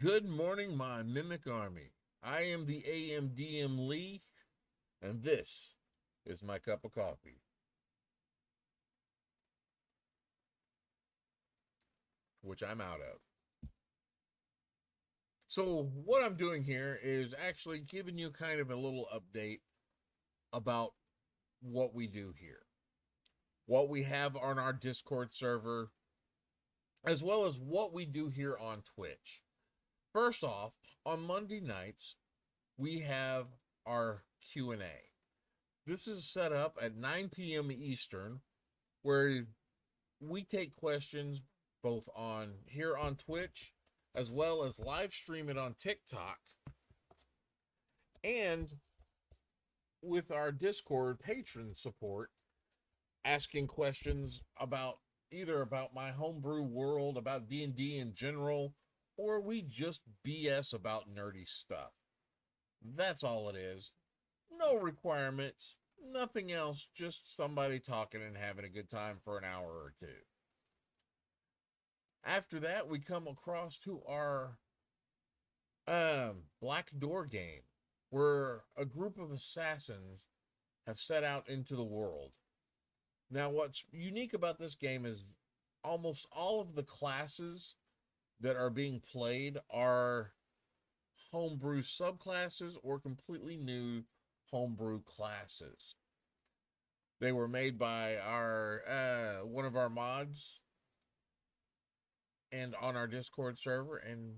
Good morning, my Mimic Army. I am the AMDM Lee, and this is my cup of coffee, which I'm out of. So, what I'm doing here is actually giving you kind of a little update about what we do here, what we have on our Discord server, as well as what we do here on Twitch. First off, on Monday nights, we have our Q&A. This is set up at 9 p.m. Eastern, where we take questions both on here on Twitch as well as live stream it on TikTok and with our Discord patron support, asking questions about either about my homebrew world, about D&D in general, or we just BS about nerdy stuff. That's all it is. No requirements, nothing else, just somebody talking and having a good time for an hour or two. After that, we come across to our Black Door game, where a group of assassins have set out into the world. Now, what's unique about this game is almost all of the classes that are being played are homebrew subclasses or completely new homebrew classes. They were made by our one of our mods and on our Discord server, and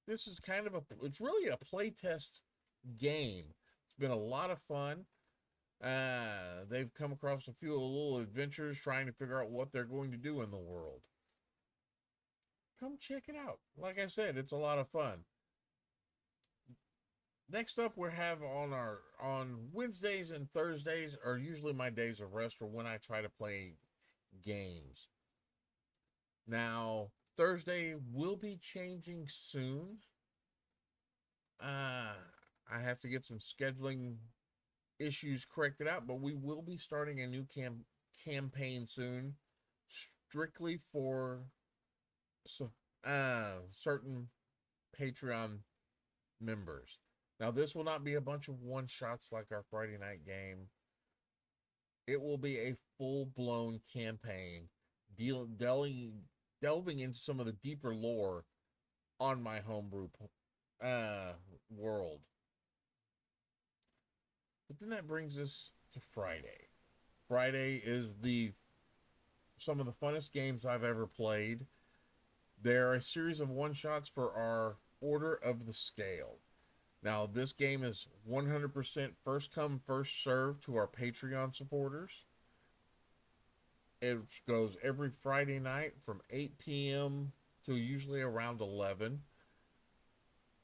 this is kind of it's really a playtest game. It's been a lot of fun. They've come across a few little adventures trying to figure out what they're going to do in the world. Come check it out. Like I said, it's a lot of fun. Next up, we have on Wednesdays and Thursdays are usually my days of rest or when I try to play games. Now, Thursday will be changing soon. I have to get some scheduling issues corrected out, but we will be starting a new campaign soon, strictly for certain Patreon members. Now, this will not be a bunch of one shots like our Friday night game. It will be a full blown campaign, delving into some of the deeper lore on my homebrew world. But then that brings us to Friday. Friday is the some of the funnest games I've ever played. There are a series of one shots for our Order of the Scale. Now, this game is 100% first come, first serve to our Patreon supporters. It goes every Friday night from 8 p.m. to usually around 11.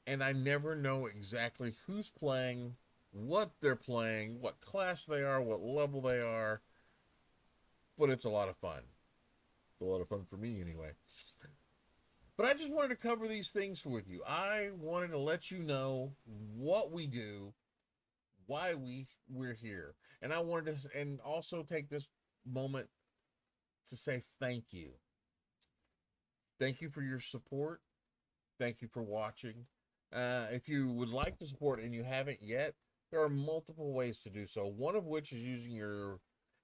And I never know exactly who's playing, what they're playing, what class they are, what level they are. But it's a lot of fun. It's a lot of fun for me anyway. But I just wanted to cover these things with you. I wanted to let you know what we do, why we're here. And I wanted to and also take this moment to say thank you. Thank you for your support. Thank you for watching. If you would like to support and you haven't yet, there are multiple ways to do so. One of which is using your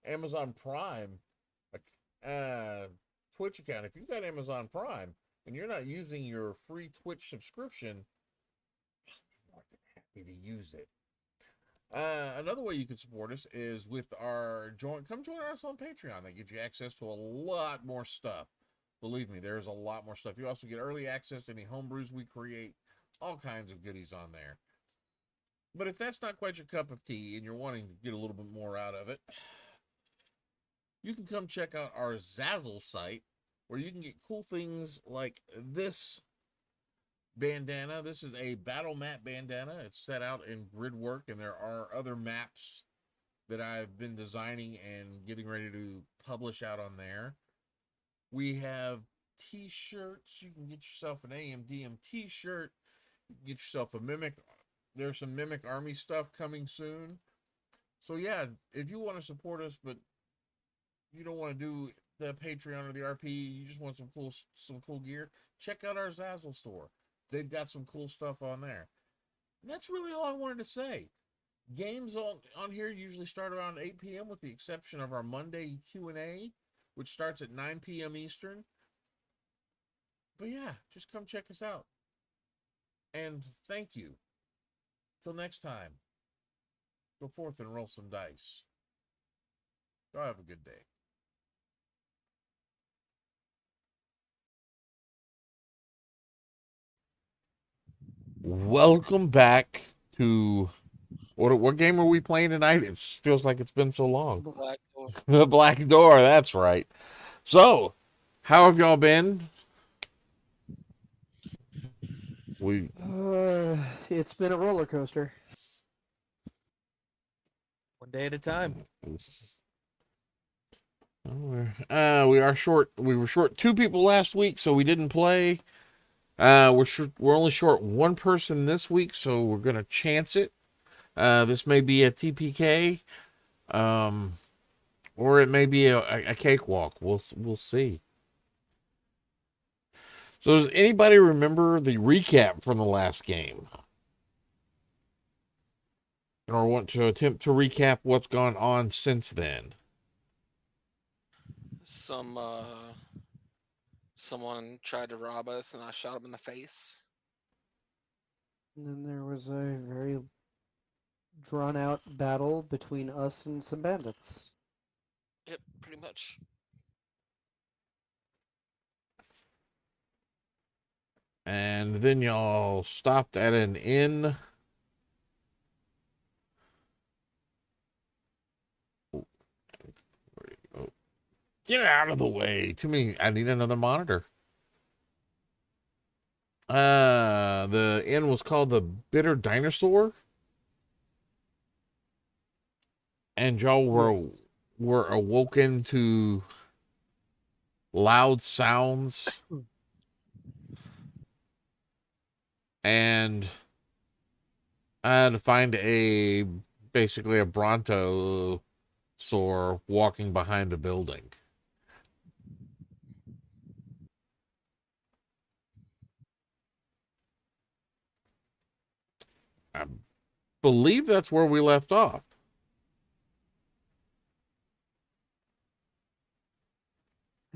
Amazon Prime uh, Twitch account. If you've got Amazon Prime and you're not using your free Twitch subscription, I'm more than happy to use it. Another way you can support us is with our come join us on Patreon. That gives you access to a lot more stuff. Believe me, there's a lot more stuff. You also get early access to any homebrews we create, all kinds of goodies on there. But if that's not quite your cup of tea and you're wanting to get a little bit more out of it, you can come check out our Zazzle site where you can get cool things like this bandana. This is a battle map bandana. It's set out in grid work, and there are other maps that I've been designing and getting ready to publish out on there. We have t-shirts. You can get yourself an AMDM t-shirt. You can get yourself a Mimic. There's some Mimic Army stuff coming soon. So yeah, if you want to support us, but you don't want to do the Patreon or the RP, you just want some cool gear, check out our Zazzle store. they've got some cool stuff on there. And that's really all I wanted to say. Games on here usually start around 8 p.m. with the exception of our Monday Q&A, which starts at 9 p.m. Eastern. But yeah, just come check us out. And thank you. Till next time, go forth and roll some dice. Go have a good day. Welcome back to what game are we playing tonight? It feels like it's been so long. Black Door. The Black Door, that's right. So, how have y'all been? It's been a roller coaster. One day at a time. We are short. We were short 2 people last week, so we didn't play. We're only short 1 person this week, so we're gonna chance it. This may be a TPK, or it may be a cakewalk. We'll see. So, does anybody remember the recap from the last game, or want to attempt to recap what's gone on since then? Someone tried to rob us and I shot him in the face. And then there was a very drawn out battle between us and some bandits. Yep, pretty much. And then y'all stopped at an inn. Get out of the way. Too many. I need another monitor. The inn was called the Bitter Dinosaur. And y'all were awoken to loud sounds and to find basically a brontosaur walking behind the building. I believe that's where we left off.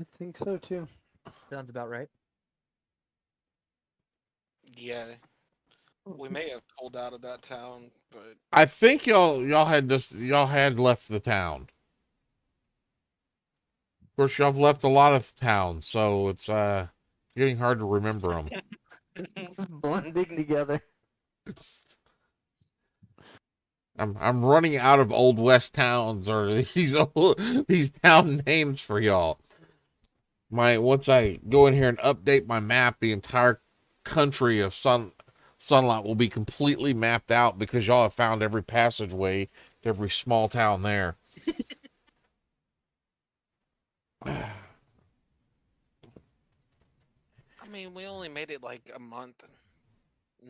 I think so too. Sounds about right. Yeah. We may have pulled out of that town, but I think y'all had left the town. Of course, y'all have left a lot of towns, so it's getting hard to remember them. It's blending together. I'm running out of Old West towns or these town names for y'all. Once I go in here and update my map, the entire country of Sunlight will be completely mapped out because y'all have found every passageway to every small town there. I mean, we only made it like a month.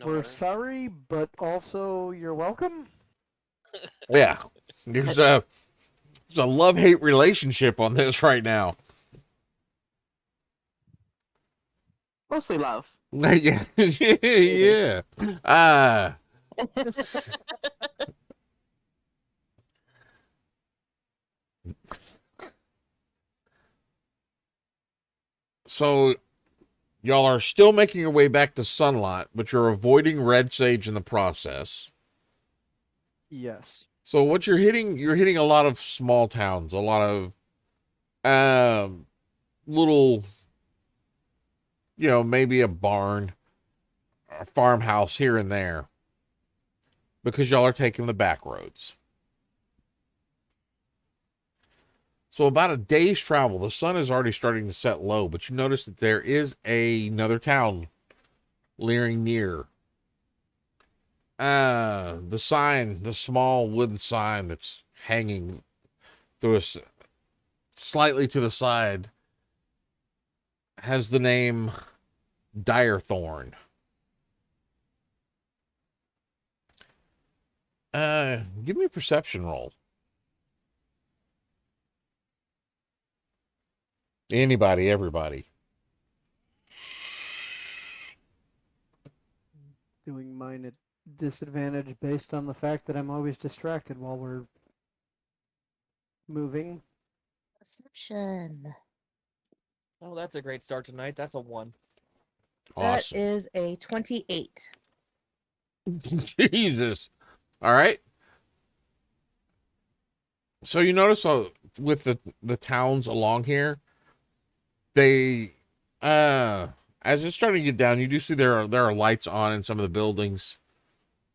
We're sorry, but also you're welcome. Yeah, there's a love-hate relationship on this right now. Mostly love. Yeah, yeah. So y'all are still making your way back to Sunlight, but you're avoiding Red Sage in the process. Yes. So what you're hitting a lot of small towns, a lot of little, maybe a barn, a farmhouse here and there, because y'all are taking the back roads. So about a day's travel, the sun is already starting to set low, but you notice that there is another town leering near. The small wooden sign that's hanging through slightly to the side has the name Direthorn. Give me a perception roll. Anybody, everybody. doing mine at disadvantage based on the fact that I'm always distracted while we're moving. Perception. Oh, that's a great start tonight. That's a 1. That Awesome. is a 28. Jesus. All right. So you notice with the towns along here, they as it's starting to get down, you do see there are lights on in some of the buildings.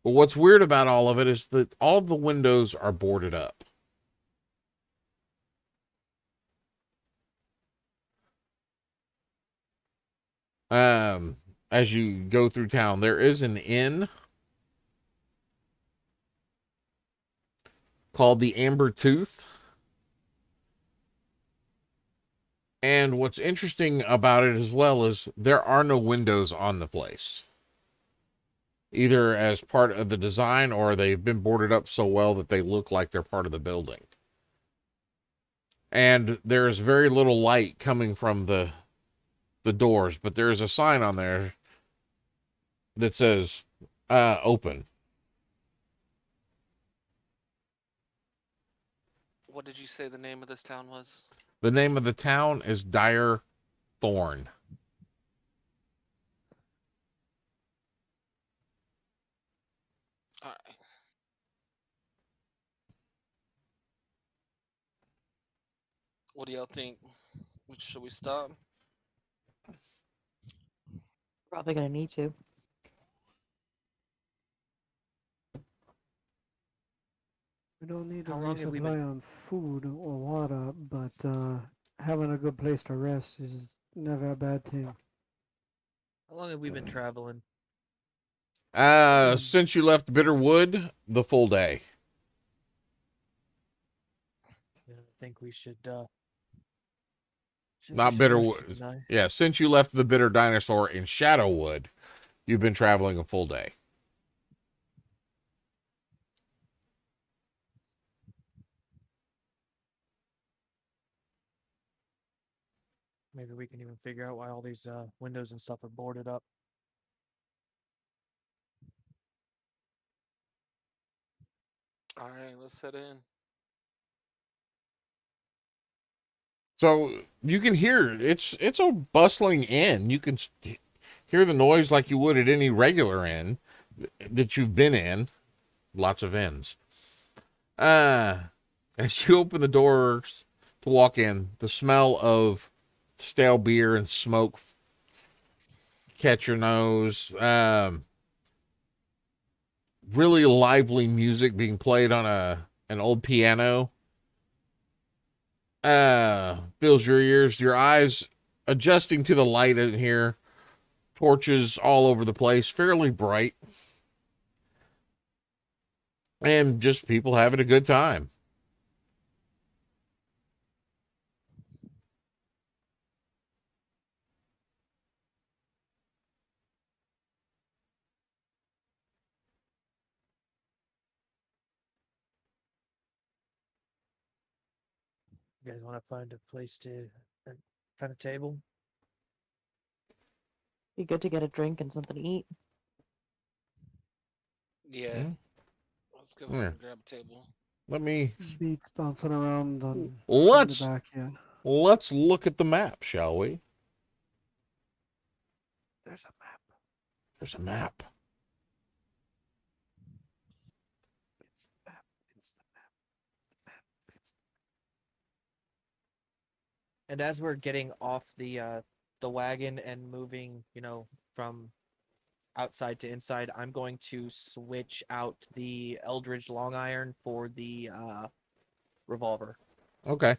But what's weird about all of it is that all of the windows are boarded up. As you go through town, there is an inn called the Amber Tooth. And what's interesting about it as well is there are no windows on the place, either as part of the design or they've been boarded up so well that they look like they're part of the building. And there's very little light coming from the doors, but there's a sign on there that says open. What did you say the name of this town was? The name of the town is Dire Thorn. All right. What do y'all think? Should we stop? Probably gonna need to. We don't need to How long have we resupply been- on food or water, but having a good place to rest is never a bad thing. How long have we been traveling? Since you left Bitterwood, the full day. Yeah, I think we should Not we should rest Bitterwood. tonight. Yeah, since you left the Bitter Dinosaur in Shadowwood, you've been traveling a full day. Maybe we can even figure out why all these windows and stuff are boarded up. All right, let's head in. So you can hear it's a bustling inn. You can hear the noise like you would at any regular inn that you've been in. Lots of inns. As you open the doors to walk in, the smell of stale beer and smoke catch your nose. Really lively music being played on an old piano. Fills your ears, your eyes adjusting to the light in here. Torches all over the place, fairly bright. And just people having a good time. You guys want to find a place to find a table? Be good to get a drink and something to eat. Yeah. Hmm? Let's go Yeah. ahead and grab a table. Let me Beats bouncing around on in let's the back, yeah. let's look at the map, shall we? There's a map. There's a map. It's the map. It's the map. The map. It's And as we're getting off the wagon and moving, from outside to inside, I'm going to switch out the Eldridge Long Iron for the revolver. Okay.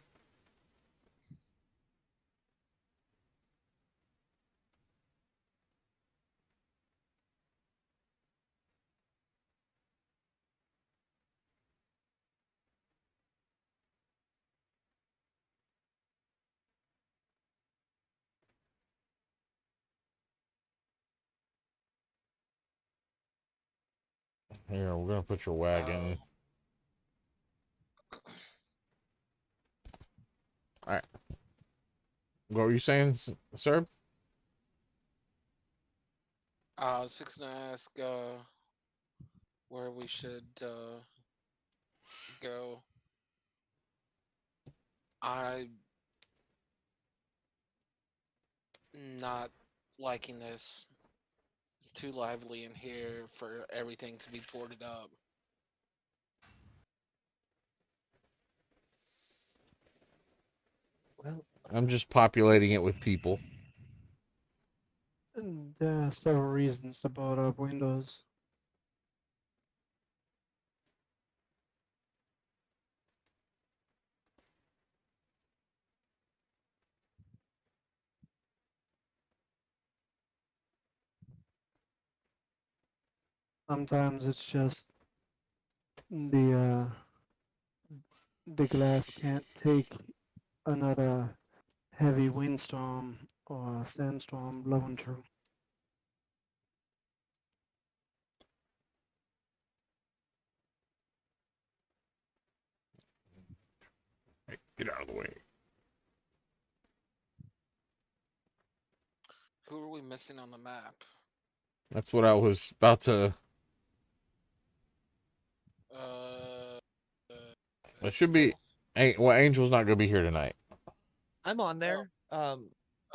Here, we're gonna put your wagon. All right. What were you saying, sir? I was fixing to ask where we should go. I'm not liking this. It's too lively in here for everything to be boarded up. Well, I'm just populating it with people. And there are several reasons to board up windows. Sometimes it's just the glass can't take another heavy windstorm or sandstorm blowing through. Hey, get out of the way. Who are we missing on the map? That's what I was about to. Uh, It should be. Well, Angel's not going to be here tonight. I'm on there. Oh,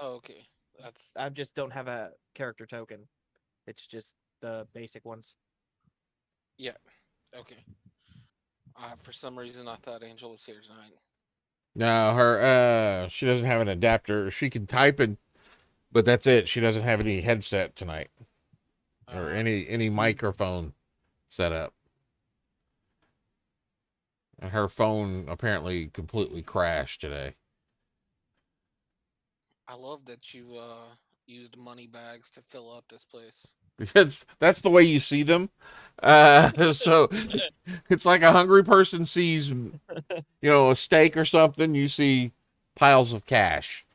okay. That's I just don't have a character token. It's just the basic ones. okay. For some reason, I thought Angel was here tonight. No, she doesn't have an adapter. She can type it, but that's it. She doesn't have any headset tonight or any microphone set up. And her phone apparently completely crashed today. I love that you used money bags to fill up this place. That's the way you see them. So it's like a hungry person sees, a steak or something. You see piles of cash.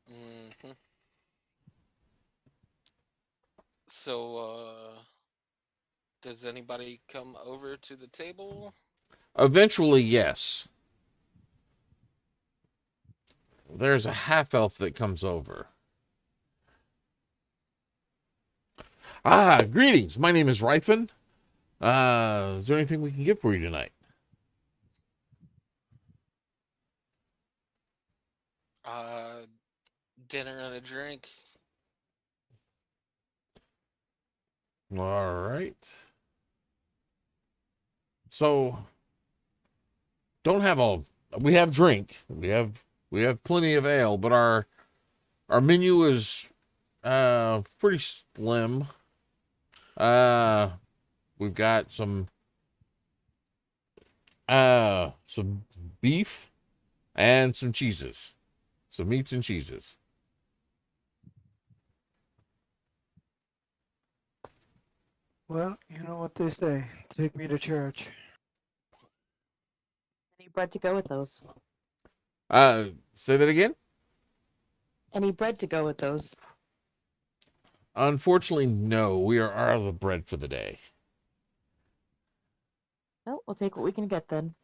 Hmm. So, does anybody come over to the table? Eventually, yes. There's a half elf that comes over. Greetings. My name is Ryfin. Is there anything we can get for you tonight? Dinner and a drink. All right. So, we have drink. We have plenty of ale, but our menu is pretty slim. We've got some beef and some cheeses. Some meats and cheeses. Well, you know what they say. Take me to church. Any bread to go with those? Say that again? Any bread to go with those? Unfortunately, no. We are out of the bread for the day. No, we'll take what we can get then.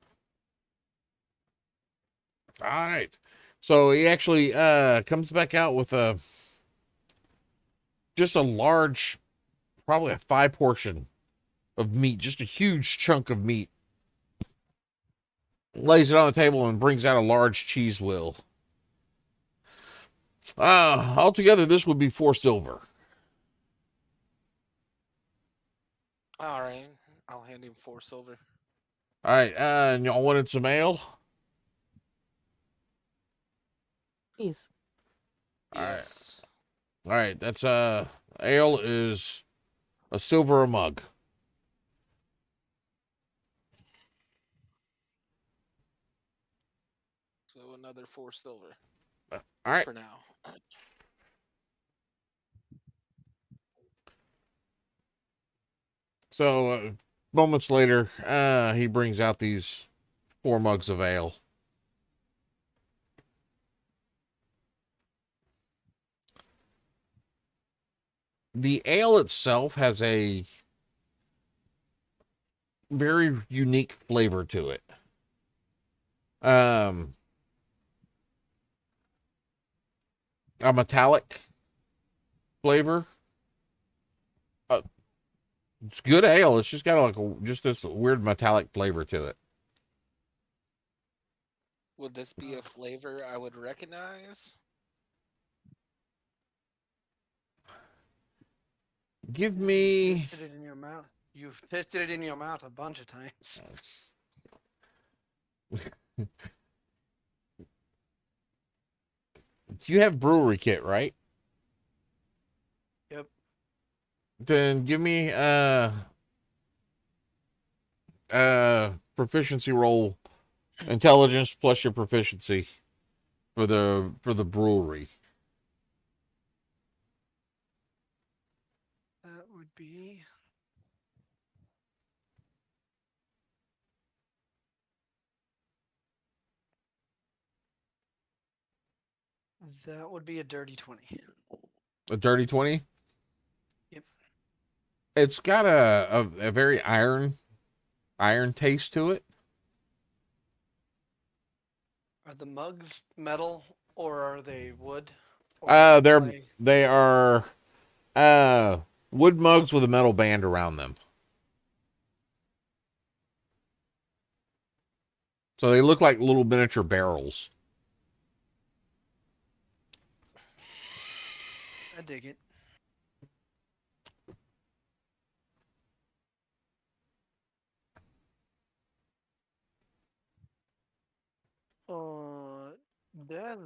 All right. So he actually comes back out with just a large, probably a 5 portion of meat, just a huge chunk of meat. Lays it on the table and brings out a large cheese wheel. Altogether, this would be 4 silver. All right, I'll hand him 4 silver. All right, and y'all wanted some ale? Please. All right. Yes. All right, that's ale is a silver a mug. So another 4 silver. All right. For now. So moments later, he brings out these 4 mugs of ale. The ale itself has a very unique flavor to it. A metallic flavor. It's good ale. It's just got like just this weird metallic flavor to it. Would this be a flavor I would recognize? Give me. Tasted it in your mouth. You've tasted it in your mouth a bunch of times. You have brewery kit, right? Yep. Then give me proficiency roll, intelligence plus your proficiency for the brewery. That would be. That would be a dirty 20. A dirty 20? Yep. It's got a very iron taste to it. Are the mugs metal or are they wood? Or clay? They are wood mugs with a metal band around them. So they look like little miniature barrels. I dig it. There's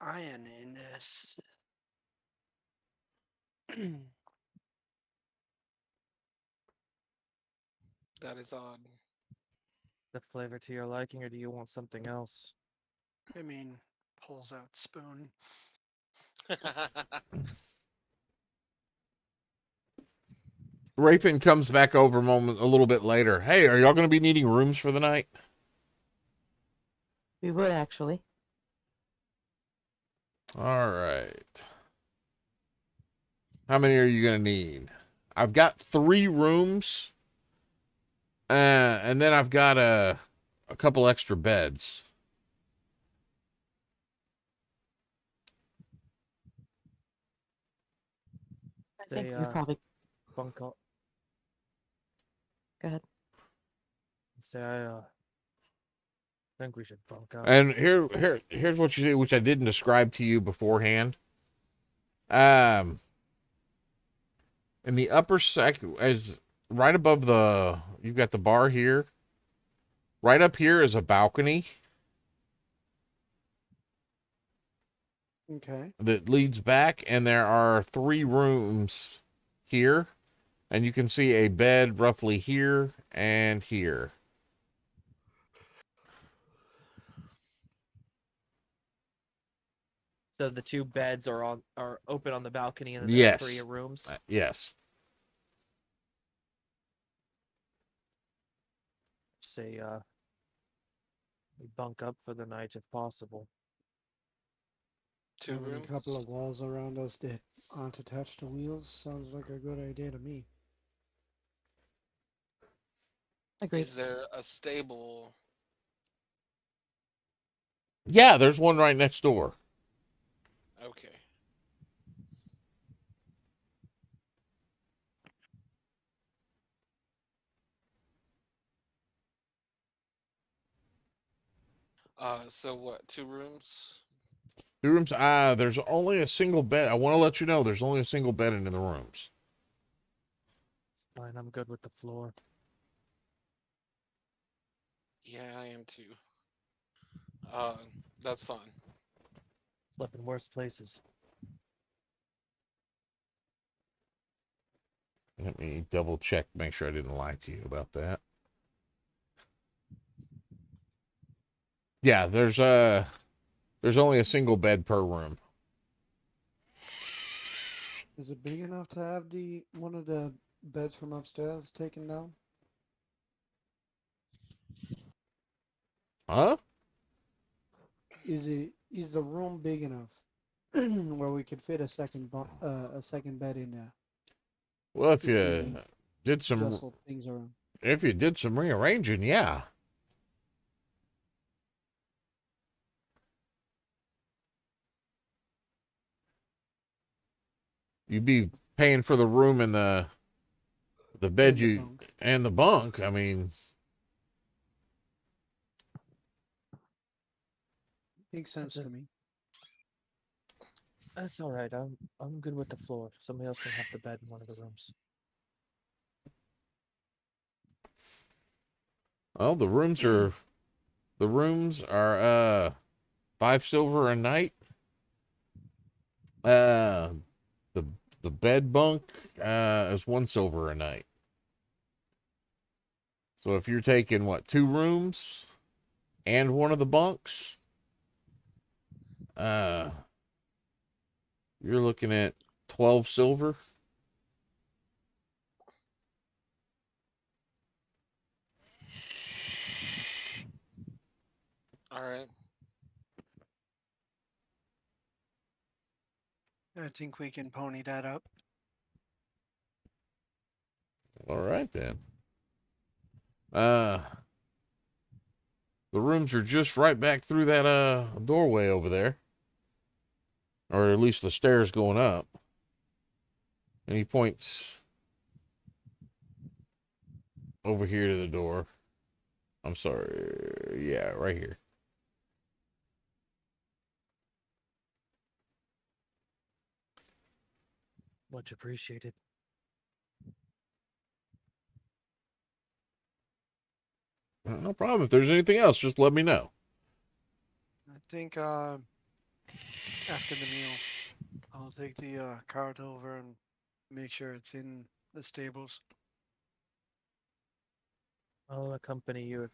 iron in this. That is odd. The flavor to your liking, or do you want something else? I mean, pulls out spoon. Rafin comes back over a little bit later. Hey, are y'all going to be needing rooms for the night? We would actually. All right. How many are you going to need? I've got 3 rooms. And then I've got a couple extra beds. I think Say, we probably. bunk up. Go ahead. Say, I think we should bunk up. And here's what you do, which I didn't describe to you beforehand. In the upper as right above you've got the bar here. Right up here is a balcony Okay. that leads back, and there are 3 rooms here, and you can see a bed roughly here and here. So the 2 beds are open on the balcony, and then there are 3 Yes. rooms. Yes. Say, we bunk up for the night if possible. 2 Having rooms. a couple of walls around us that aren't attached to wheels sounds like a good idea to me. Agreed. Is there a stable? Yeah, there's one right next door. Okay. So what? 2 rooms? 2 rooms. There's only a single bed. I want to let you know there's only a single bed in the rooms. It's fine. I'm good with the floor. Yeah, I am too. That's fine. Slept in worse places. Let me double check, make sure I didn't lie to you about that. Yeah, there's only a single bed per room. Is it big enough to have one of the beds from upstairs taken down? Huh? Is the room big enough where we could fit a second bed in there? Well, if If you we did some jostle things around. rearranging, yeah. You'd be paying for the room in the the bed And the you bunk. and the bunk. I mean, Makes sense That's to me. That's all right. I'm good with the floor. Somebody else can have the bed in one of the rooms. well, the rooms are 5 silver a night. The the bed bunk is 1 silver a night. So if you're taking what, 2 rooms and one of the bunks, you're looking at 12 silver. All right. I think we can pony that up. All right then. The rooms are just right back through that doorway over there. Or at least the stairs going up. And he points over here to the door. I'm sorry. Yeah, right here. Much appreciated. No problem. If there's anything else, just let me know. I think after the meal, I'll take the cart over and make sure it's in the stables. I'll accompany you if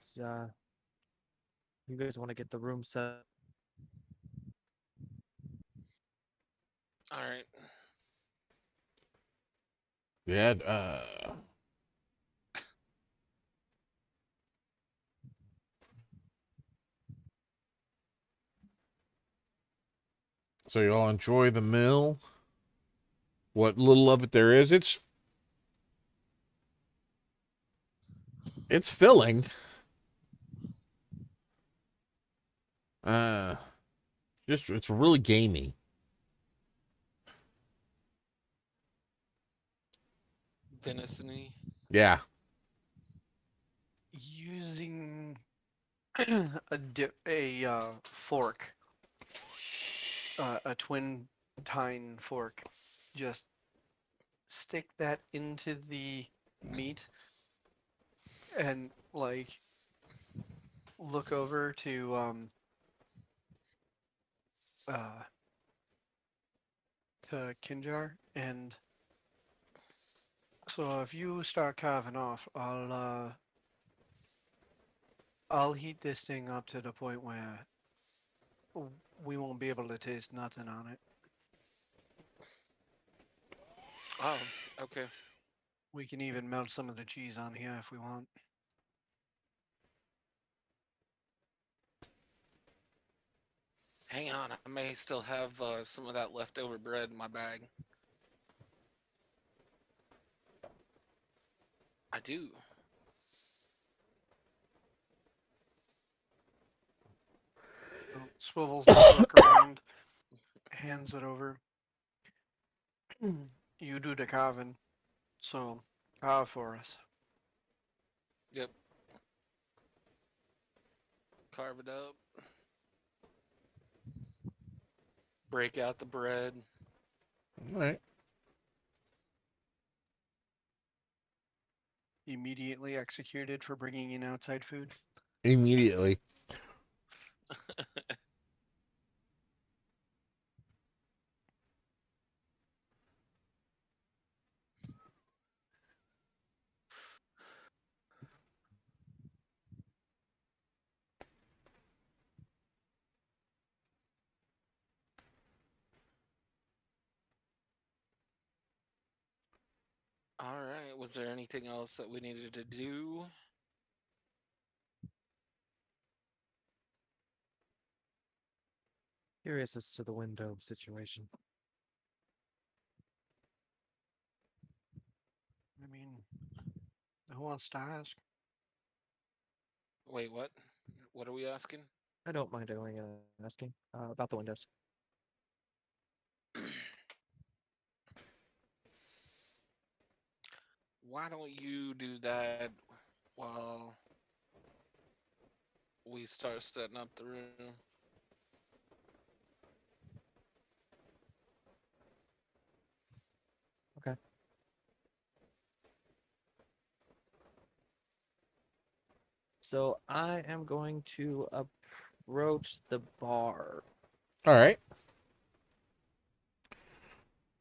you guys want to get the room set. All right. Yeah, so you all enjoy the meal. What little of it there is, it's filling. Just it's really gamey. Venison-y. Yeah. Using a fork, a twin tine fork, just stick that into the meat and like look over to Kinjar, and so if you start carving off, I'll heat this thing up to the point where we won't be able to taste nothing on it. Oh, okay. We can even melt some of the cheese on here if we want. Hang on, I may still have some of that leftover bread in my bag. I do. So swivels the fork around, hands it over. You do the carving, so carve for us. Yep. Carve it up. Break out the bread. All right. Immediately executed for bringing in outside food. Immediately. All right. Was there anything else that we needed to do? Curious as to the window situation. I mean, who wants to ask? Wait, what? What are we asking? I don't mind going and asking about the windows. Why don't you do that while we start setting up the room? Okay. So I am going to approach the bar. All right.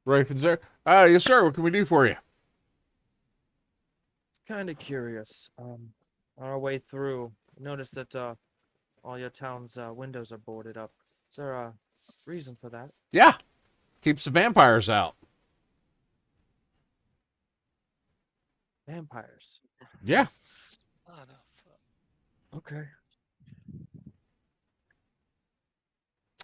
Rafen's there. Yes, sir. What can we do for you? Kind of curious. On our way through, noticed that all your town's windows are boarded up. Is there a reason for that? Yeah. Keeps the vampires out. Vampires. Yeah. Son of a- Okay.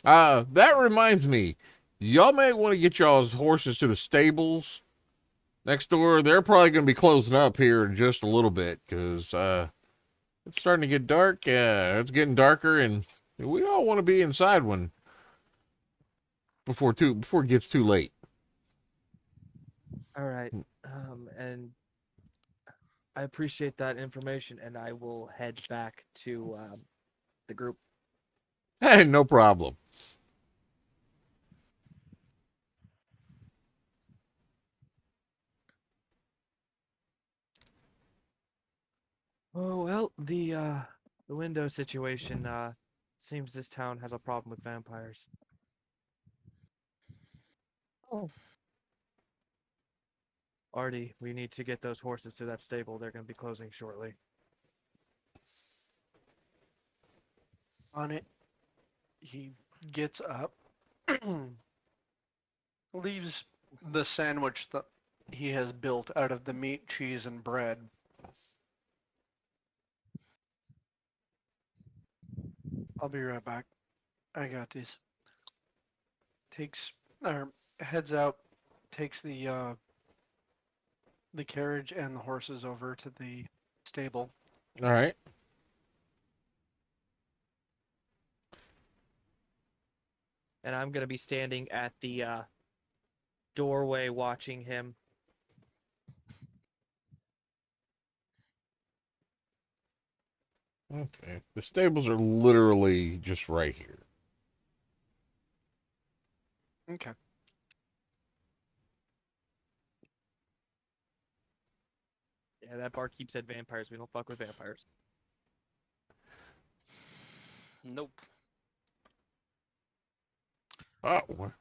That reminds me. Y'all may want to get y'all's horses to the stables next door. They're probably going to be closing up here in just a little bit because it's starting to get dark. It's getting darker, and we all want to be inside before it gets too late. All right. And I appreciate that information, and I will head back to the group. Hey, no problem. Oh well, the window situation seems this town has a problem with vampires. Oh, Artie, we need to get those horses to that stable. They're going to be closing shortly. On it, he gets up, leaves the sandwich that he has built out of the meat, cheese, and bread. I'll be right back. I got this. Heads out, takes the carriage and the horses over to the stable. All right. And I'm going to be standing at the doorway watching him. Okay. The stables are literally just right here. Okay. Yeah, that barkeep said vampires. We don't fuck with vampires. Nope. Oh,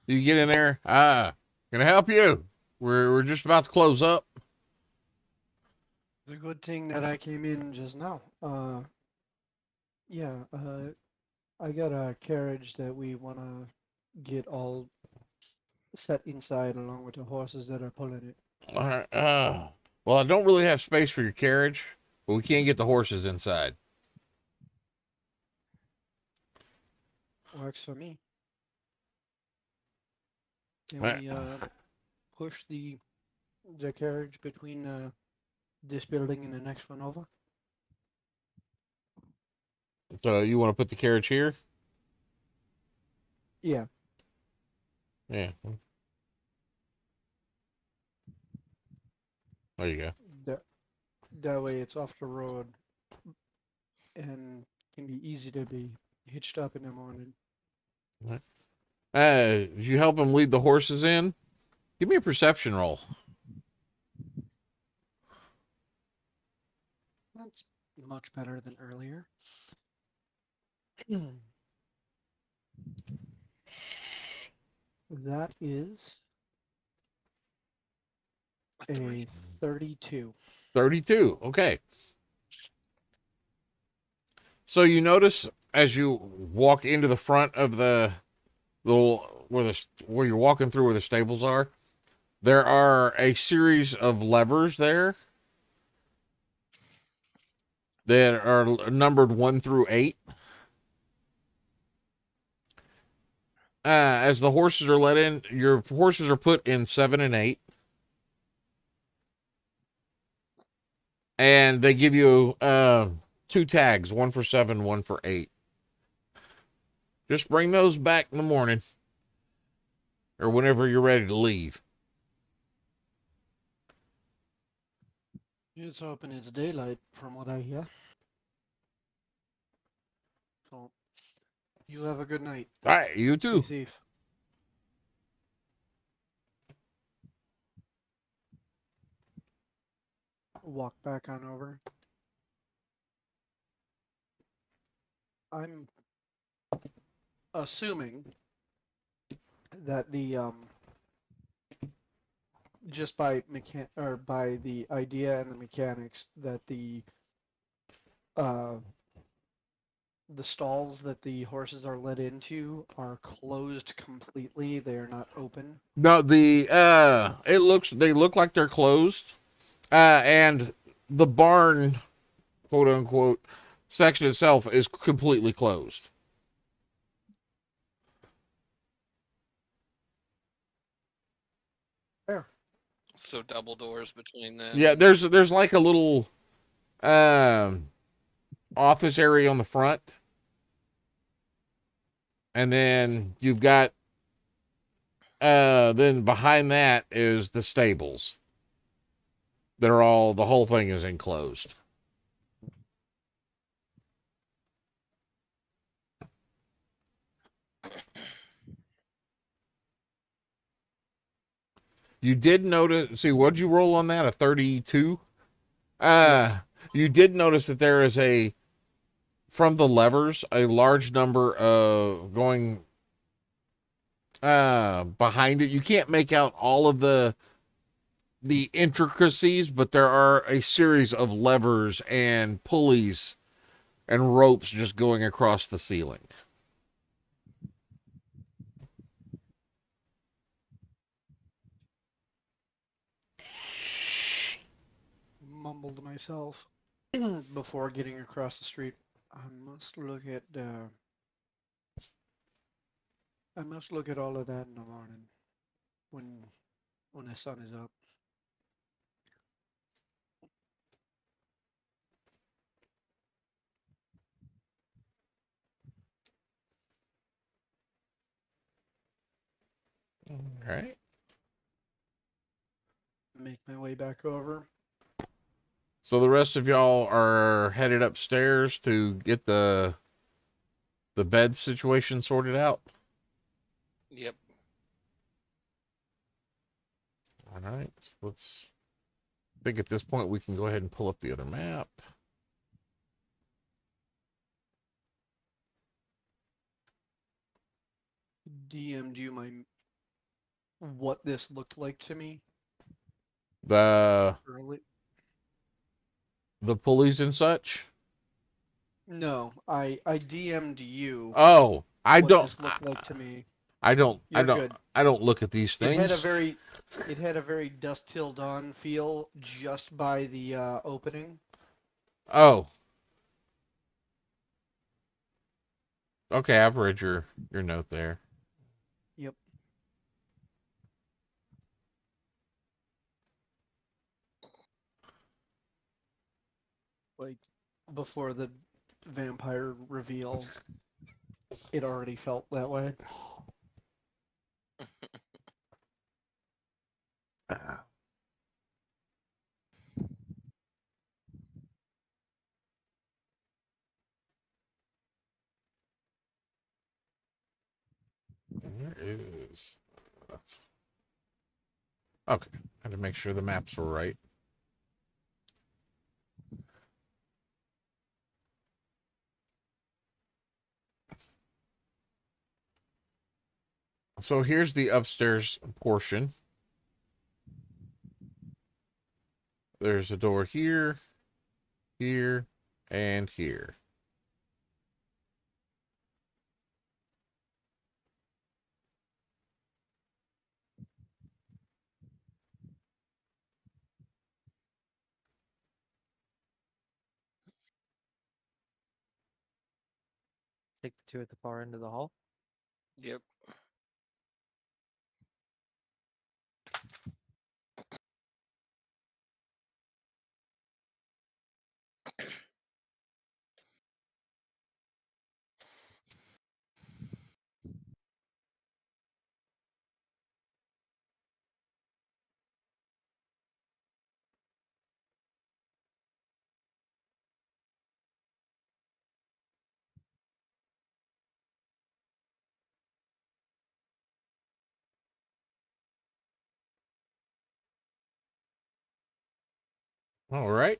you get in there. Can I help you? We're just about to close up. It's a good thing that I came in just now. Yeah, I got a carriage that we want to get all set inside along with the horses that are pulling it. All right. Well, I don't really have space for your carriage, but we can't get the horses inside. Works for me. Can Right. we push the carriage between this building and the next one over? So you want to put the carriage here? Yeah. Yeah. There you go. That way it's off the road and can be easy to be hitched up in the morning. Did you help him lead the horses in? Give me a perception roll. That's much better than earlier. That is a 32. 32. Okay. So you notice as you walk into the front of the little where you're walking through where the stables are, there are a series of levers there that are numbered 1 through 8. As the horses are let in, your horses are put in 7 and 8. And they give you 2 tags, 1 for 7, 1 for 8. Just bring those back in the morning or whenever you're ready to leave. It's open. It's daylight, from what I hear. So you have a good night. All right, you Stay too. safe. Walk back on over. I'm assuming that the just by by the idea and the mechanics that uh the stalls that the horses are led into are closed completely. They are not open. No, they look like they're closed. And the barn, quote unquote, section itself is completely closed. Fair. So double doors between them. Yeah, there's like a little um office area on the front. And then you've got then behind that is the stables. The whole thing is enclosed. You did notice, see, what'd you roll on that? A 32? You did notice that there is from the levers, a large number of going behind it. You can't make out all of the intricacies, but there are a series of levers and pulleys and ropes just going across the ceiling. Mumbled to myself before getting across the street. I must look at all of that in the morning when the sun is up. All right. Make my way back over. So the rest of y'all are headed upstairs to get the bed situation sorted out. Yep. All right. I think at this point we can go ahead and pull up the other map. DM'd you what this looked like to me The early. pulleys and such. No, I DM'd you Oh, I what don't. this looked like to me. I don't. You're I don't. good. I don't look at these It had a things. very dusk till dawn feel just by the opening. Oh. Okay, I've read your note there. Yep. Like before the vampire reveal, it already felt that way. Where is? Okay, I had to make sure the maps were right. So here's the upstairs portion. There's a door here, here, and here. Take the two at the far end of the hall. Yep. All right.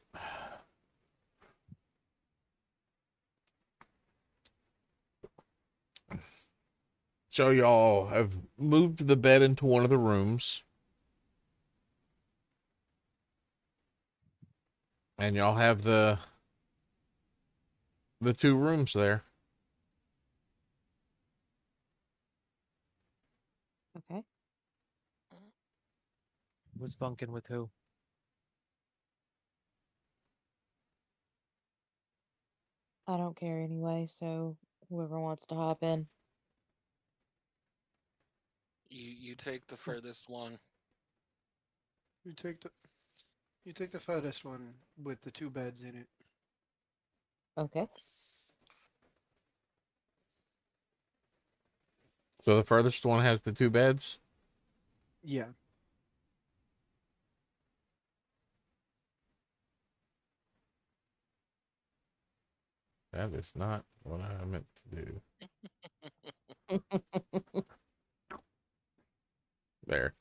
So y'all have moved the bed into one of the rooms. And y'all have the two rooms there. Okay. Who's bunking with who? I don't care anyway, so whoever wants to hop in. You take the furthest one. You take the furthest one with the 2 beds in it. Okay. So the furthest one has the 2 beds. Yeah. That is not what I meant to do. There.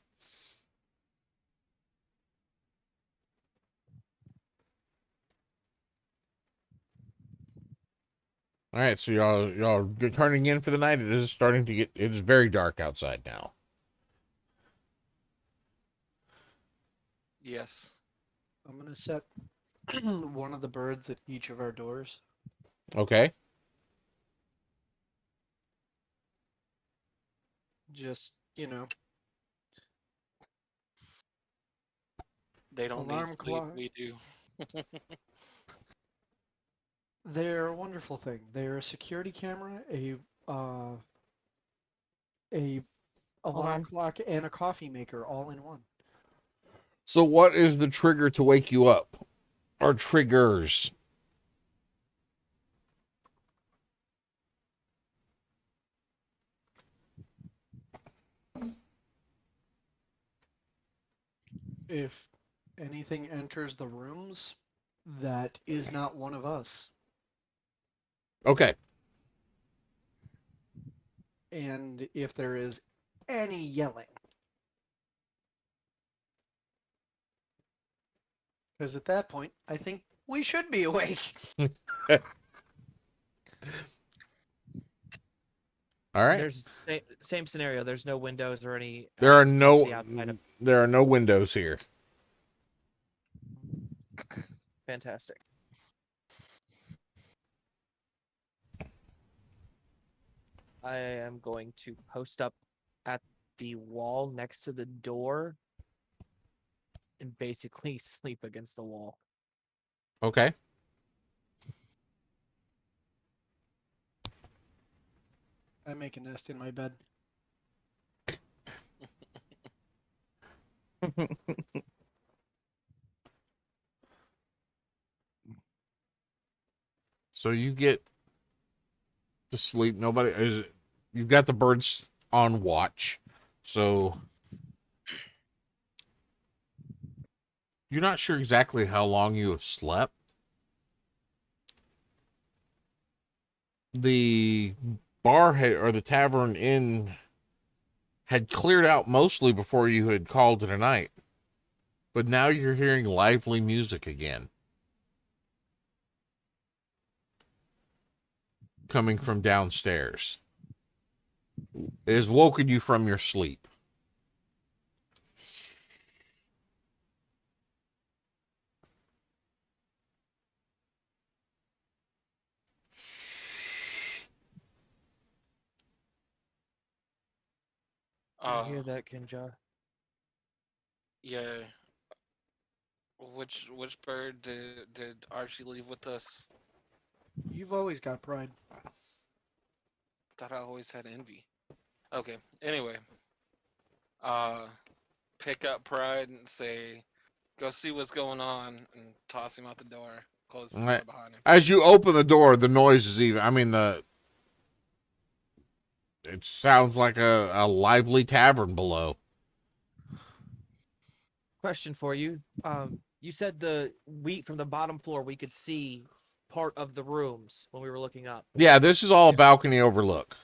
All right, so y'all turning in for the night. It is starting to get. It is very dark outside now. Yes. I'm gonna set one of the birds at each of our doors. Okay. Just, you know, They don't need alarm sleep. clock. We do. They're a wonderful thing. They're a security camera, uh, a Hold alarm on. clock, and a coffee maker all in one. So what is the trigger to wake you up, or triggers? If anything enters the rooms that is not one of us, Okay. and if there is any yelling. Because at that point, I think we should be awake. All right. There's same scenario. There's no windows or any. There are access points to the outside of- there are no windows here. Fantastic. I am going to post up at the wall next to the door and basically sleep against the wall. Okay. I make a nest in my bed. So you get to sleep. Nobody is. You've got the birds on watch, so you're not sure exactly how long you have slept. The bar had, or the tavern inn had cleared out mostly before you had called it a night, but now you're hearing lively music again coming from downstairs. It has woken you from your sleep. Uh, You hear that, Kinja? yeah. Which bird did Archie leave with us? You've always got pride. Thought I always had envy. Okay. Anyway, uh, pick up Pride and say, "Go see what's going on," and toss him out the door. Close the door Right. behind him. As you open the door, the noise is even. I mean, it sounds like a lively tavern below. Question for you. You said from the bottom floor we could see part of the rooms when we were looking up. Yeah, this is all a Yeah. balcony overlook.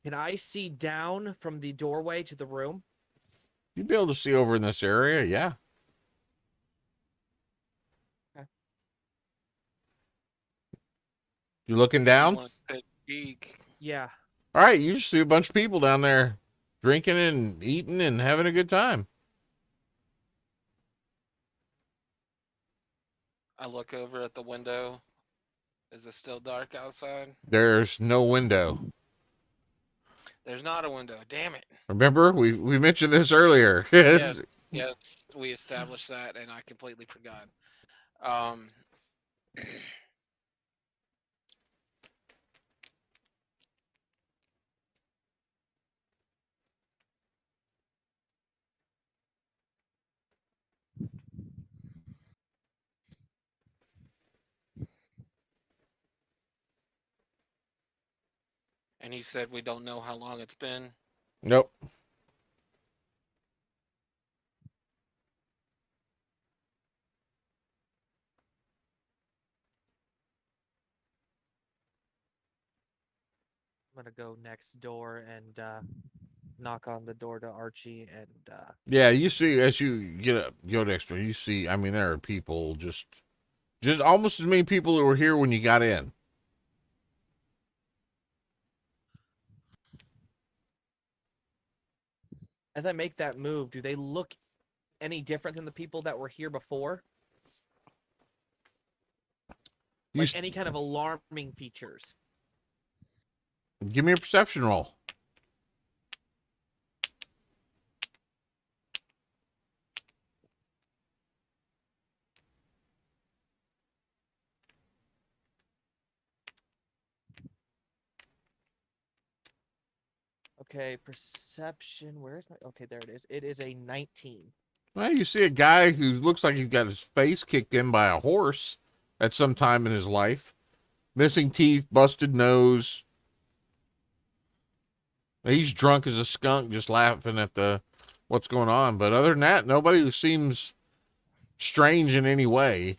Can I see down from the doorway to the room? You'd be able to see over in this area, yeah. You looking You down? want to take a peek? Yeah. All right, you just see a bunch of people down there drinking and eating and having a good time. I look over at the window. Is it still dark outside? There's no window. There's not a window. Damn it. Remember, we mentioned this earlier. Yes, yes, we established that, and I completely forgot. Um, and he said we don't know how long it's been. Nope. I'm gonna go next door and knock on the door to Archie and Yeah, you see as you get up, go next door, you see. I mean, there are people just almost as many people that were here when you got in. as I make that move, do they look any different than the people that were here before? You Like any kind of alarming features? give me a perception roll. Okay, perception. Where is my? Okay, there it is. It is a 19. Well, you see a guy who looks like he's got his face kicked in by a horse at some time in his life. Missing teeth, busted nose. He's drunk as a skunk, just laughing at the what's going on. But other than that, nobody seems strange in any way.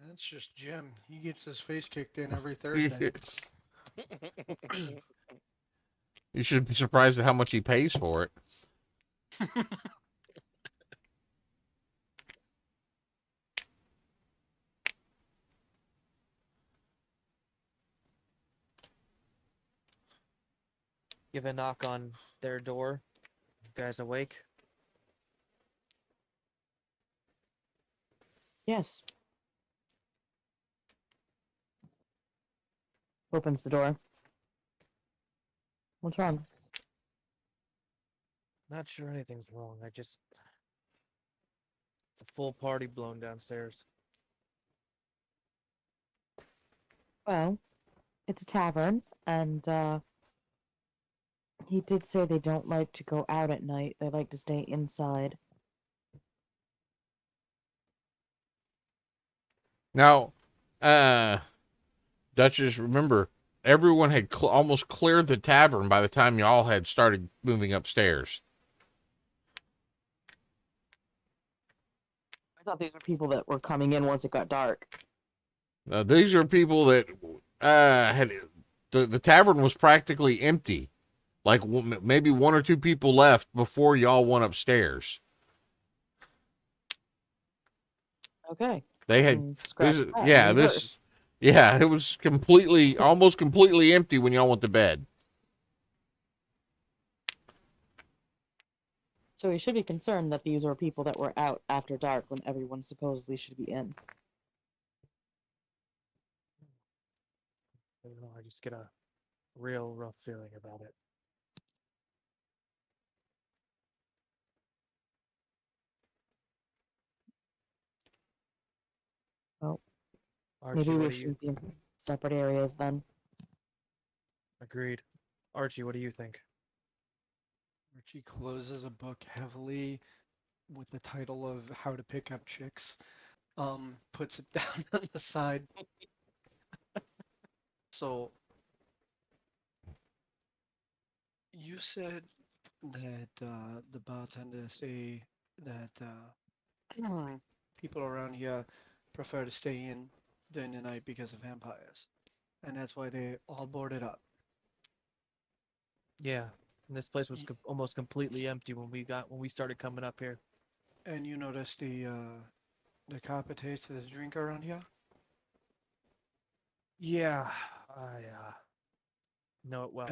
That's just Jim. He gets his face kicked in every Thursday. You should be surprised at how much he pays for it. Give a knock on their door. You guys awake? Yes. Opens the door. What's wrong? Not sure anything's wrong. It's a full party blown downstairs. Well, it's a tavern, and he did say they don't like to go out at night. They like to stay inside. Now, Duchess, remember, everyone had almost cleared the tavern by the time y'all had started moving upstairs. I thought these were people that were coming in once it got dark. These are people that had the tavern was practically empty. Like maybe one or two people left before y'all went upstairs. Okay. They had Scratch this, that, yeah, maybe this worse. yeah, it was almost completely empty when y'all went to bed. So we should be concerned that these are people that were out after dark when everyone supposedly should be in. I don't know. I just get a real rough feeling about it. Well, Archie, maybe we what do you? should be in separate areas then. Agreed. Archie, what do you think? Richie closes a book heavily with the title of How to Pick Up Chicks. Puts it down on the side. So, you said that the bartender say that people around here prefer to stay in during the night because of vampires, and that's why they all boarded up. Yeah, and this place was almost completely empty when we started coming up here. And you notice the copper taste of the drink around here? Yeah, I know it well.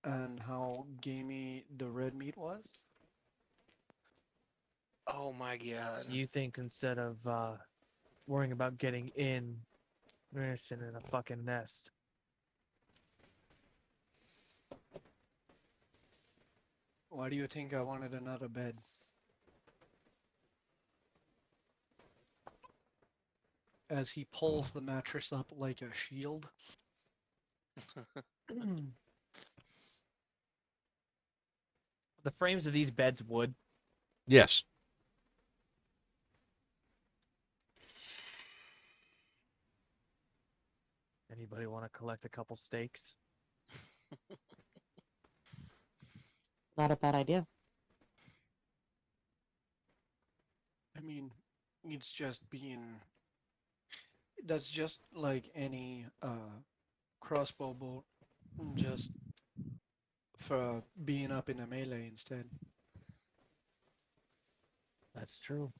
And how gamey the red meat was? Oh my god. So you think instead of worrying about getting in, we're sitting in a fucking nest? Why do you think I wanted another bed? As he pulls the mattress up like a shield. The frames of these beds wood. Yes. Anybody want to collect a couple steaks? Not a bad idea. I mean, it's just being. That's just like any crossbow bolt, just for being up in a melee instead. That's true.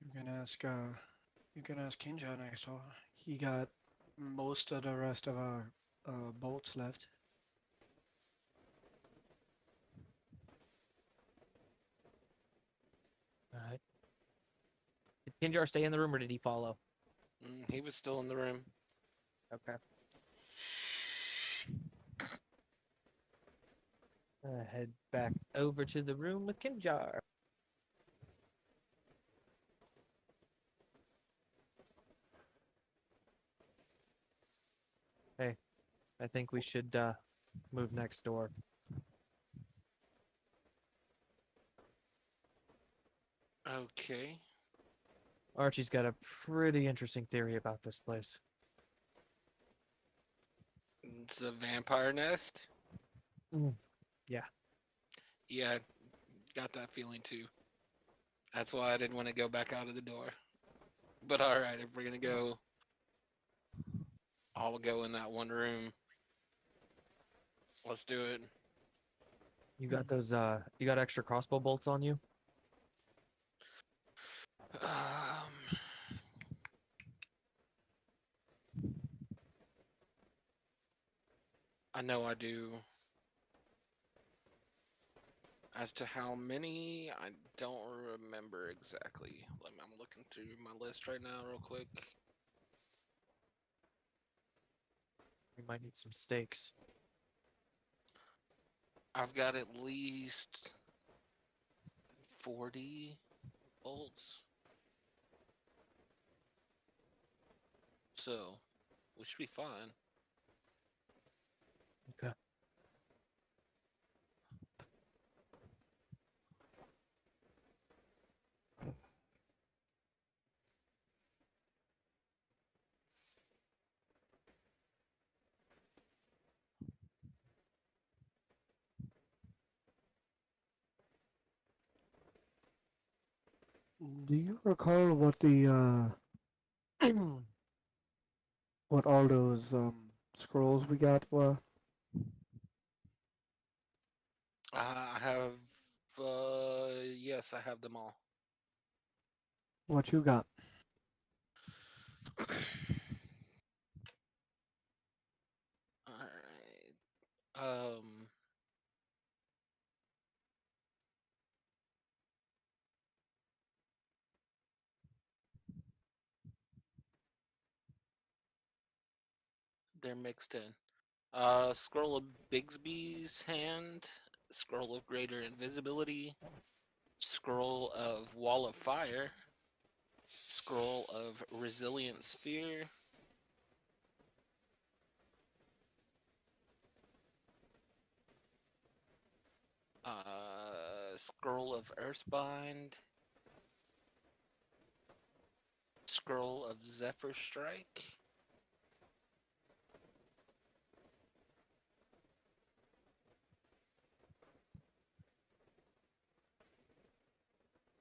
You can ask Kinja next door. He got most of the rest of our bolts left. All right. Did Kinjar stay in the room or did he follow? He was still in the room. Okay. Head back over to the room with Kinjar. Hey, I think we should move next door. Okay. Archie's got a pretty interesting theory about this place. It's a vampire nest. Mm, Yeah, got that feeling too. That's why I didn't want to go back out of the door. But alright, if we're gonna go, I'll go in that one room. Let's do it. You got those you got extra crossbow bolts on you? Um, I know I do. As to how many, I don't remember exactly. I'm looking through my list right now, real quick. We might need some steaks. I've got at least 40 bolts. So, we should be fine. Okay. Do you recall what the what all those scrolls we got were? I have, yes, I have them all. What you got? Alright. They're mixed in. Scroll of Bigsby's Hand, Scroll of Greater Invisibility, Scroll of Wall of Fire, Scroll of Resilient Sphere, Scroll of Earthbind, Scroll of Zephyr Strike,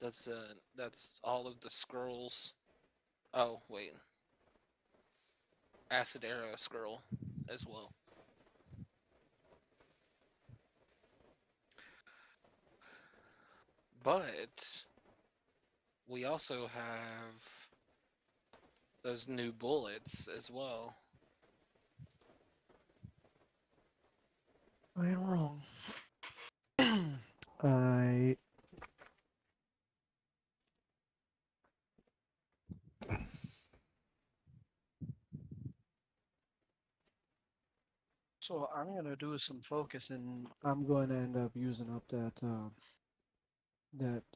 that's all of the scrolls. Oh, wait. Acid Arrow scroll as well. But we also have those new bullets as well. I am wrong. I So I'm gonna do some focusing. I'm going to end up using up that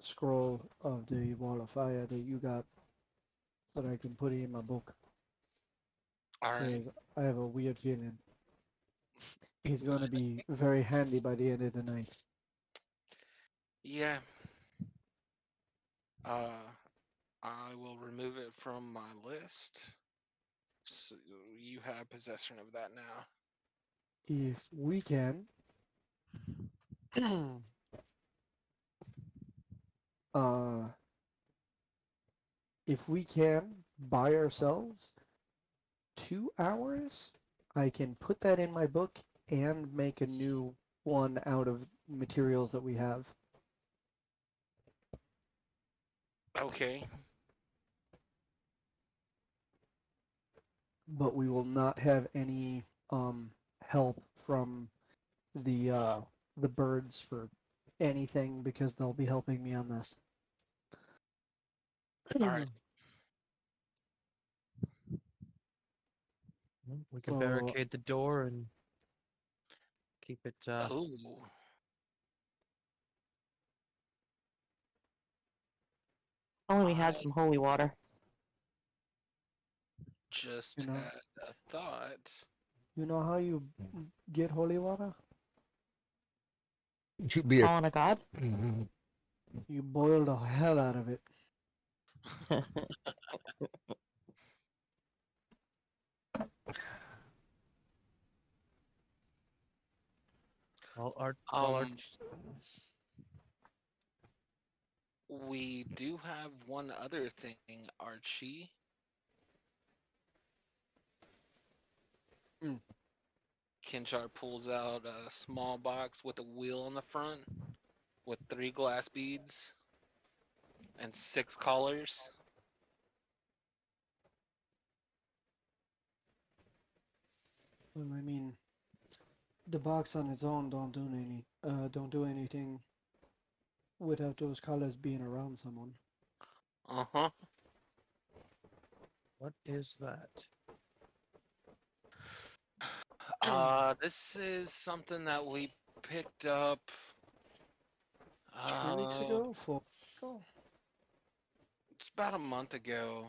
scroll of the wall of fire that you got, so that I can put it in my book. All right. Because I have a weird feeling he's gonna be very handy by the end of the night. Yeah. I will remove it from my list. So you have possession of that now. If we can, uh, if we can by ourselves 2 hours, I can put that in my book and make a new one out of materials that we have. Okay. But we will not have any help from the birds for anything because they'll be helping me on this. All right. We can So barricade the door and keep it. Ooh. Only we had I some holy water. just you know, had a thought. you know how you get holy water? You be a. Calling a god? You boil the hell out of it. Um, we do have one other thing, Archie. Mm. Kinchar pulls out a small box with a wheel on the front with 3 glass beads and 6 collars. Well, I mean, the box on its own don't do anything without those colors being around someone. Uh-huh. What is that? This is something that we picked up 3 weeks ago, 4 weeks ago. it's about a month ago.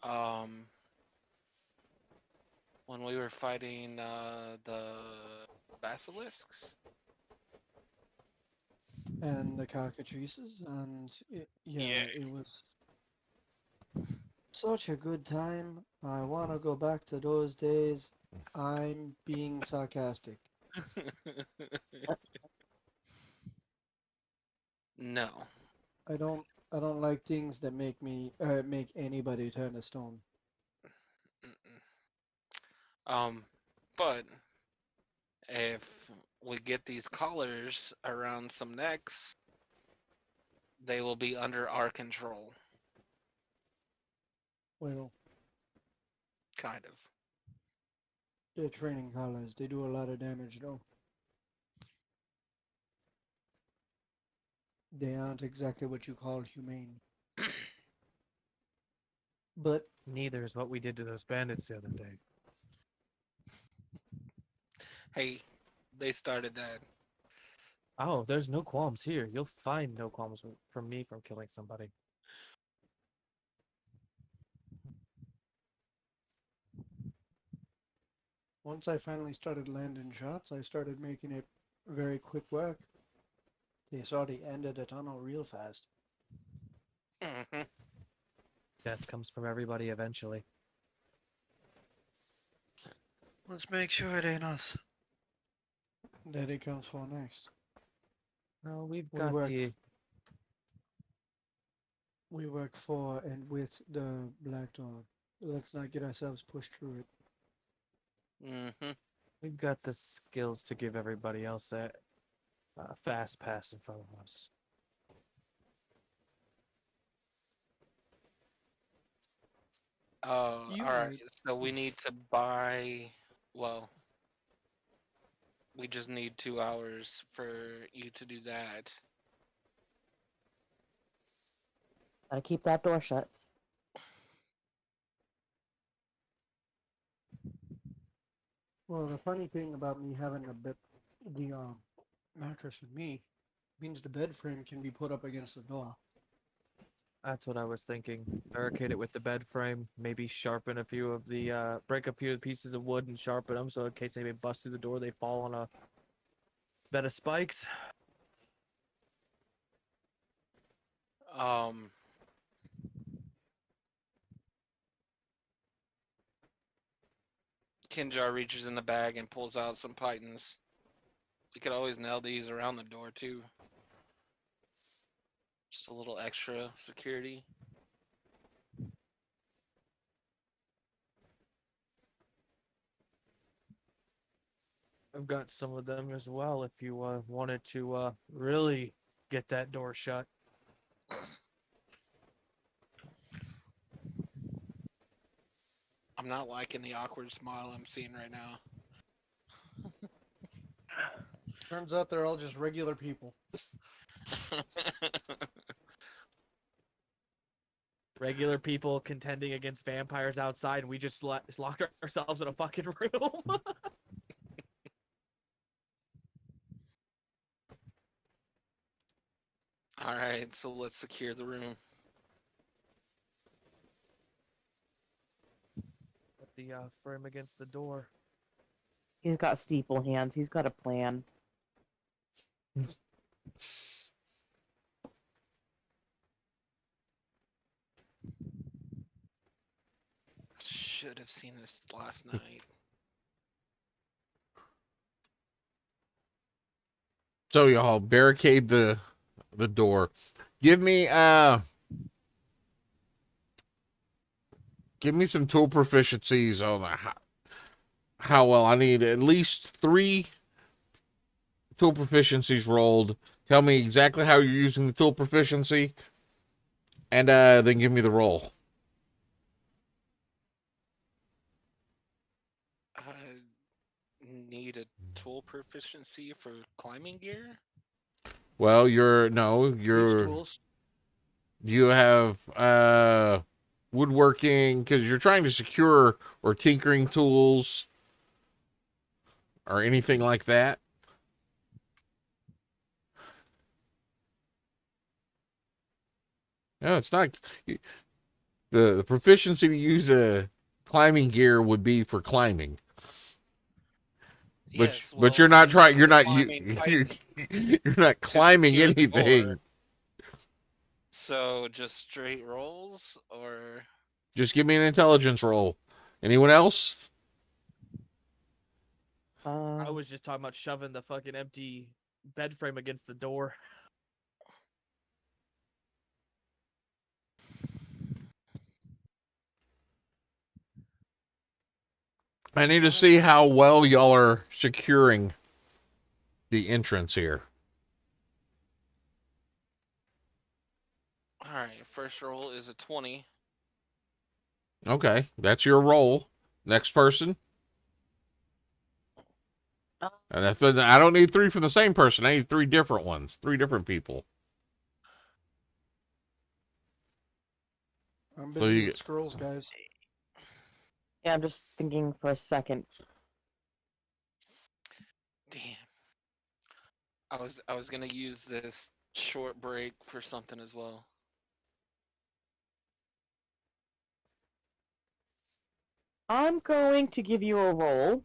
Um, when we were fighting the basilisks. And the cockatrices, and it was such a good time. I want to go back to those days. I'm being sarcastic. No. I don't like things that make anybody turn to stone. Mm-mm. But if we get these collars around some necks, they will be under our control, Well, kind of. they're training collars. They do a lot of damage though. They aren't exactly what you call humane. But Neither is what we did to those bandits the other day. Hey, they started that. Oh, there's no qualms here. You'll find no qualms from me from killing somebody. once I finally started landing shots, I started making it very quick work. They saw the end of the tunnel real fast. Hmm. Death comes from everybody eventually. Let's make sure it ain't us that it comes for next. No, we've We got work the. we work for and with the Black Dawn. Let's not get ourselves pushed through it. Hmm. We've got the skills to give everybody else fast pass in front of us. You all right. would. So we need to buy. Well, we just need 2 hours for you to do that. Gotta keep that door shut. Well, the funny thing about me having the mattress with me means the bed frame can be put up against the door. That's what I was thinking. Barricade it with the bed frame. Maybe sharpen a few of the break a few of the pieces of wood and sharpen them so in case they bust through the door, they fall on a bed of spikes. Um. Kinjar reaches in the bag and pulls out some pythons. We could always nail these around the door too. Just a little extra security. I've got some of them as well if you wanted to really get that door shut. I'm not liking the awkward smile I'm seeing right now. Turns out they're all just regular people. Regular people contending against vampires outside, and we just locked ourselves in a fucking room. All right, so let's secure the room. Put the frame against the door. He's got steeple hands. He's got a plan. Should have seen this last night. So y'all barricade the door. Give me some tool proficiencies on how well. I need at least 3 tool proficiencies rolled. Tell me exactly how you're using the tool proficiency, and then give me the roll. Need a tool proficiency for climbing gear? Well, Use tools. you have woodworking because you're trying to secure or tinkering tools or anything like that. No, it's not. The proficiency to use a climbing gear would be for climbing. But Yes, but you're well, not trying. using You're the not climbing you're not climbing secure the door. anything. So just straight rolls, or Just give me an intelligence roll. Anyone else? I was just talking about shoving the fucking empty bed frame against the door. I need to see how well y'all are securing the entrance here. all right. First roll is a 20. Okay, that's your roll. Next person. And I don't need 3 from the same person. I need 3 different ones. 3 different people. I'm So busy you- with scrolls, guys. Yeah, I'm just thinking for a second. Damn. I was gonna use this short break for something as well. I'm going to give you a roll.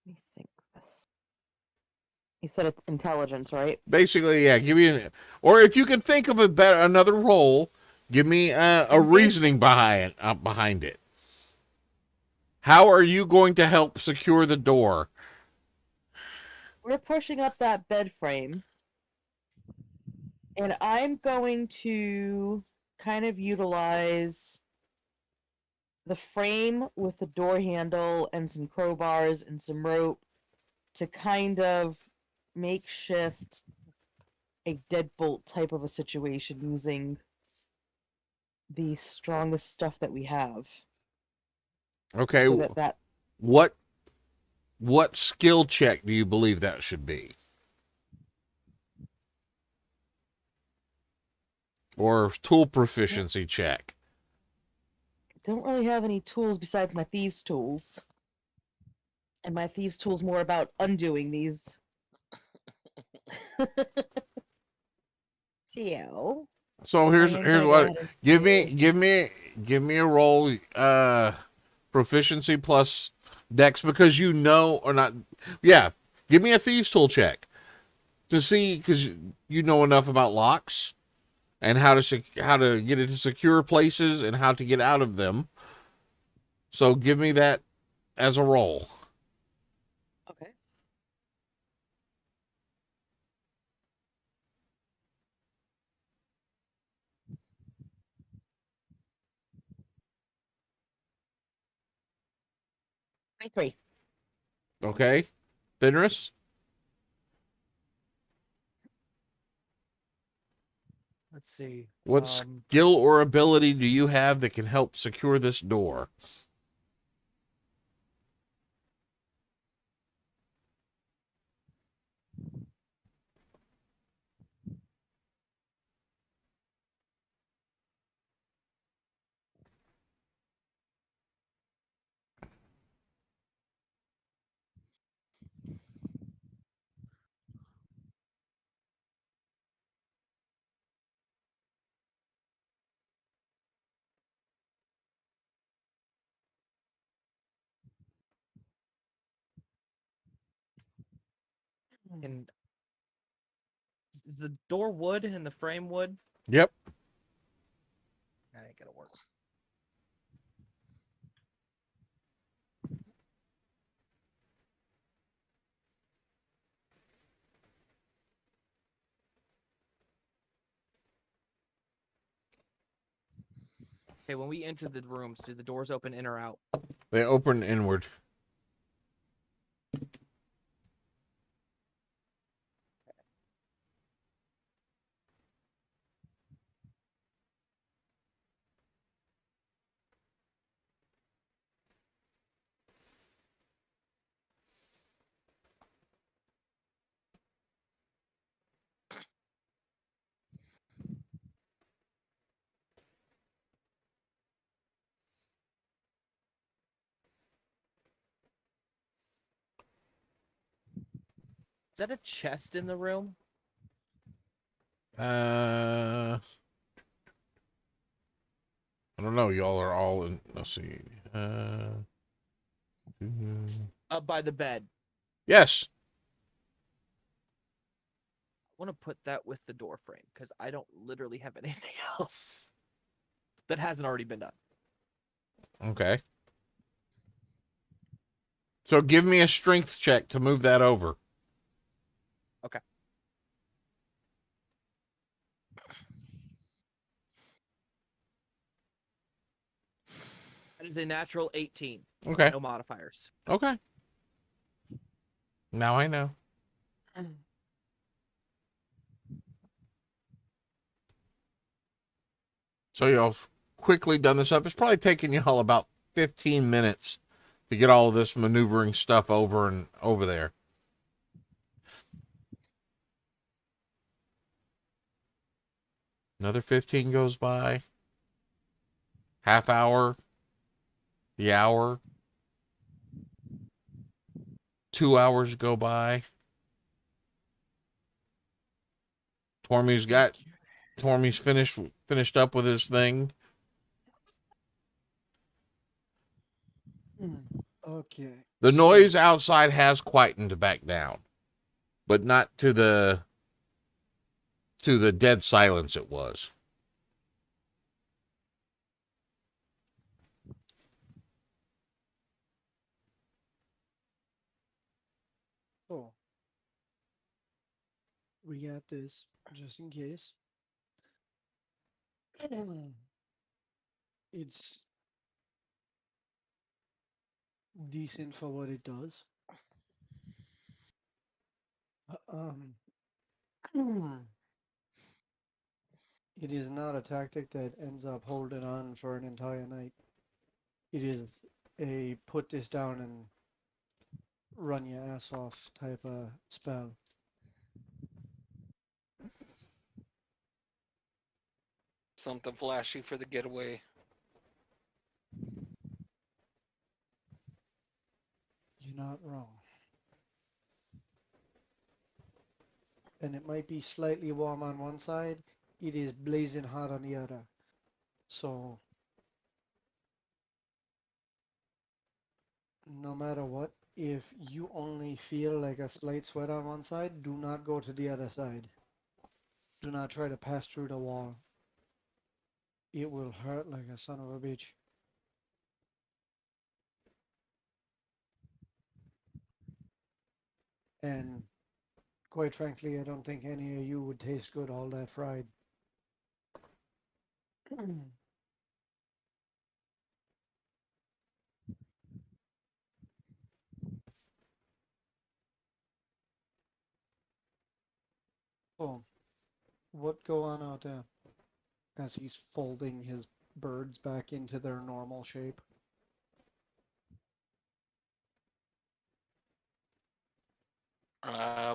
Let me think this. You said it's intelligence, right? Basically, yeah. Give me or if you can think of another role, give me a reasoning behind it. How are you going to help secure the door? We're pushing up that bed frame. And I'm going to kind of utilize the frame with the door handle and some crowbars and some rope to kind of makeshift a deadbolt type of a situation using the strongest stuff that we have. Okay. So that What skill check do you believe that should be? Or tool proficiency check? don't really have any tools besides my thieves' tools. And my thieves' tools more about undoing these. So So I here's am here's gonna go what ahead and give me a roll proficiency plus dex because you know or not. Yeah, give me a thieves tool check to see because you know enough about locks and how to get into secure places and how to get out of them. So give me that as a roll. Okay. Three. Okay, Fenris, Let's see. what skill or ability do you have that can help secure this door? And is the door wood and the frame wood? Yep. That ain't gonna work. Okay, when we enter the rooms, do the doors open in or out? They open inward. Is that a chest in the room? I don't know. Y'all are all in. Let's see. Up by the bed. Yes. I want to put that with the door frame because I don't literally have anything else that hasn't already been done. Okay. So give me a strength check to move that over. Okay. That is a natural 18. Okay. No modifiers. Okay. Now I know. So y'all quickly done this up. It's probably taken y'all about 15 minutes to get all of this maneuvering stuff over and over there. Another 15 goes by. Half hour. The hour. 2 hours go by. Tormy's finished up with his thing. Okay. The so- noise outside has quietened back down, but not to the dead silence it was. Oh. We got this, just in case. It's decent for what it does. Um, it is not a tactic that ends up holding on for an entire night. It is a put this down and run your ass off type of spell. Something flashy for the getaway. You're not wrong. And it might be slightly warm on one side, it is blazing hot on the other. So, no matter what, if you only feel like a slight sweat on one side, do not go to the other side. Do not try to pass through the wall. It will hurt like a son of a bitch. And quite frankly, I don't think any of you would taste good all that fried. Oh, what go on out there? As he's folding his birds back into their normal shape.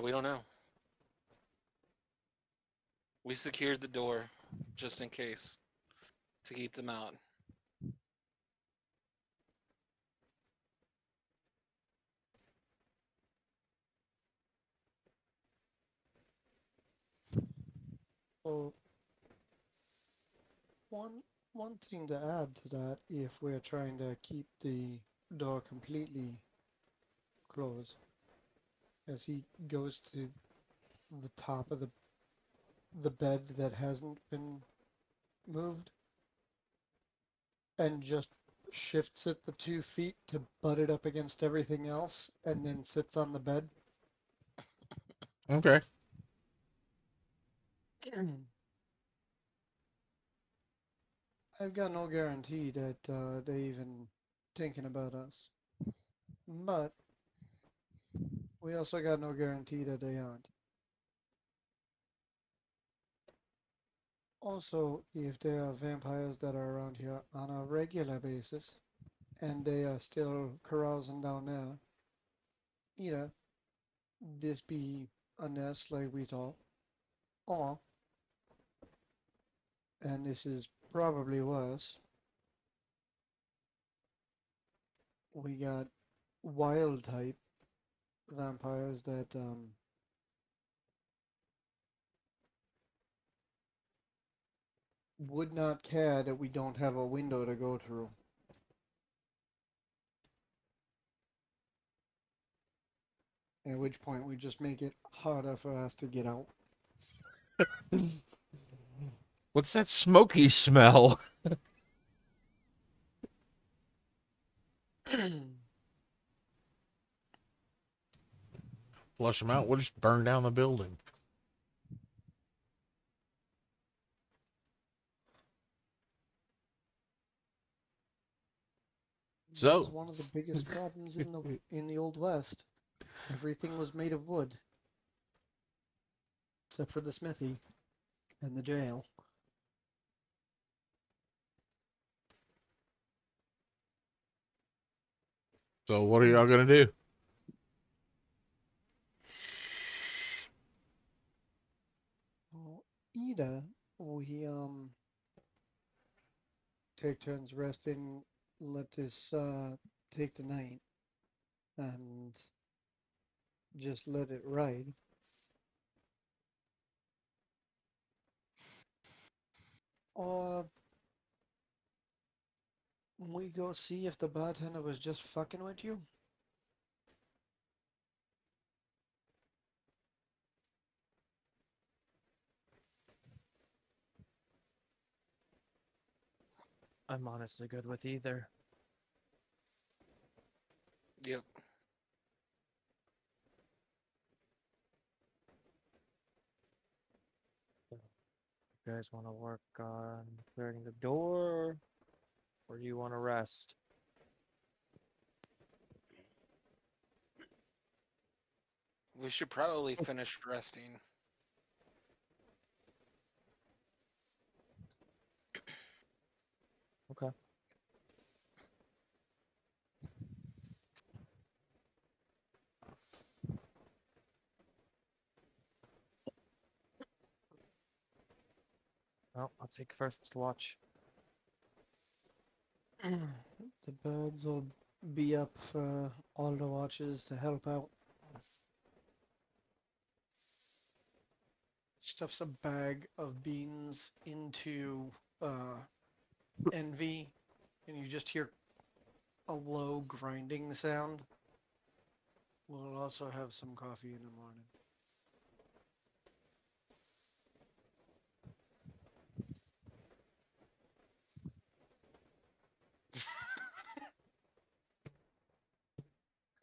We don't know. We secured the door just in case to keep them out. So one thing to add to that, if we're trying to keep the door completely closed, as he goes to the top of the bed that hasn't been moved, and just shifts it the 2 feet to butt it up against everything else, and then sits on the bed. Okay. I've got no guarantee that they even thinking about us, but we also got no guarantee that they aren't. Also, if there are vampires that are around here on a regular basis, and they are still carousing down there, either this be a nest like we thought, or, and this is probably worse, we got wild type vampires that would not care that we don't have a window to go through. At which point we just make it harder for us to get out. What's that smoky smell? Flush them out. We'll just burn down the building. That was So, one of the biggest problems in the Old West. Everything was made of wood, except for the smithy and the jail. so what are y'all gonna do? Well, either we take turns resting, let this take the night, and just let it ride. Or we go see if the bartender was just fucking with you. I'm honestly good with either. Yep. You guys want to work on clearing the door, or do you want to rest? We should probably finish resting. Okay. Well, I'll take first watch. The birds will be up for all the watches to help out. Stuffs a bag of beans into Envy, and you just hear a low grinding sound. We'll also have some coffee in the morning.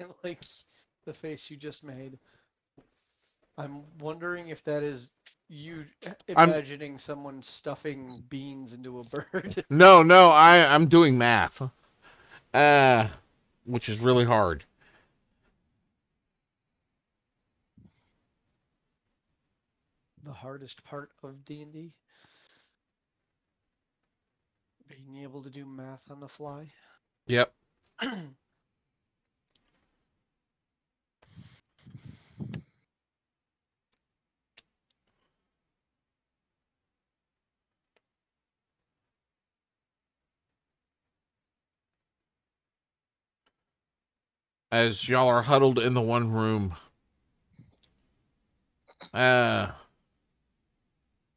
I like the face you just made. I'm wondering if that is you imagining someone stuffing beans into a bird. No, I'm doing math. Which is really hard. The hardest part of D&D. Being able to do math on the fly. Yep. As y'all are huddled in the one room,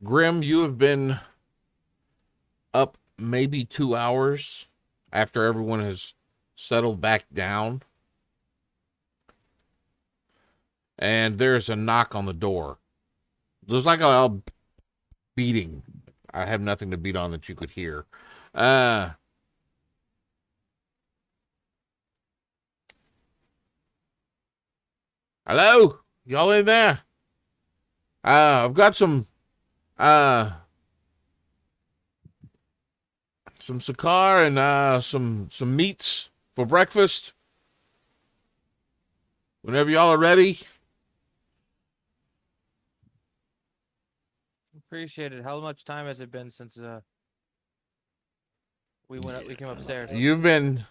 Grim, you have been up maybe 2 hours after everyone has settled back down. And there's a knock on the door. There's like a beating. I have nothing to beat on that you could hear. Hello? Y'all in there? I've got some sakar and some meats for breakfast. Whenever y'all are ready. Appreciate it. How much time has it been since we came upstairs? You've been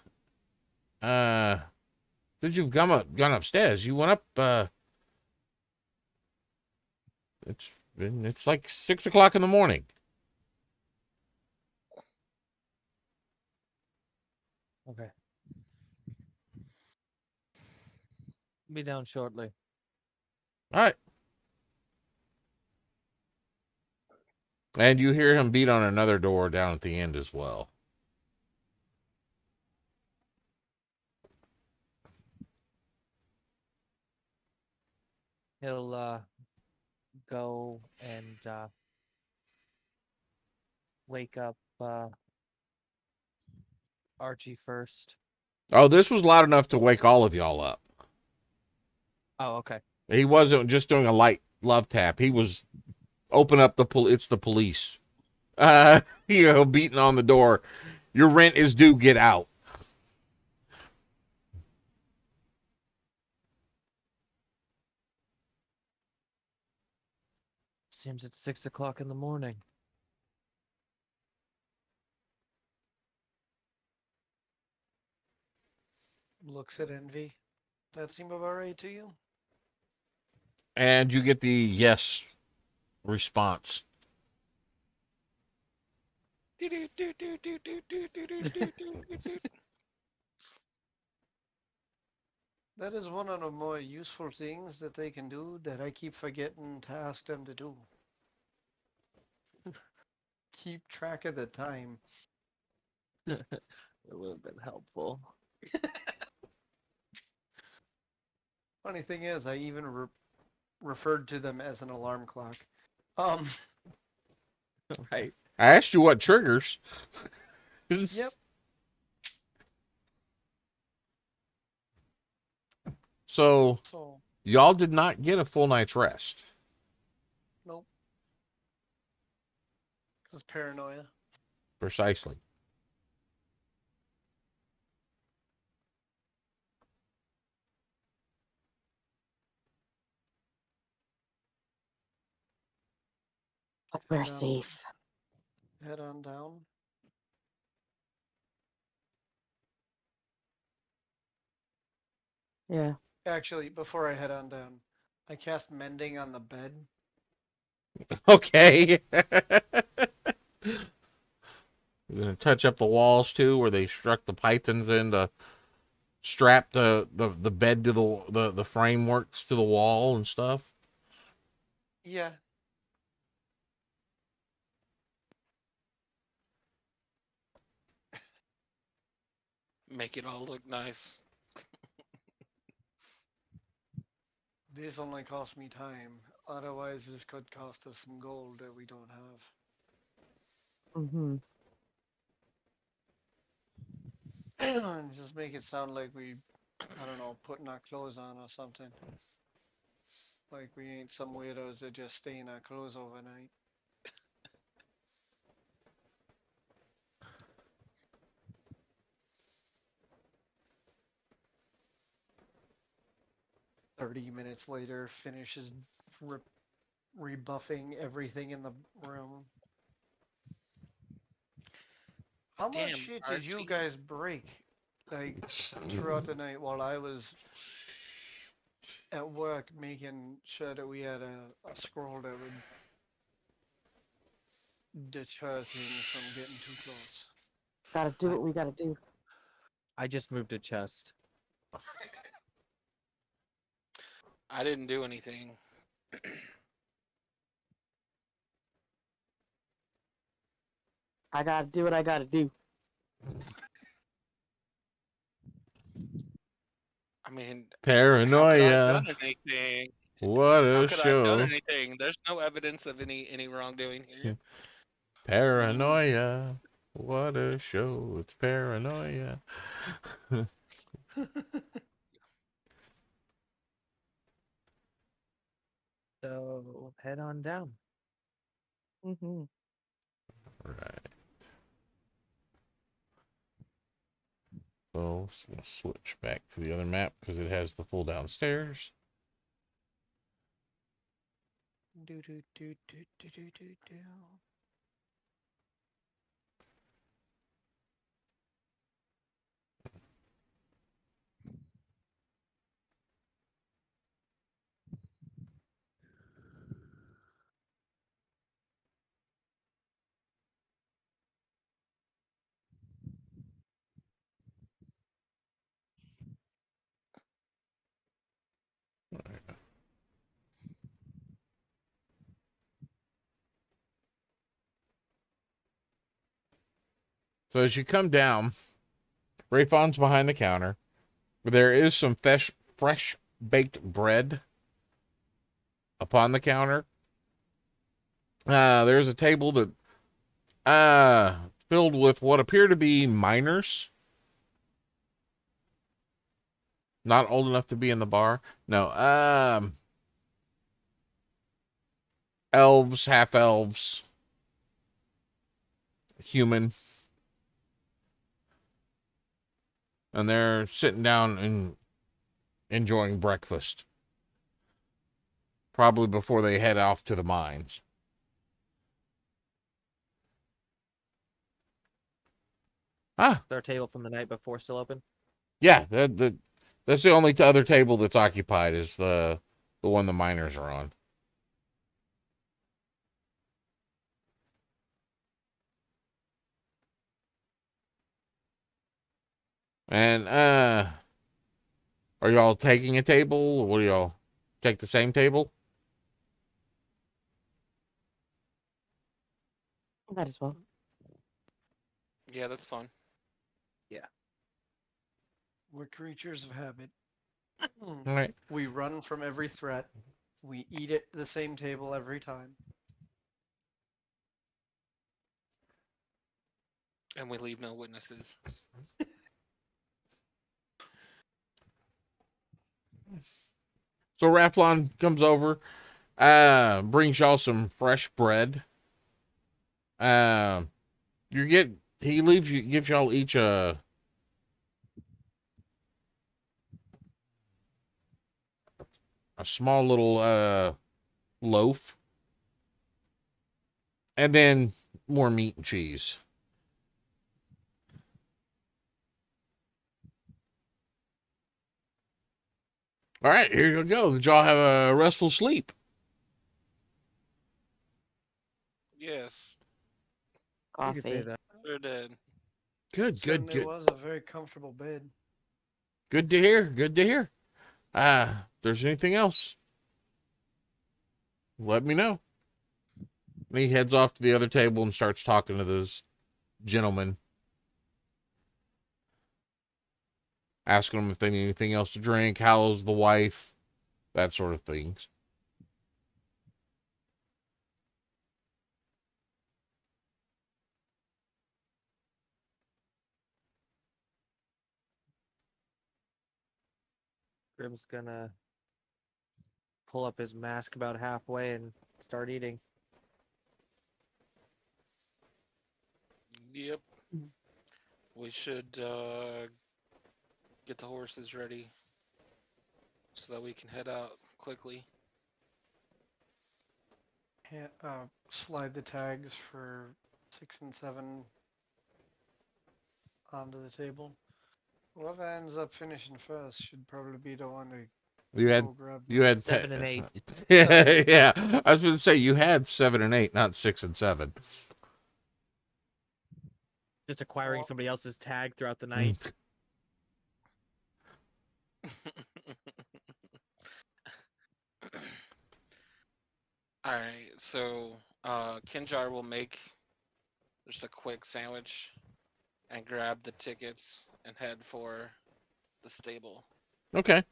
since you've gone upstairs, you went up it's like 6 o'clock in the morning. Okay. Be down shortly. All right. And you hear him beat on another door down at the end as well. He'll go and wake up Archie first. Oh, this was loud enough to wake all of y'all up. Oh, okay. He wasn't just doing a light love tap. He was open up it's the police. Beating on the door. Your rent is due, get out. Seems it's 6 o'clock in the morning. Looks at Envy. That seem about right to you? And you get the yes response. That is one of the more useful things that they can do that I keep forgetting to ask them to do. Keep track of the time. It would have been helpful. Funny thing is, I even referred to them as an alarm clock. Right. I asked you what triggers. Yep. So, So, y'all did not get a full night's rest. nope. Because paranoia. Precisely. We're Head on- safe. Head on down. Yeah. Actually, before I head on down, I cast mending on the bed. Okay. You're gonna touch up the walls too, where they struck the pythons in to strap the bed to the frameworks to the wall and stuff. Yeah. Make it all look nice. This only cost me time. Otherwise, this could cost us some gold that we don't have. Mm-hmm. And just make it sound like we, I don't know, putting our clothes on or something. Like we ain't some weirdos that just stay in our clothes overnight. "30 minutes later, finishes rebuffing everything in the room." How much Damn, shit did you Archie. guys break, like, throughout the night while I was at work making sure that we had a scroll that would deter things from getting too close? Gotta do what we gotta do. I just moved a chest. I didn't do anything. I gotta do what I gotta do. I mean, how could I have Paranoia. done anything? What How a could I have done show. anything? There's no evidence of any wrongdoing here. Paranoia. What a show. It's paranoia. So head on down. Mm-hmm. Right. So we'll switch back to the other map because it has the full downstairs. Do do do do do do do do. So as you come down, Rayfon's behind the counter. There is some fresh baked bread upon the counter. There's a table that filled with what appear to be miners. Not old enough to be in the bar. No, elves, half elves, human. And they're sitting down and enjoying breakfast. Probably before they head off to the mines. Ah, Is our table from the night before still open? yeah, that's the only other table that's occupied is the one the miners are on. And are y'all taking a table? Or what do y'all take the same table? Might as well. Yeah, that's fine. We're creatures of habit. All right. We run from every threat. We eat at the same table every time. And we leave no witnesses. So Raflon comes over, brings y'all some fresh bread. Gives y'all each a small little loaf. And then more meat and cheese. All right, here you go. Did y'all have a restful sleep? Yes, You could say Coffee. that. sure did. Good, good, Certainly good. was a very comfortable bed. Good to hear. Good to hear. If there's anything else, let me know. And he heads off to the other table and starts talking to this gentleman, asking them if they need anything else to drink, how's the wife, that sort of things. Grim's gonna pull up his mask about halfway and start eating. Yep. Mm. We should get the horses ready so that we can head out quickly. Slide the tags for 6 and 7 onto the table. Whoever ends up finishing first should probably be the one to You had go grab you them. had 7 and 8. yeah, yeah. I was going to say you had 7 and 8, not 6 and 7. Just acquiring Well- somebody else's tag throughout the night. Alright, so Kinjar will make just a quick sandwich and grab the tickets and head for the stable. Okay.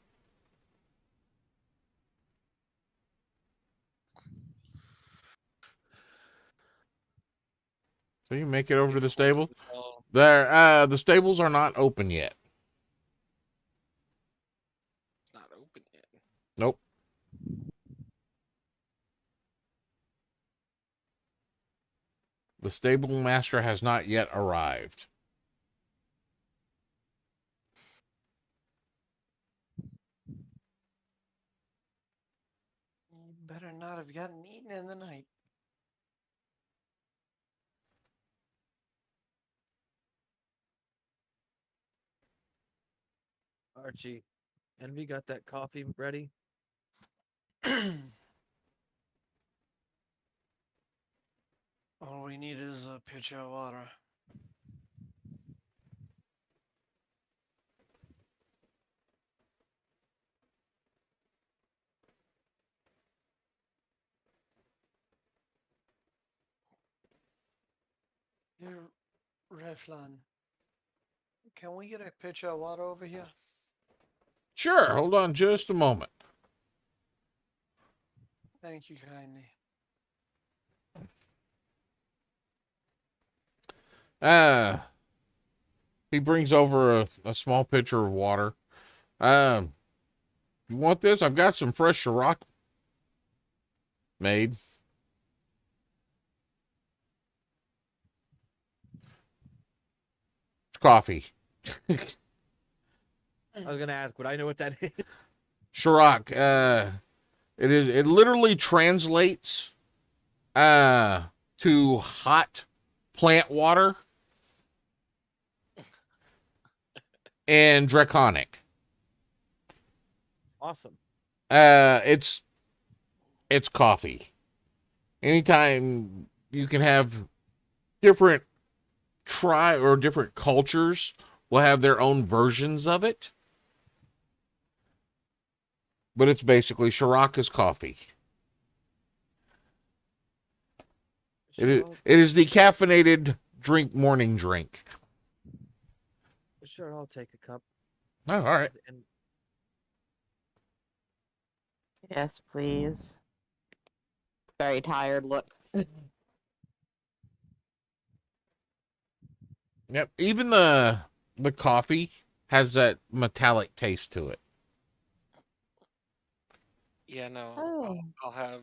So you make it over to Get the the stable. horses all There, the stables are not open yet. not open yet. Nope. The stable master has not yet arrived. You better not have gotten eaten in the night. Archie, Envy got that coffee ready? All we need is a pitcher of water. Here, Reflan, can we get a pitcher of water over here? Sure. Hold on just a moment. Thank you kindly. He brings over a small pitcher of water. You want this? I've got some fresh Ciroc made. It's coffee. I was gonna ask, would I know what that is? Ciroc. It literally translates to hot plant water and draconic. Awesome. It's coffee. Anytime you can have different different cultures will have their own versions of it. But it's basically Ciroc is coffee. It is the caffeinated morning drink. Sure, I'll take a cup. Oh, all right. And Yes, please. Very tired look. Yep. Even the coffee has that metallic taste to it. Yeah, no. Oh. I'll have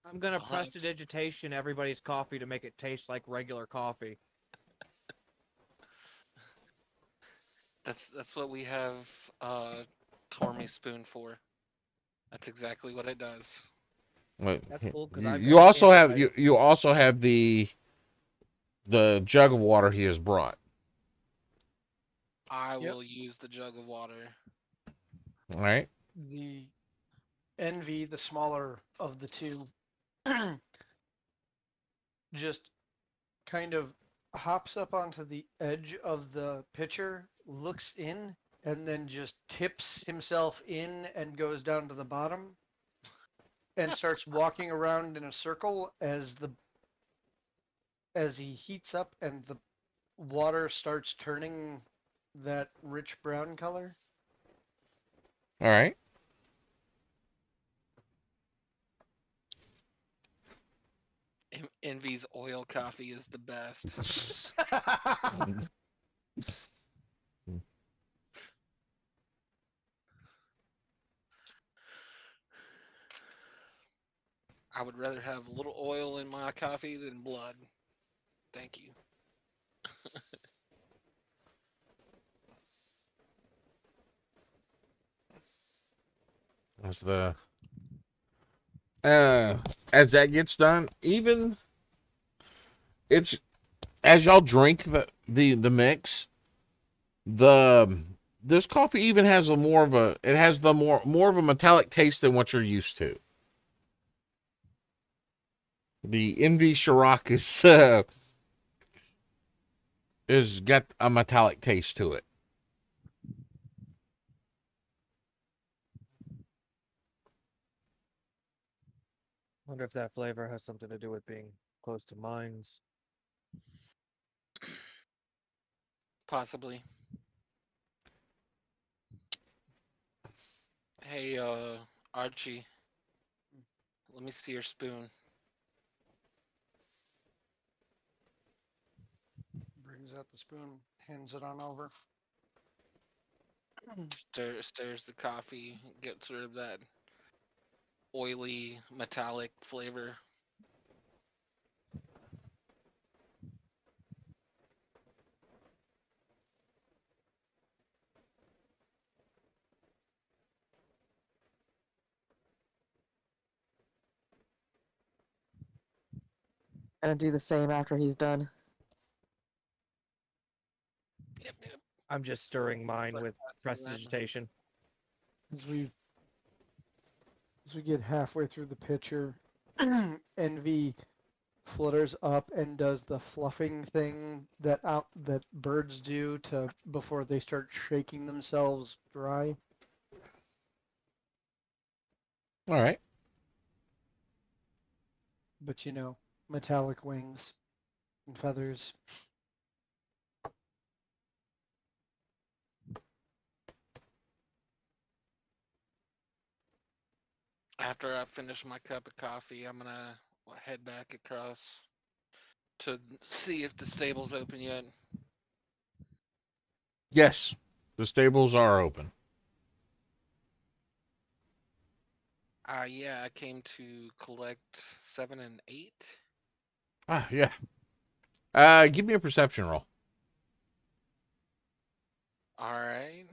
I'm gonna I'll have s- prestidigitation everybody's coffee to make it taste like regular coffee. that's what we have Tormy Spoon for. That's exactly what it does. Wait, That's cool because you also have you also have the jug of water he has brought. I Yep. will use the jug of water. All right. The Envy, the smaller of the two, just kind of hops up onto the edge of the pitcher, looks in, and then just tips himself in and goes down to the bottom and starts walking around in a circle as he heats up and the water starts turning that rich brown color. All right. Envy's oil coffee is the best. I would rather have a little oil in my coffee than blood. Thank you. As the as that gets done, even it's as y'all drink the mix, this coffee even has a more of a it has the more of a metallic taste than what you're used to. The Envy Ciroc is got a metallic taste to it. Wonder if that flavor has something to do with being close to mines. Possibly. Hey, Archie, let me see your spoon. Brings out the spoon, hands it on over. Stirs the coffee, gets rid of that oily, metallic flavor. Gonna do the same after he's done. Yep, yep. I'm just stirring mine Start with passing that. prestidigitation. As we get halfway through the pitcher, Envy flutters up and does the fluffing thing that birds do to before they start shaking themselves dry. All right. But metallic wings and feathers. After I finish my cup of coffee, I'm gonna head back across to see if the stable's open yet. Yes, the stables are open. Yeah, I came to collect 7 and 8. Ah, yeah. Give me a perception roll. All right.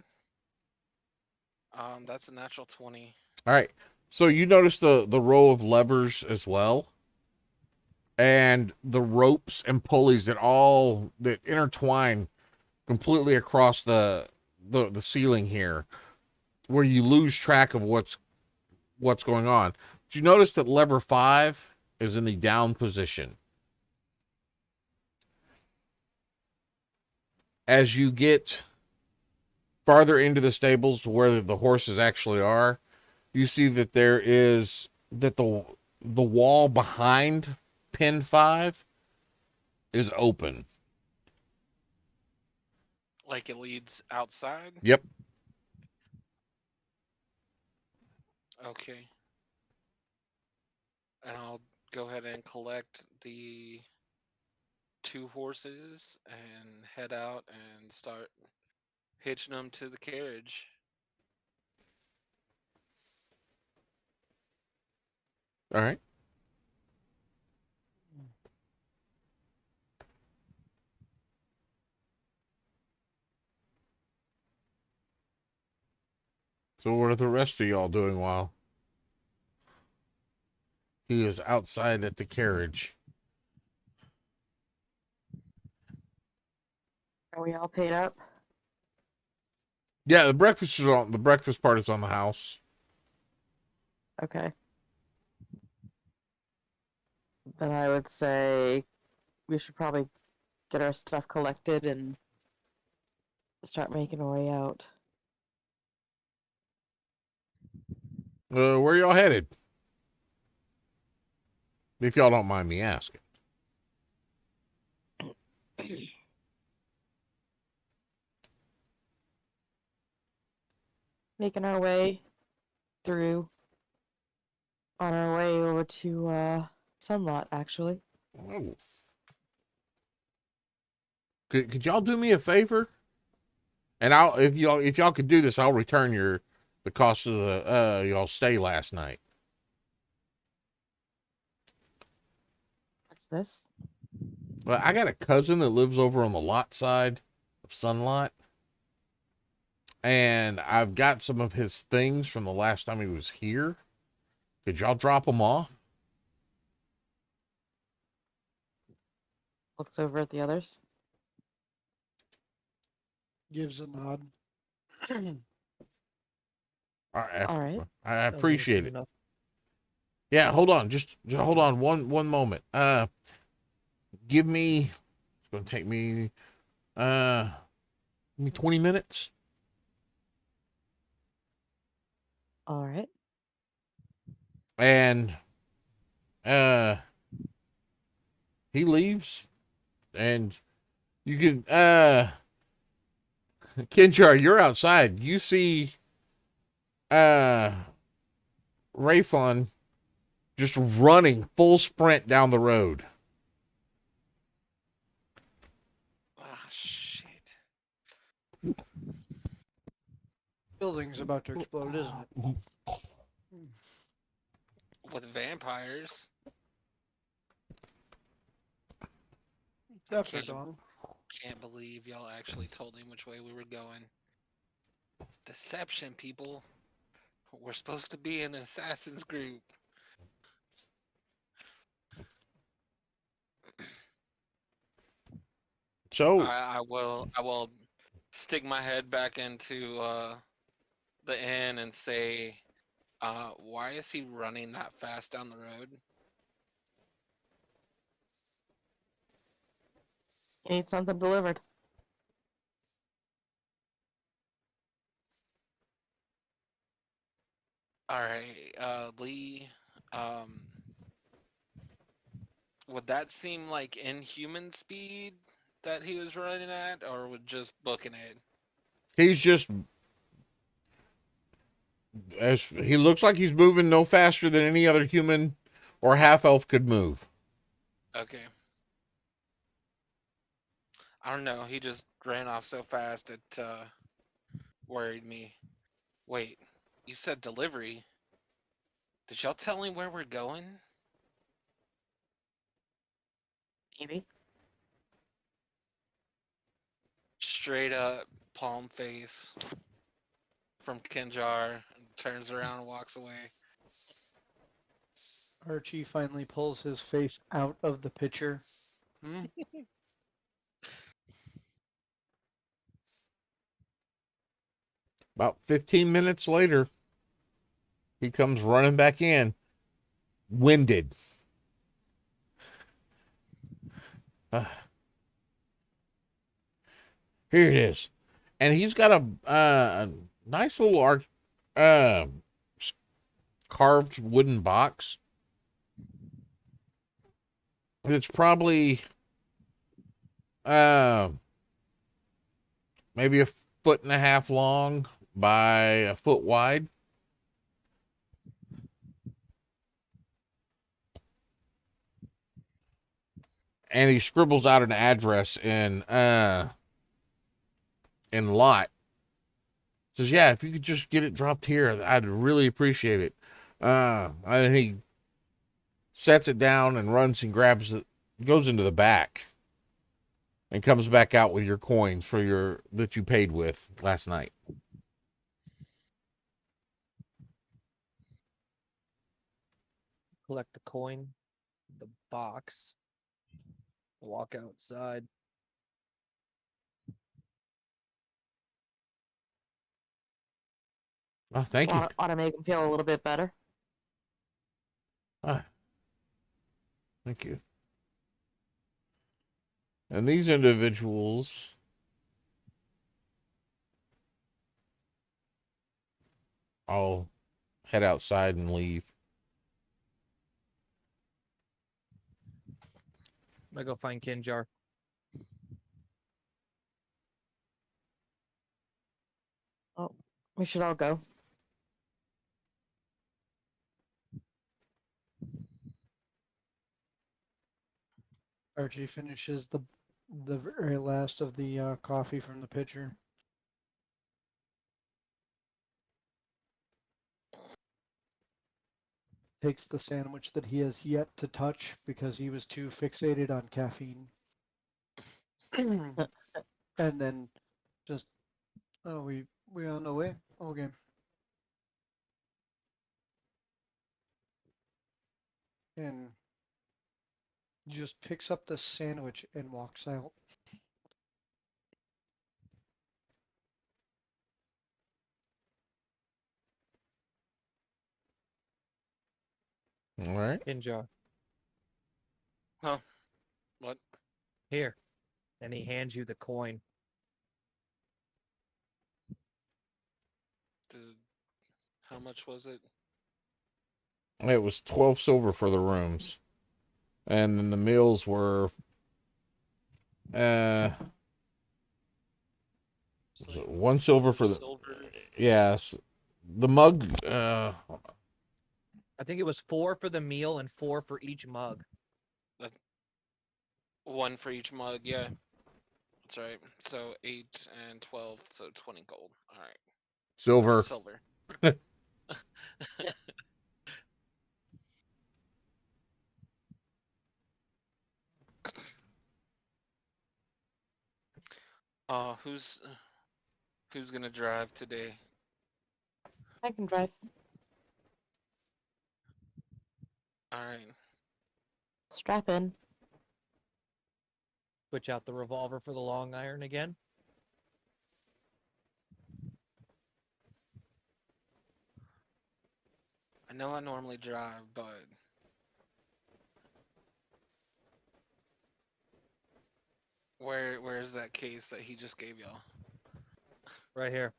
That's a natural 20. All right. So you notice the row of levers as well, and the ropes and pulleys that intertwine completely across the ceiling here, where you lose track of what's going on. Did you notice that lever 5 is in the down position? As you get farther into the stables to where the horses actually are, you see that the wall behind pin 5 is open. Like it leads outside? Yep. Okay. And I'll go ahead and collect the 2 horses and head out and start hitching them to the carriage. All right. So what are the rest of y'all doing while He is outside at the carriage. Are we all paid up? Yeah, the breakfast is on. The breakfast part is on the house. Okay. Then I would say we should probably get our stuff collected and start making our way out. Where y'all headed? If y'all don't mind me asking. Making our way through on our way over to Sunlot, actually. Oh. Could y'all do me a favor? And if y'all could do this, I'll return the cost of the y'all stay last night. What's this? Well, I got a cousin that lives over on the lot side of Sunlot. And I've got some of his things from the last time he was here. Could y'all drop them off? Looks over at the others. Gives a nod. All right. All right. I Sounds like appreciate good it. enough. Yeah, hold on. Just hold on one moment. Give me, it's gonna take me give me 20 minutes. All right. And he leaves and you can Kinjar, you're outside. You see Rayfon just running full sprint down the road. Ah, shit. Building's about to explode, isn't it? With vampires. After Can't- dawn. Can't believe y'all actually told him which way we were going. Deception, people. We're supposed to be an assassin's group. So I will stick my head back into the inn and say, why is he running that fast down the road? You need something delivered. All right, Lee. Would that seem like inhuman speed that he was running at, or would just booking it? he's just as he looks like he's moving no faster than any other human or half elf could move. Okay. I don't know. He just ran off so fast it worried me. Wait, you said delivery? Did y'all tell him where we're going? Maybe. Straight up palm face from Kinjar, and turns around and walks away. Archie finally pulls his face out of the picture. Hmm? About 15 minutes later, he comes running back in, winded. Here it is. And he's got a nice little carved wooden box. It's probably maybe 1.5 feet long by 1 foot wide. And he scribbles out an address in lot. Says, yeah, if you could just get it dropped here, I'd really appreciate it. And he sets it down and runs and grabs it, goes into the back, and comes back out with your coins for that you paid with last night. collect the coin, the box, walk outside. Oh, thank you. Want to make him feel a little bit better. Ah, thank you. And these individuals I'll head outside and leave. I'm gonna go find Kinjar. Oh, we should all go. Archie finishes the very last of the coffee from the pitcher. Takes the sandwich that he has yet to touch because he was too fixated on caffeine. And then just, oh, we on the way? Okay. And just picks up the sandwich and walks out. All right. Kinjar, Huh? What? here. And he hands you the coin. How much was it? It was 12 silver for the rooms. And then the meals were was it 1 silver for the silver. yes. The mug I think it was 4 for the meal and 4 for each mug. 1 for each mug. Yeah, that's right. So 8 and 12, so 20 gold. All right. silver. Silver. Who's gonna drive today? I can drive. All right. Strap in. Switch out the revolver for the long iron again. I know I normally drive, but where's that case that he just gave y'all? Right here.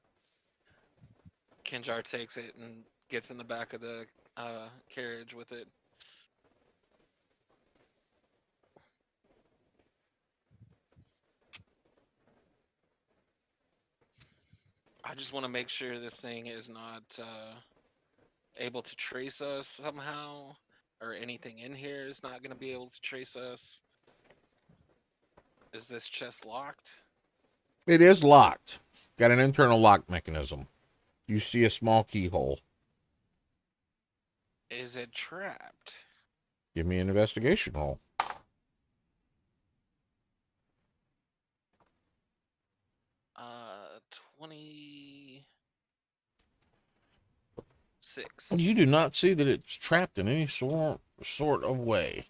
Kinjar takes it and gets in the back of the carriage with it. I just want to make sure this thing is not able to trace us somehow, or anything in here is not going to be able to trace us. Is this chest locked? It is locked. It's got an internal lock mechanism. You see a small keyhole. Is it trapped? Give me an investigation roll. 26. You do not see that it's trapped in any sort of way.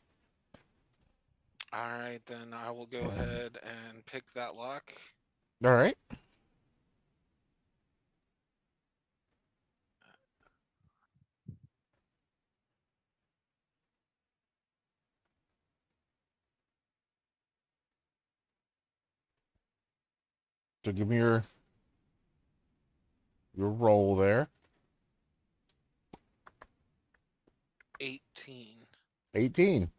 All right, then I will go ahead and pick that lock. All right. So give me your roll there. 18. 18.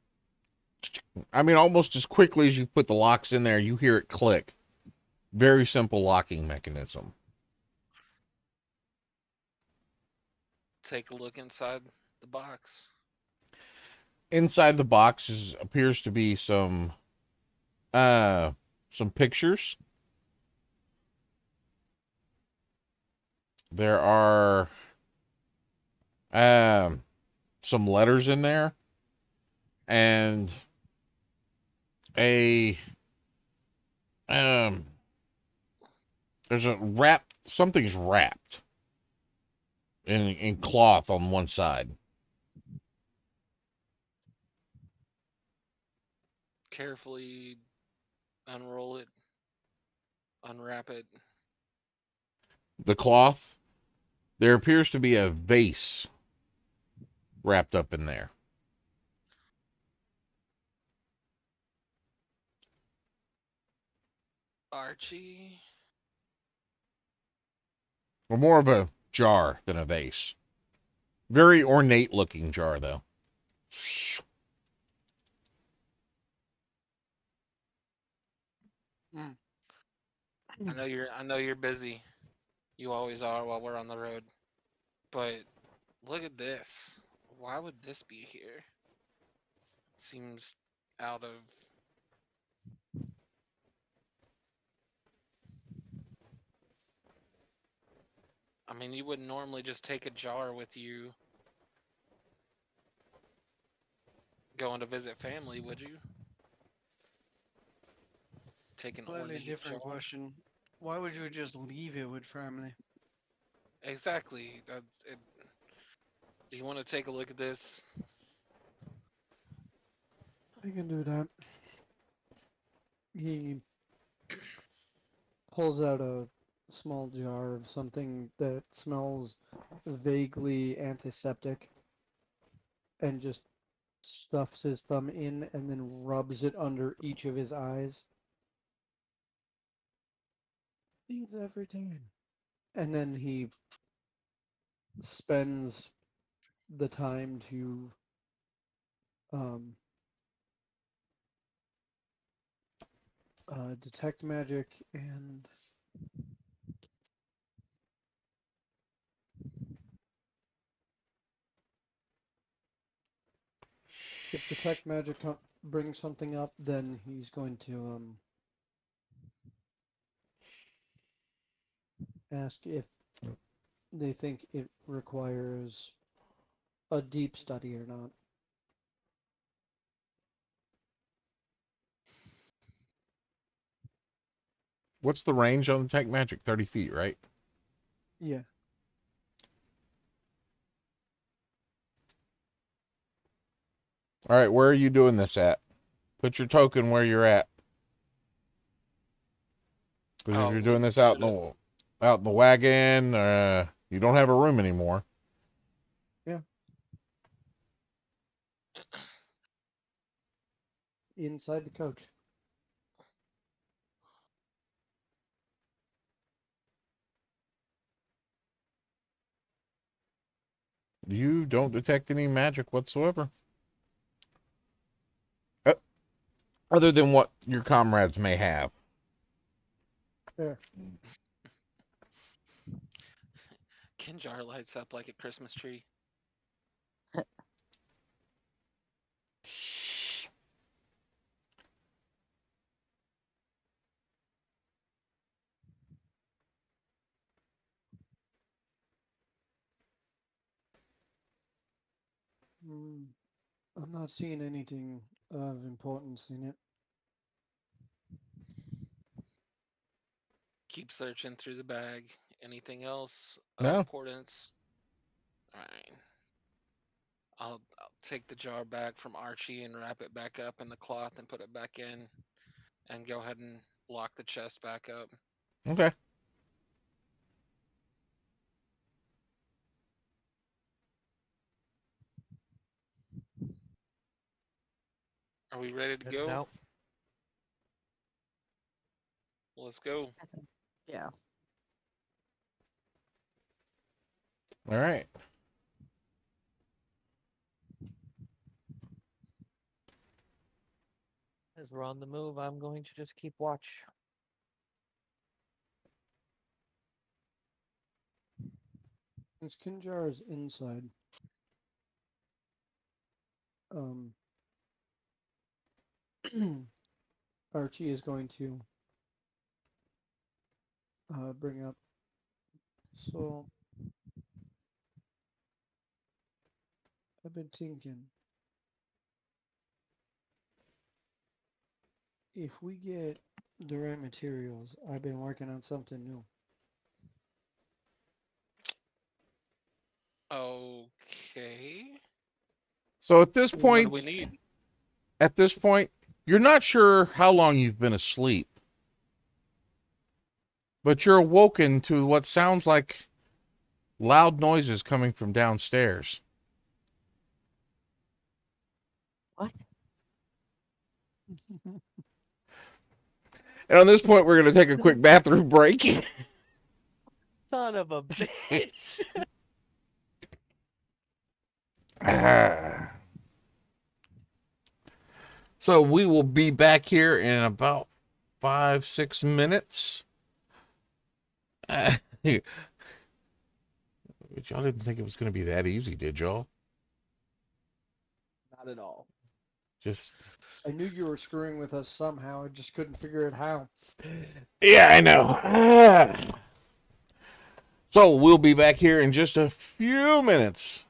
I mean, almost as quickly as you put the locks in there, you hear it click. Very simple locking mechanism. Take a look inside the box. Inside the box appears to be some pictures. There are some letters in there and there's something's wrapped in cloth on one side. carefully unroll it, unwrap it. The cloth, there appears to be a vase wrapped up in there. Archie. Or more of a jar than a vase. Very ornate looking jar, though. I know you're busy. You always are while we're on the road. But look at this. Why would this be here? Seems out of. I mean, you wouldn't normally just take a jar with you going to visit family, would you? Take an Slightly ornate different jar. question. Why would you just leave it with family? Exactly. That's it. Do you want to take a look at this? I can do that. He pulls out a small jar of something that smells vaguely antiseptic and just stuffs his thumb in and then rubs it under each of his eyes. Things every time. And then he spends the time to um, detect magic and if detect magic brings something up, then he's going to ask if they think it requires a deep study or not. What's the range on Detect Magic? 30 feet, right? Yeah. All right, where are you doing this at? Put your token where you're at. Because if Oh, you're we doing this out in should've- the wagon, you don't have a room anymore. Yeah. Inside the coach. You don't detect any magic whatsoever. Other than what your comrades may have. There. Kinjar lights up like a Christmas tree. I'm not seeing anything of importance in it. Keep searching through the bag. Anything else of No. importance? Alright. I'll take the jar back from Archie and wrap it back up in the cloth and put it back in and go ahead and lock the chest back up. Okay. Are we ready to Heading go? out. Let's go. Yeah. All right. As we're on the move, I'm going to just keep watch. Since Kinjar is inside, um, Archie is going to bring up. So, I've been thinking, if we get the right materials, I've been working on something new. Okay. So at this What do point, we need? You're not sure how long you've been asleep, but you're awoken to what sounds like loud noises coming from downstairs. What? And on this point, we're going to take a quick bathroom break. Son of a bitch. So we will be back here in about 5-6 minutes. But y'all didn't think it was going to be that easy, did y'all? Not at all. Just I knew you were screwing with us somehow. I just couldn't figure out how. yeah, I know. So we'll be back here in just a few minutes.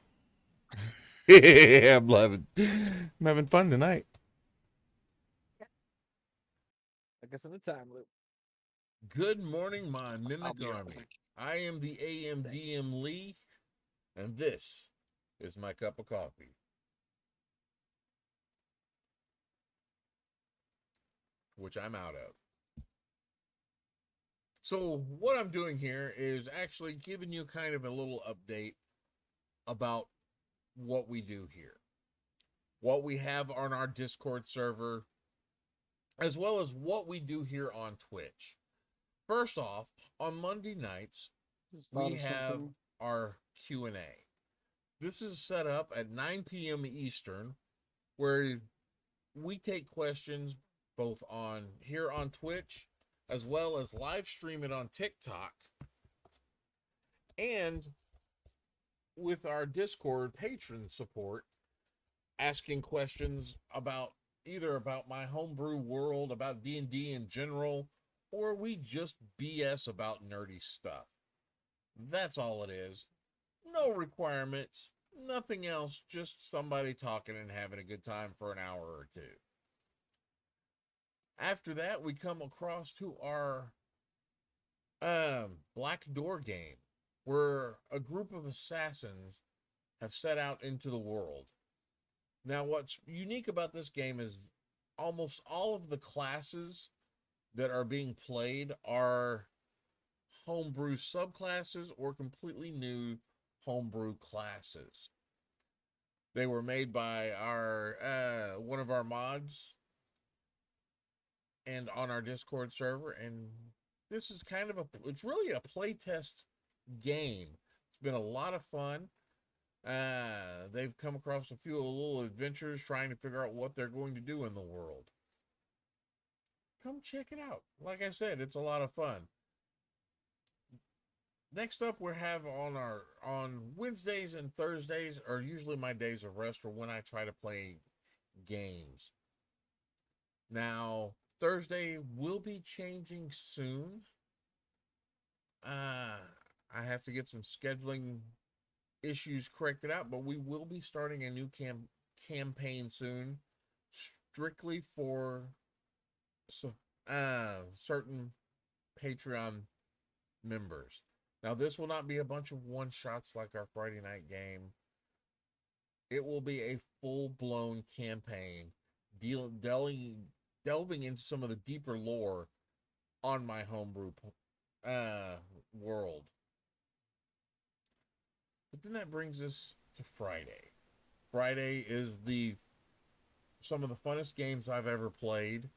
I'm having fun tonight. I guess in the time loop. Good morning, my mimic I'll be right army. back. I am the AMDM Lee, and this is my cup of coffee. Which I'm out of. So what I'm doing here is actually giving you kind of a little update about what we do here, what we have on our Discord server, as well as what we do here on Twitch. First off, on Monday nights, Just thought we of have something. our Q&A. This is set up at 9 p.m. Eastern, where we take questions both on here on Twitch, as well as live stream it on TikTok, and with our Discord patron support, asking questions about either about my homebrew world, about D&D in general, or we just BS about nerdy stuff. That's all it is. No requirements, nothing else, just somebody talking and having a good time for an hour or two. After that, we come across to our Black Door game, where a group of assassins have set out into the world. Now, what's unique about this game is almost all of the classes that are being played are homebrew subclasses or completely new homebrew classes. They were made by our one of our mods and on our Discord server, and this is kind of it's really a playtest game. It's been a lot of fun. They've come across a few little adventures trying to figure out what they're going to do in the world. Come check it out. Like I said, it's a lot of fun. Next up, we have on Wednesdays and Thursdays are usually my days of rest or when I try to play games. Now, Thursday will be changing soon. I have to get some scheduling issues corrected out, but we will be starting a new campaign soon, strictly for certain Patreon members. Now, this will not be a bunch of one-shots like our Friday night game. It will be a full-blown campaign, delving into some of the deeper lore on my homebrew world. But then that brings us to Friday. Friday is some of the funnest games I've ever played.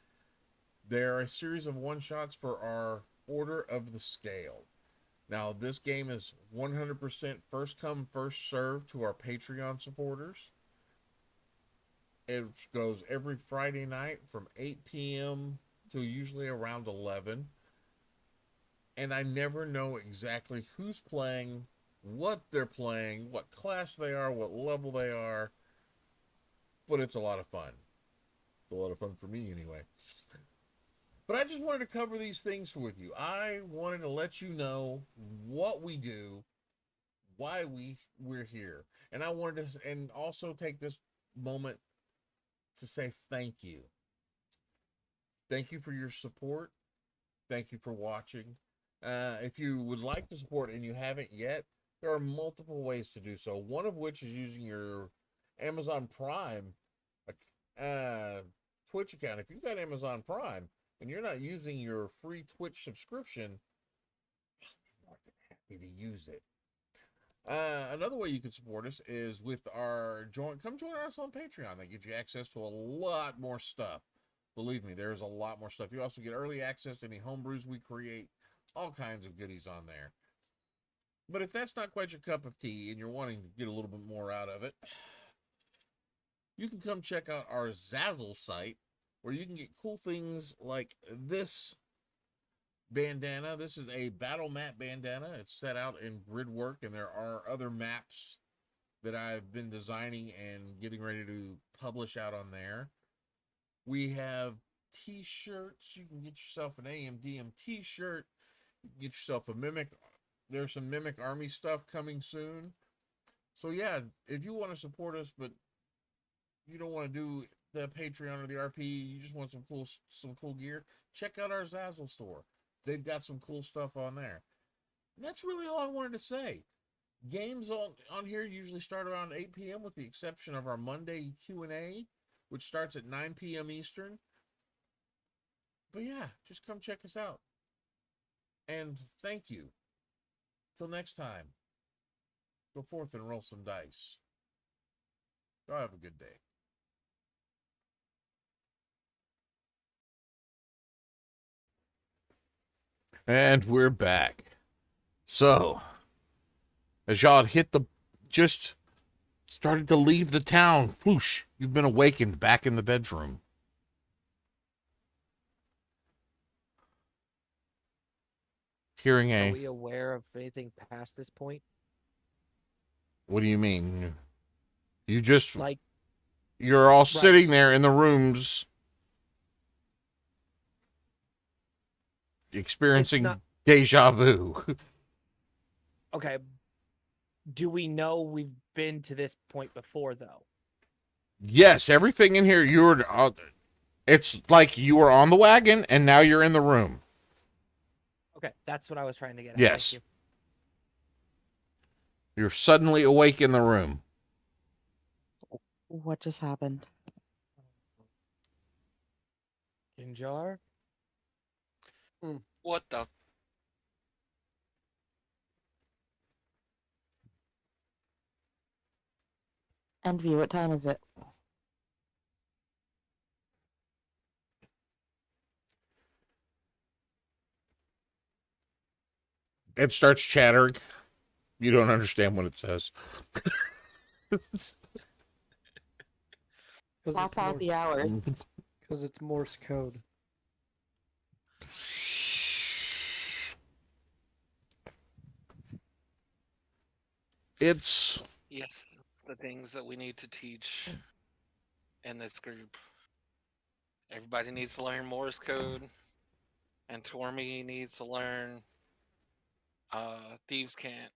They're a series of one-shots for our Order of the Scale. Now, this game is 100% first come, first serve to our Patreon supporters. It goes every Friday night from 8 p.m. to usually around 11. And I never know exactly who's playing, what they're playing, what class they are, what level they are. But it's a lot of fun. It's a lot of fun for me anyway. But I just wanted to cover these things with you. I wanted to let you know what we do, why we're here. And I wanted to and also take this moment to say thank you. Thank you for your support. Thank you for watching. If you would like to support and you haven't yet, there are multiple ways to do so. One of which is using your Amazon Prime Twitch account. If you've got Amazon Prime and you're not using your free Twitch subscription, I'm more than happy to use it. Another way you can support us is with our come join us on Patreon. That gives you access to a lot more stuff. Believe me, there's a lot more stuff. You also get early access to any homebrews we create, all kinds of goodies on there. But if that's not quite your cup of tea and you're wanting to get a little bit more out of it, you can come check out our Zazzle site, where you can get cool things like this bandana. This is a battle map bandana. It's set out in grid work, and there are other maps that I've been designing and getting ready to publish out on there. We have t-shirts. You can get yourself an AMDM t-shirt. You can get yourself a Mimic. There's some Mimic Army stuff coming soon. So yeah, if you want to support us, but you don't want to do the Patreon or the RP, you just want some cool gear, check out our Zazzle store. They've got some cool stuff on there. And that's really all I wanted to say. Games on here usually start around 8 p.m. with the exception of our Monday Q&A, which starts at 9 p.m. Eastern. But yeah, just come check us out. And thank you. Till next time, go forth and roll some dice. Y'all have a good day. And we're back. So, as y'all just started to leave the town, whoosh, you've been awakened back in the bedroom. Hearing Are a, we aware of anything past this point? what do you mean? You just, Like, you're all sitting there in the rooms experiencing not- deja vu. okay, do we know we've been to this point before, though? Yes, everything in here, it's like you were on the wagon and now you're in the room. Okay, that's what I was trying to get at. Yes. Thank You're suddenly awake in the room. What just happened? you. Injar? What the? Envy, what time is it? It starts chattering. You don't understand what it says. Clock out the hours. Because it's Morse code. It's Yes, the things that we need to teach in this group. Everybody needs to learn Morse code, and Tormy needs to learn Thieves Can't.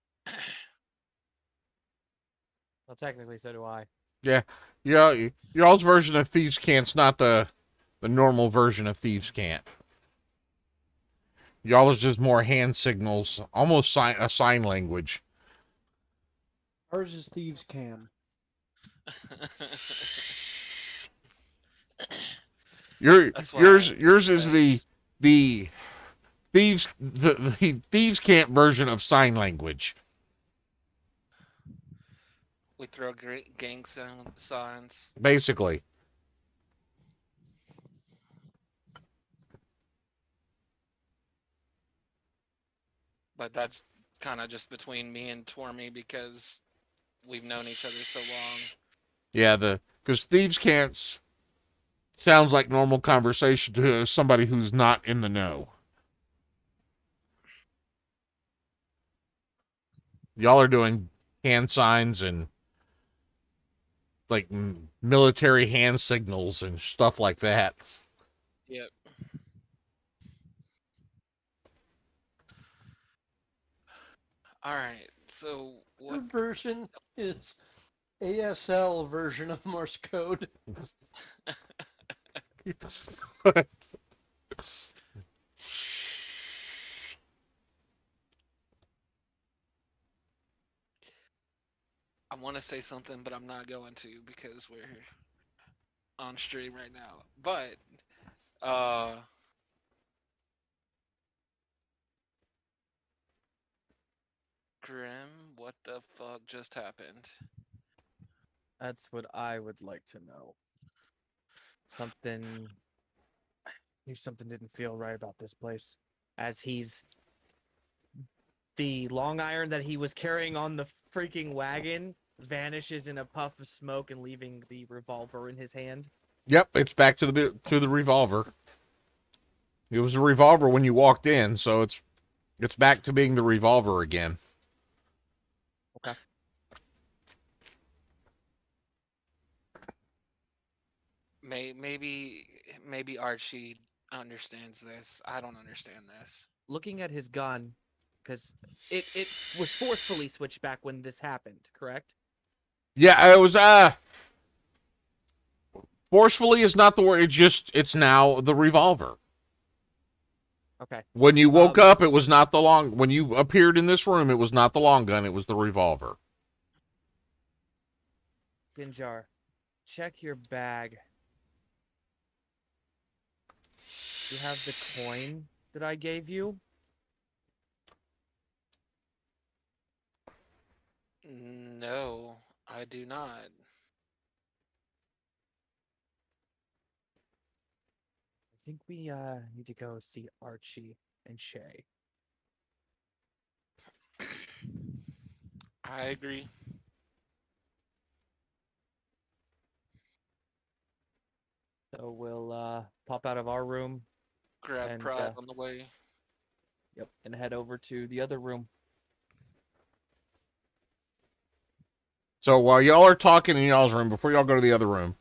Well, technically, so do I. yeah. Y'all's version of Thieves Cant's not the normal version of Thieves Can't. Y'all is just more hand signals, almost a sign language. Ours is Thieves Can. That's why Yours is the thieves the Thieves Can't version of sign language. we throw gang signs. Basically. But that's kind of just between me and Tormy because we've known each other so long. Yeah, because Thieves Can't sounds like normal conversation to somebody who's not in the know. Y'all are doing hand signs and like military hand signals and stuff like that. Yep. All right. So Your what? version is ASL version of Morse code. I want to say something, but I'm not going to because we're on stream right now. But uh Grim, what the fuck just happened? That's what I would like to know. Something. Knew something didn't feel right about this place. As the long iron that he was carrying on the freaking wagon vanishes in a puff of smoke and leaving the revolver in his hand. Yep, it's back to the revolver. It was a revolver when you walked in, so it's back to being the revolver again. Okay. Maybe Archie understands this. I don't understand this. Looking at his gun, because it was forcefully switched back when this happened, correct? Yeah, it was forcefully is not the word. It's now the revolver. Okay. When you woke up, it was not the long. When you appeared in this room, it was not the long gun. It was the revolver. Ginjar, check your bag. You have the coin that I gave you? No, I do not. I think we need to go see Archie and Shay. I agree. So we'll pop out of our room Grab and Pride on the way. yep, and head over to the other room. So while y'all are talking in y'all's room, before y'all go to the other room,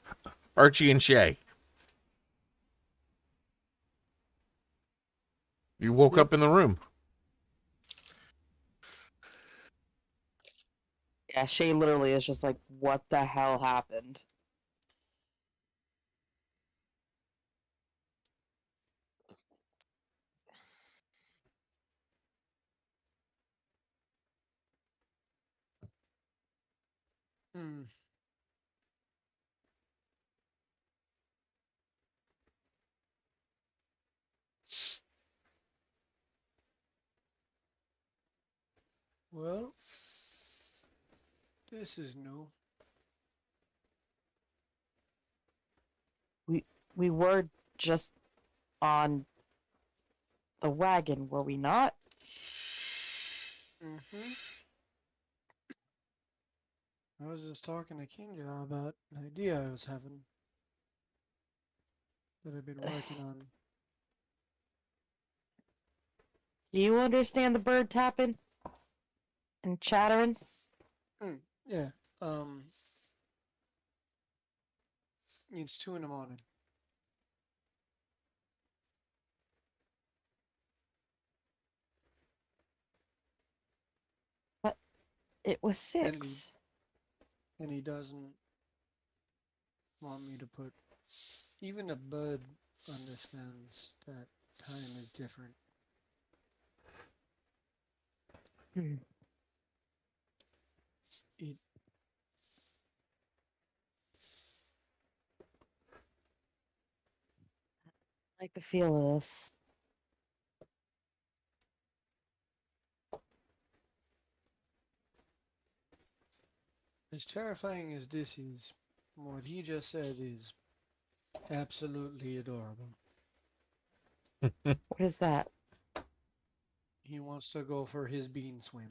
Archie and Shay, you woke up in the room. Yeah, Shay literally is just like, what the hell happened? Hmm. Well, this is new. We were just on the wagon, were we not? Mm-hmm. I was just talking to Kinja about an idea I was having that I've been working on. Do you understand the bird tapping and chattering? Yeah. It's 2 in the morning. It was And he, 6. and he doesn't want me to put. Even a bird understands that time is different. Hmm. It I like the feel of this. As terrifying as this is, what he just said is absolutely adorable. What is that? He wants to go for his bean swim.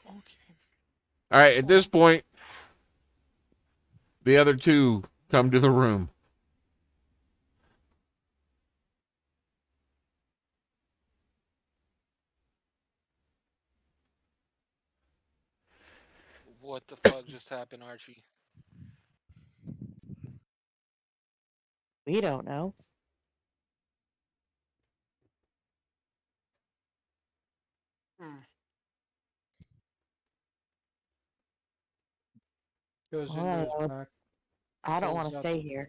Okay. All right, at this point, the other two come to the room. What the fuck just happened, Archie? We don't know. Hmm. Goes All into I his know is back, I don't want pulls to out stay here.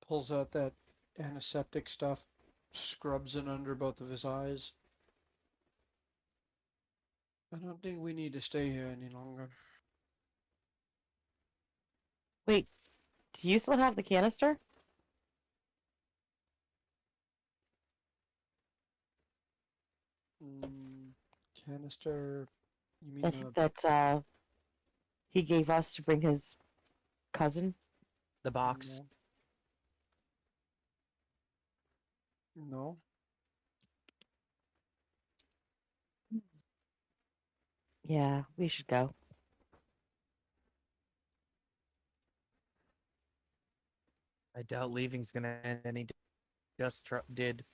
pulls out that antiseptic stuff, scrubs it under both of his eyes. I don't think we need to stay here any longer. Wait, do you still have the canister? Canister, you mean I the think that he gave us to bring his cousin. The box. No. Yeah, we should go. I doubt leaving's gonna end any just did.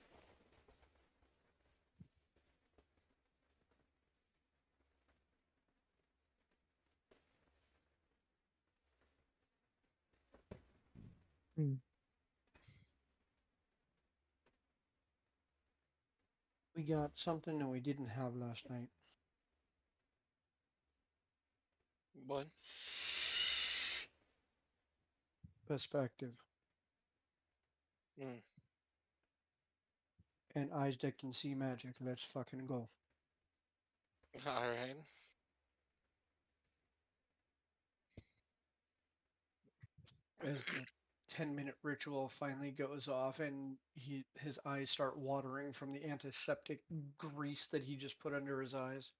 We got something that we didn't have last night. What? Perspective. Mm. And eyes that can see magic. Let's fucking go. All right. As the 10-minute ritual finally goes off and his eyes start watering from the antiseptic grease that he just put under his eyes.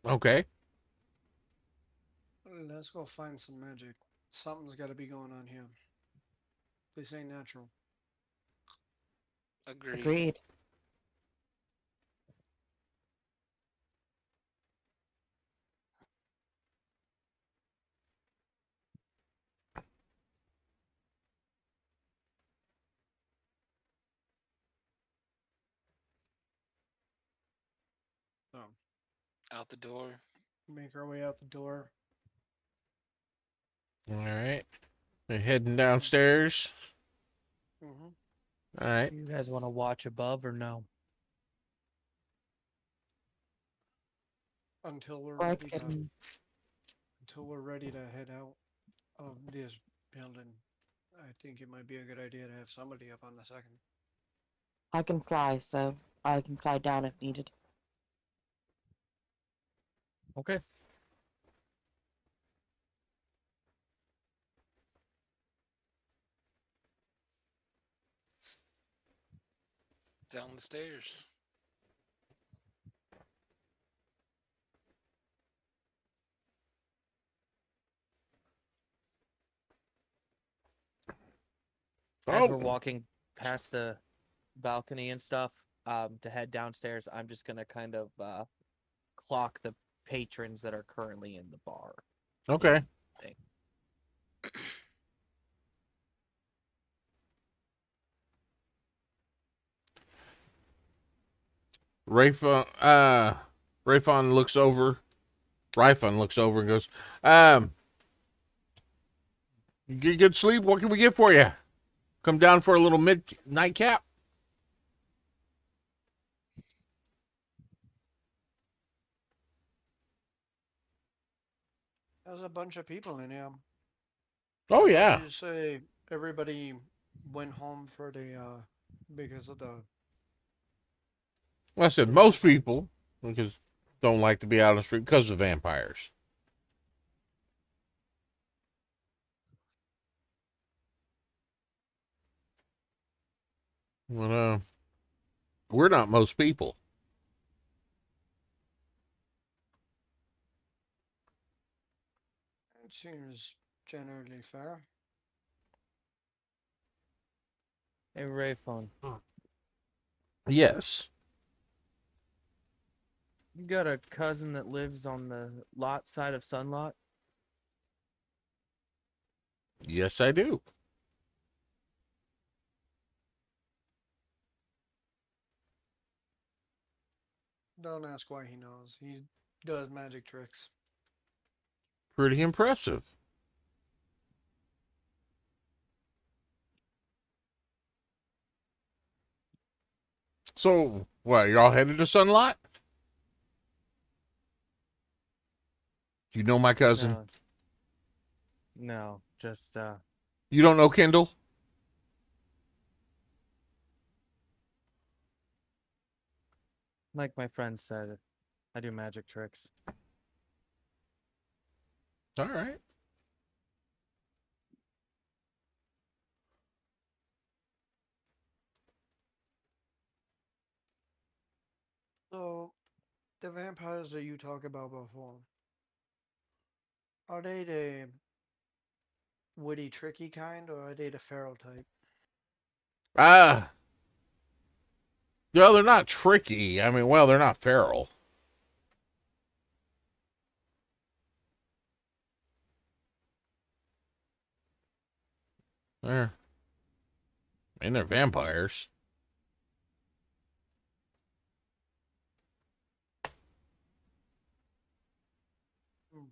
Okay. Let's go find some magic. Something's got to be going on here. This ain't natural. Agreed. Agreed. So, Out the door. make our way out the door. All right. We're heading downstairs. Mm-hmm. All right. You guys want to watch above or no? Until we're I ready to can. head out of this building. I think it might be a good idea to have somebody up on the second. I can fly, so I can fly down if needed. Okay. Down the stairs. As we're Oh, walking past the balcony and stuff, to head downstairs, I'm just gonna kind of clock the patrons that are currently in the bar. okay. Thing. Rayfon looks over. Ryfon looks over and goes, you get good sleep? What can we get for you? Come down for a little nightcap? There's a bunch of people in here. Oh, yeah. You say everybody went home for the because of the. Well, I said most people, because don't like to be out on the street because of vampires. Well, we're not most people. It seems generally fair. Hey, Rayphone, Yes. you got a cousin that lives on the lot side of Sunlot? Yes, I do. Don't ask why he knows. He does magic tricks. Pretty impressive. So, what, y'all headed to Sunlot? You know my cousin? No, just You don't know Kindle? Like my friend said, I do magic tricks. All right. So, the vampires that you talk about before, are they the witty, tricky kind, or are they the feral type? No, they're not tricky. I mean, well, they're not feral. They're, I mean, they're vampires. Hmm.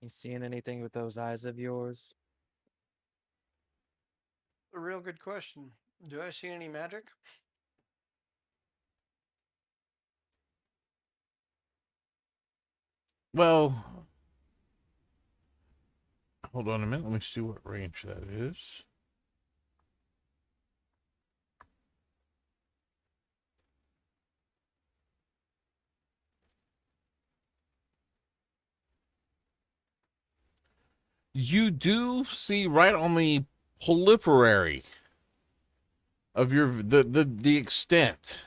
You seeing anything with those eyes of yours? A real good question. Do I see any magic? Well, hold on a minute. Let me see what range that is. You do see right on the periphery of your the extent.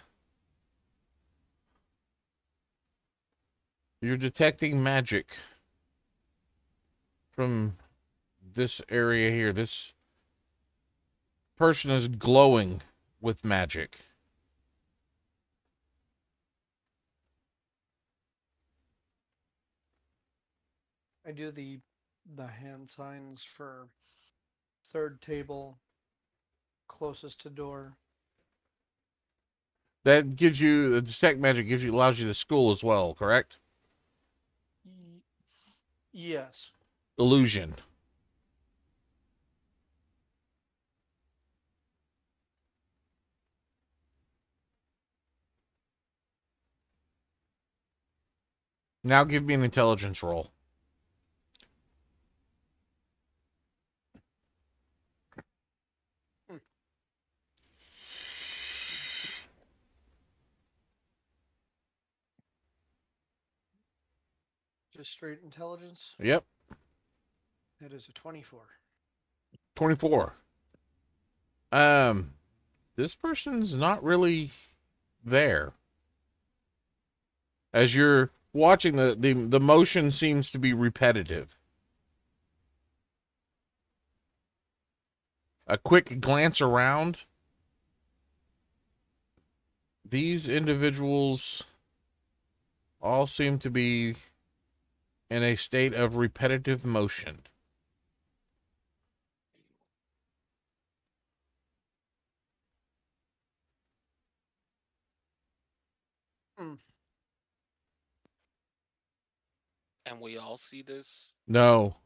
You're detecting magic from this area here. This person is glowing with magic. I do the hand signs for third table closest to door. That gives you the detect magic gives you allows you to school as well, correct? Y- yes. Illusion. Now give me an intelligence roll. Hmm. Just straight intelligence. Yep. That is a 24. 24. This person's not really there. As you're watching the motion seems to be repetitive. A quick glance around. These individuals all seem to be in a state of repetitive motion. Hmm. And we all see this. No.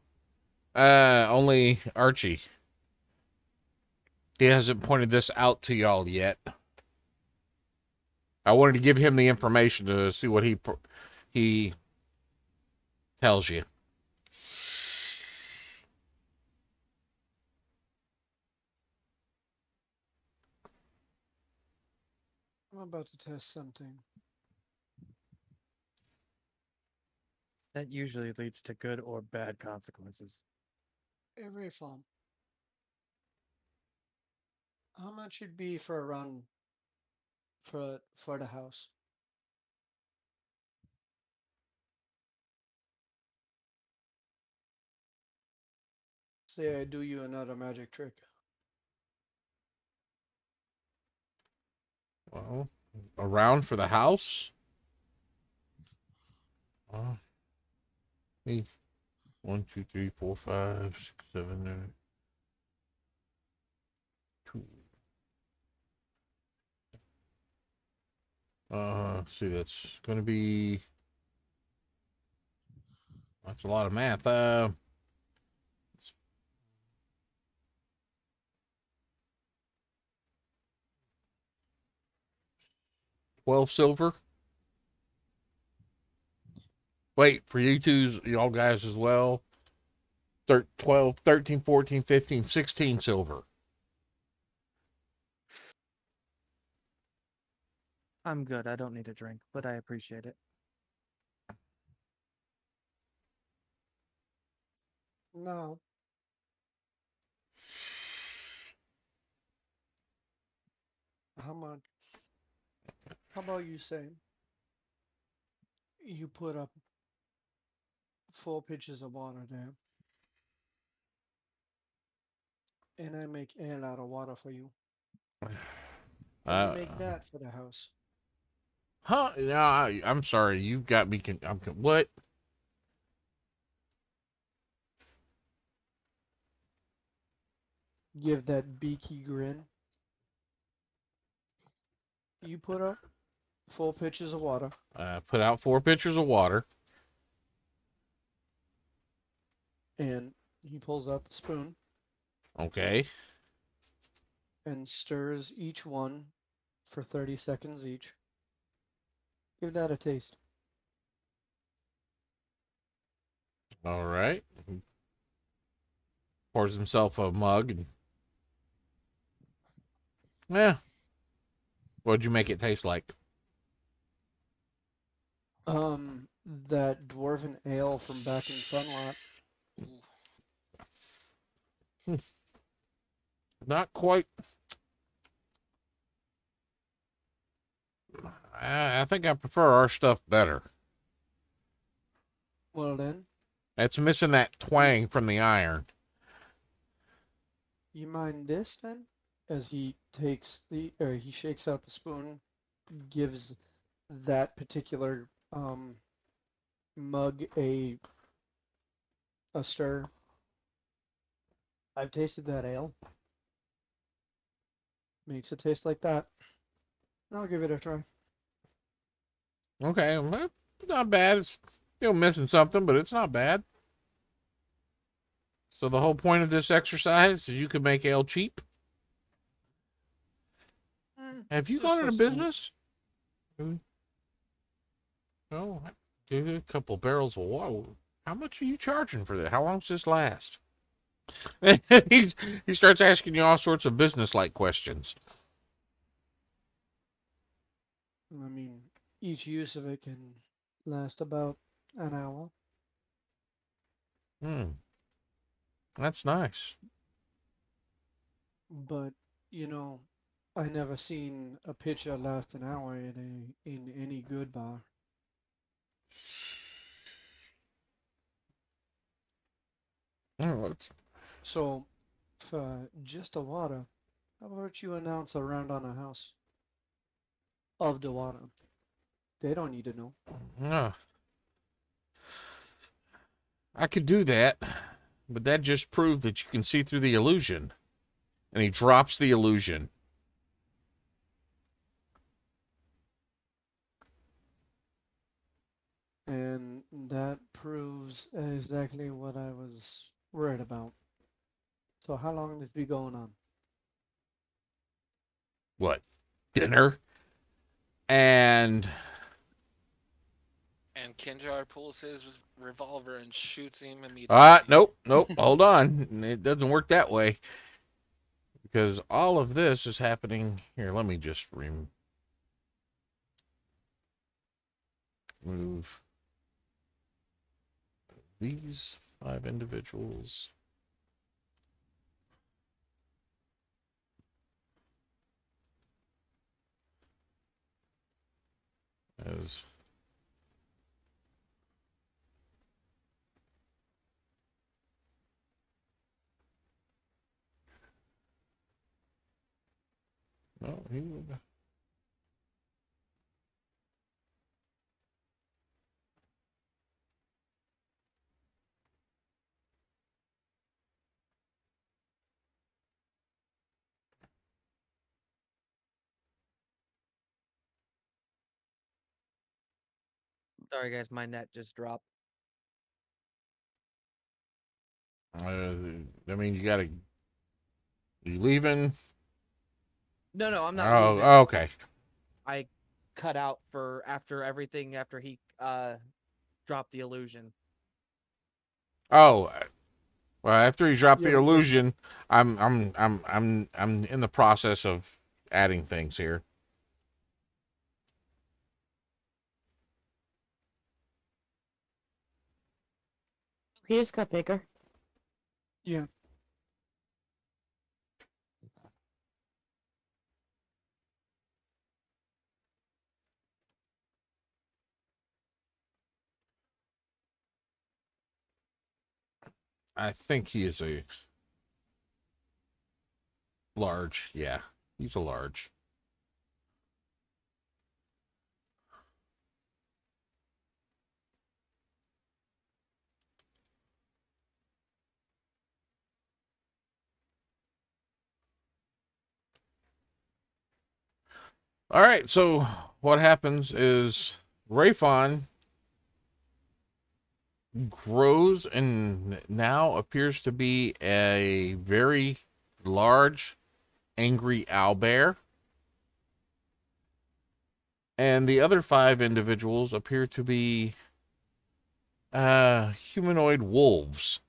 Only Archie. He hasn't pointed this out to y'all yet. I wanted to give him the information to see what he tells you. I'm about to test something. That usually leads to good or bad consequences. Very fun. How much it'd be for a run for the house? Say I do you another magic trick. Well, around for the house. Hey, 1, 2, 3, 4, 5, 6, 7, 2. See, that's gonna be. That's a lot of math. 12 silver. Wait, for you twos, y'all guys as well. 12, 13, 14, 15, 16 silver. I'm good. I don't need a drink, but I appreciate it. No. How much? How about you say you put up 4 pitchers of water there, and I make ale out of water for you, and you make that for the house. Huh? No, I'm sorry. You got me. What? Give that beaky grin. You put up 4 pitchers of water, Put out 4 pitchers of water. and he pulls out the spoon Okay. and stirs each one for 30 seconds each. Give that a taste. All right. He pours himself a mug and yeah. What'd you make it taste like? That dwarven ale from back in Sunlot. Ooh. Not quite. I think I prefer our stuff better. Well then, It's missing that twang from the iron. you mind this then? As he takes he shakes out the spoon, gives that particular mug a stir. I've tasted that ale. Makes it taste like that. I'll give it a try. Okay, well, not bad. It's still missing something, but it's not bad. So the whole point of this exercise is you can make ale cheap. Have you Just gone for into snack. business? Oh, do a couple barrels of water. How much are you charging for that? How long does this last? He starts asking you all sorts of business-like questions. I mean, each use of it can last about an hour. That's nice. But I never seen a pitcher last an hour in any good bar. Oh, So, for just the water, how about you announce a round on the house of the water? They don't need to know. no. I could do that, but that just proved that you can see through the illusion. And he drops the illusion. And that proves exactly what I was worried about. So how long has it been going on? What? Dinner? And Kinjar pulls his revolver and shoots him immediately. nope. Hold on. It doesn't work that way. Because all of this is happening here. Let me just remove these 5 individuals. As no, he would. Sorry, guys, my net just dropped. I mean, you leaving? No, I'm not Oh, leaving. okay. I cut out for after everything after he drop the illusion. Oh, well, after he dropped Yeah, the we just- illusion, I'm in the process of adding things here. He just got bigger. Yeah. I think he is a large. Yeah, he's a large. All right, so what happens is Rayfon grows and now appears to be a very large, angry owlbear. And the other 5 individuals appear to be humanoid wolves.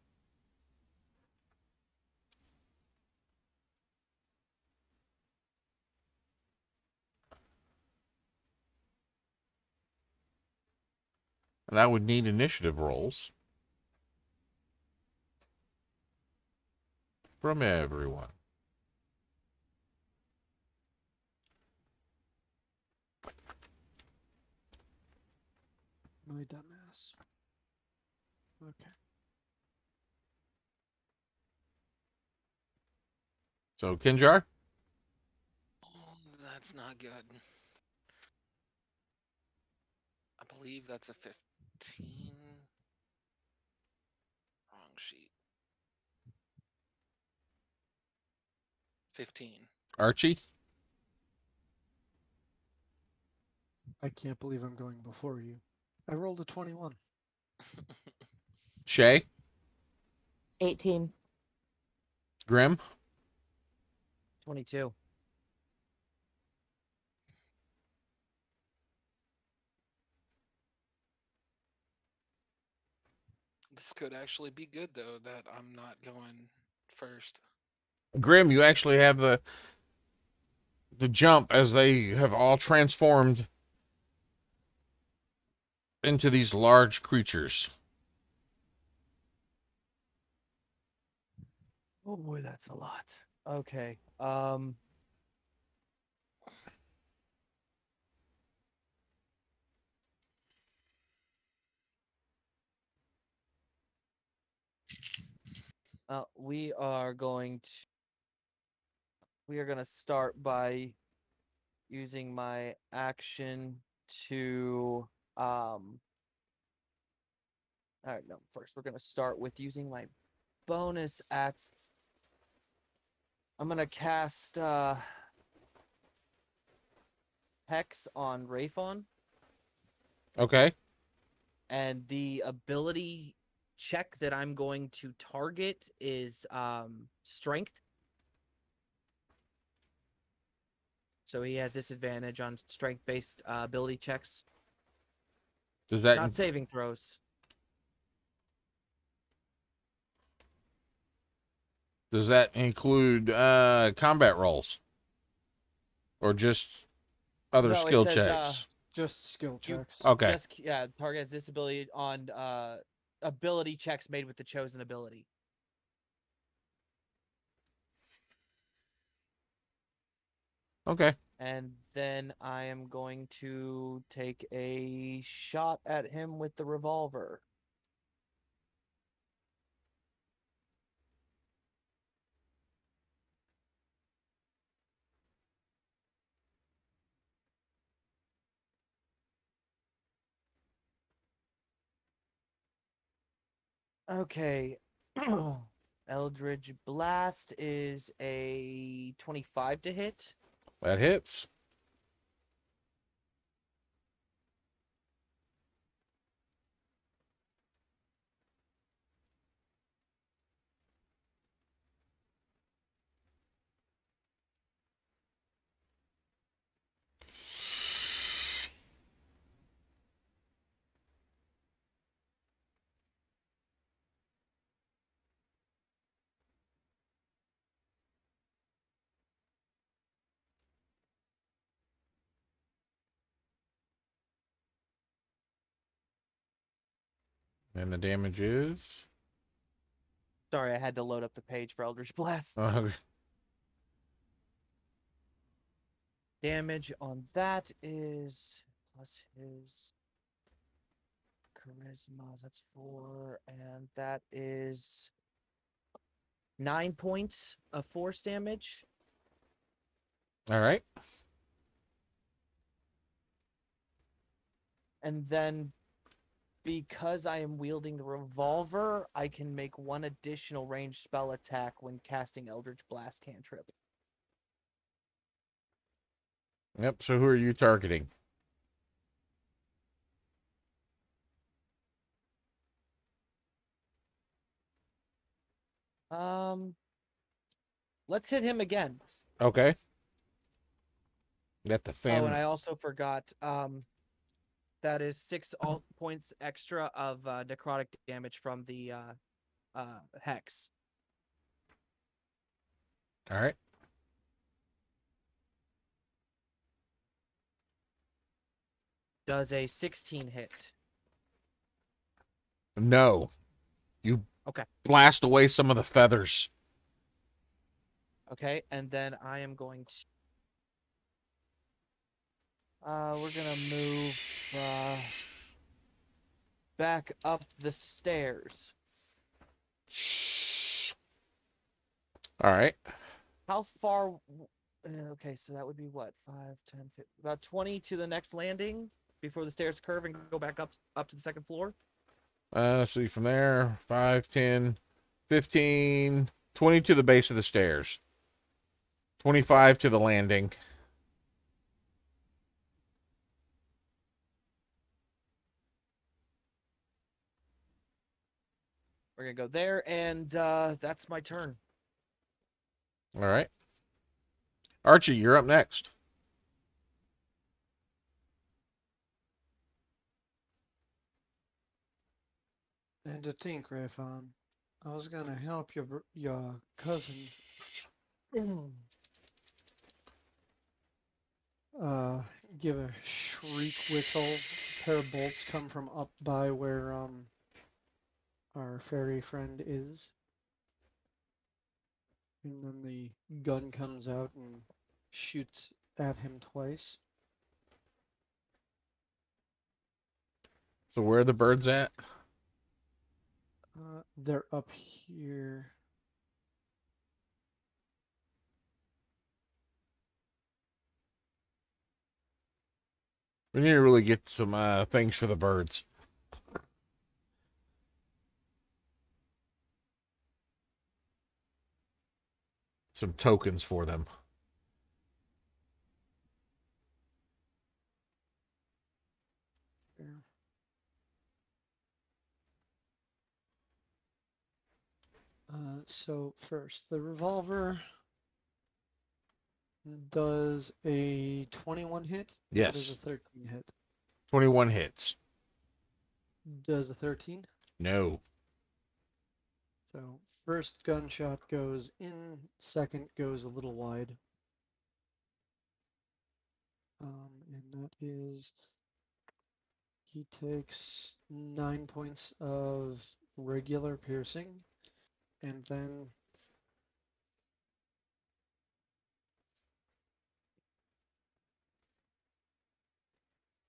And I would need initiative rolls from everyone. My dumbass. Okay. So, Kinjar? Oh, that's not good. I believe that's a 15. Wrong sheet. 15. Archie? I can't believe I'm going before you. I rolled a 21. Shay? 18. Grim? 22. This could actually be good though that I'm not going first. Grim, you actually have the jump as they have all transformed into these large creatures. Oh boy, that's a lot. Okay. We are going to start by using my action to all right, no, first we're gonna start with using my bonus act. I'm gonna cast Hex on Rayfon, Okay. and the ability check that I'm going to target is Strength. So he has disadvantage on strength-based ability checks, Does that not saving throws. does that include combat rolls? Or just other No, it skill says checks? Just skill you checks. Okay. just target has disability on ability checks made with the chosen ability. Okay. And then I am going to take a shot at him with the revolver. Okay. Eldridge Blast is a 25 to hit. That hits. And the damage is. Sorry, I had to load up the page for Eldritch Blast. Damage on that is plus his charisma. That's 4, and that is 9 points of force damage. All right. And then, because I am wielding the revolver, I can make one additional ranged spell attack when casting Eldritch Blast cantrip. Yep. So who are you targeting? Let's hit him again. Okay. Got the Oh, and fan. I also forgot. That is 6 points extra of necrotic damage from the hex. All right. Does a 16 hit? No. You Okay. blast away some of the feathers. Okay, and then I am going to. We're gonna move back up the stairs. All right. How far? Okay, so that would be what? 5, 10, 15, about 20 to the next landing before the stairs curve and go back up to the second floor. See from there, 5, 10, 15, 20 to the base of the stairs. 25 to the landing. We're gonna go there, and that's my turn. All right. Archie, you're up next. And to think, Rayfon, I was gonna help your cousin give a shriek whistle. A pair of bolts come from up by where our fairy friend is. And then the gun comes out and shoots at him twice. So where are the birds at? They're up here. We need to really get some things for the birds. Some tokens for them. Here. So first, the revolver does a 21 hit. Or does Yes. a 13 hit? 21 hits. Does a 13? No. So first gunshot goes in, second goes a little wide. And that is, he takes 9 points of regular piercing, and then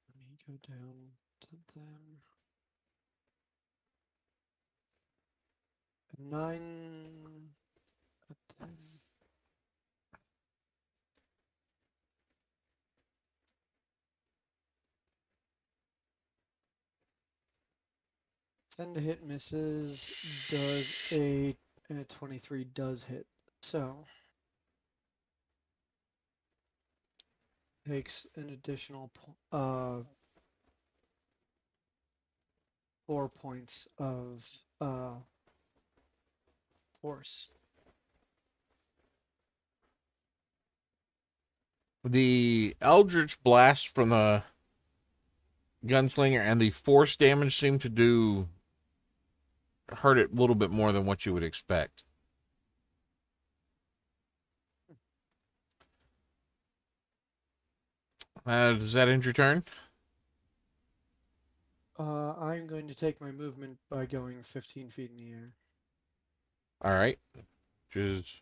let me go down to them. 9, a 10. Ten to hit misses, does a 23 does hit. So takes an additional 4 points of force. The Eldritch Blast from the gunslinger and the force damage seem to hurt it a little bit more than what you would expect. Does that end your turn? I'm going to take my movement by going 15 feet in the air. All right. Just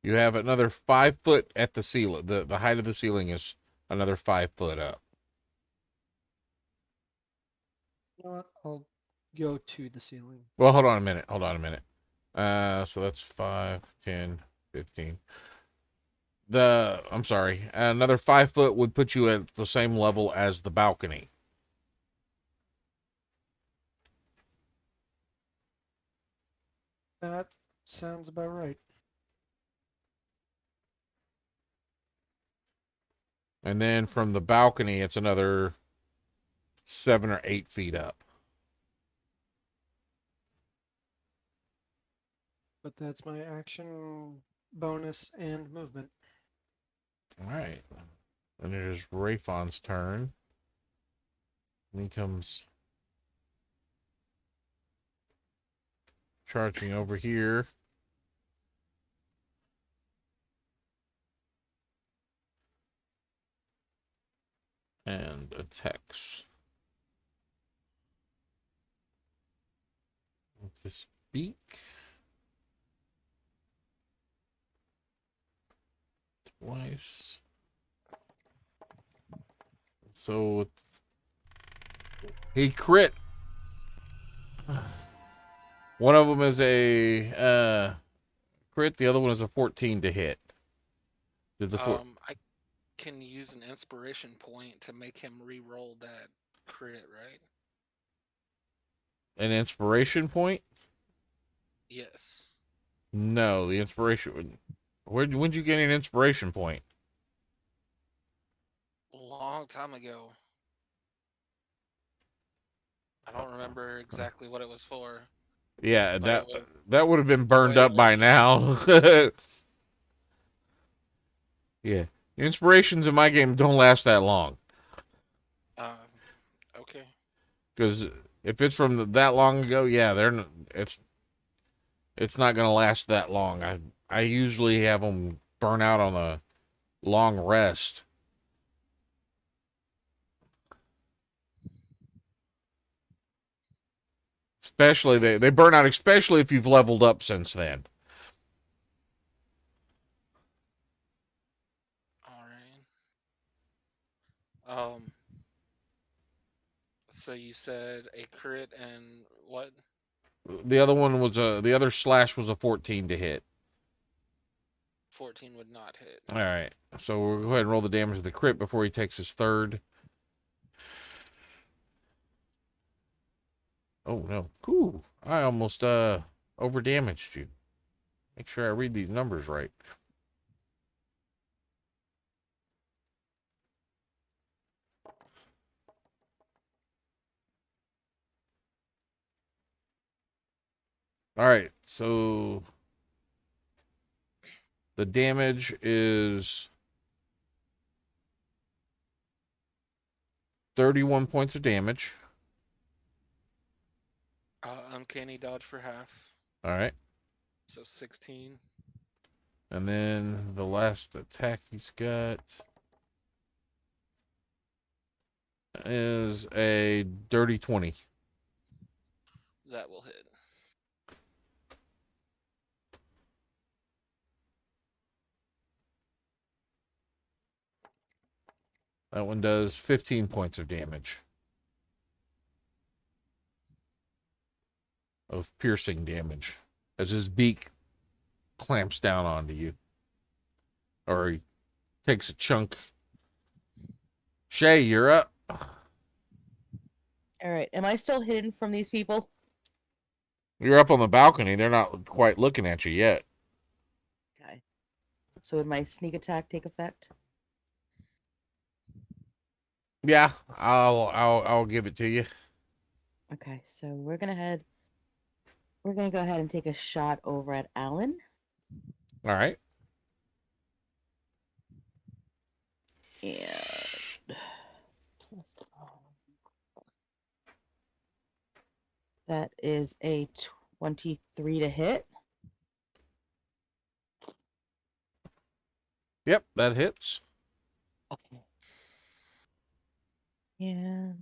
you have another 5 foot at the ceiling. The height of the ceiling is another 5 foot up. You know what? I'll go to the ceiling. Well, hold on a minute. Hold on a minute. So that's 5, 10, 15. I'm sorry. Another 5 foot would put you at the same level as the balcony. That sounds about right. And then from the balcony, it's another 7 or 8 feet up. But that's my action, bonus, and movement. All right. And it is Rayfon's turn. And he comes charging over here. And attacks. With this beak. Twice. So he crit. One of them is a crit. The other one is a 14 to hit. Did the I can use an inspiration point to make him re-roll that crit, right? an inspiration point? Yes. No, the inspiration. When'd you get an inspiration point? A long time ago. I don't remember exactly what it was for. Yeah, But that would have been burned way up by old. now. Yeah, inspirations in my game don't last that long Okay. because if it's from that long ago, yeah, it's not gonna last that long. I usually have them burn out on a long rest. Especially they burn out, especially if you've leveled up since then. All right. So you said a crit and what? The other one was the other slash was a 14 to hit. 14 would not hit. All right, so we'll go ahead and roll the damage of the crit before he takes his third. Oh no, cool! I almost over damaged you. Make sure I read these numbers right. All right, so the damage is 31 points of damage. Uncanny dodge for half. All right, So 16. and then the last attack he's got is a dirty 20. That will hit. That one does 15 points of damage. Of piercing damage. As his beak clamps down onto you. Or he takes a chunk. Shay, you're up. All right. Am I still hidden from these people? You're up on the balcony. They're not quite looking at you yet. Okay. So would my sneak attack take effect? Yeah, I'll give it to you. Okay. So we're gonna go ahead and take a shot over at Alan. All right. And that is a 23 to hit. Yep, that hits. Okay. And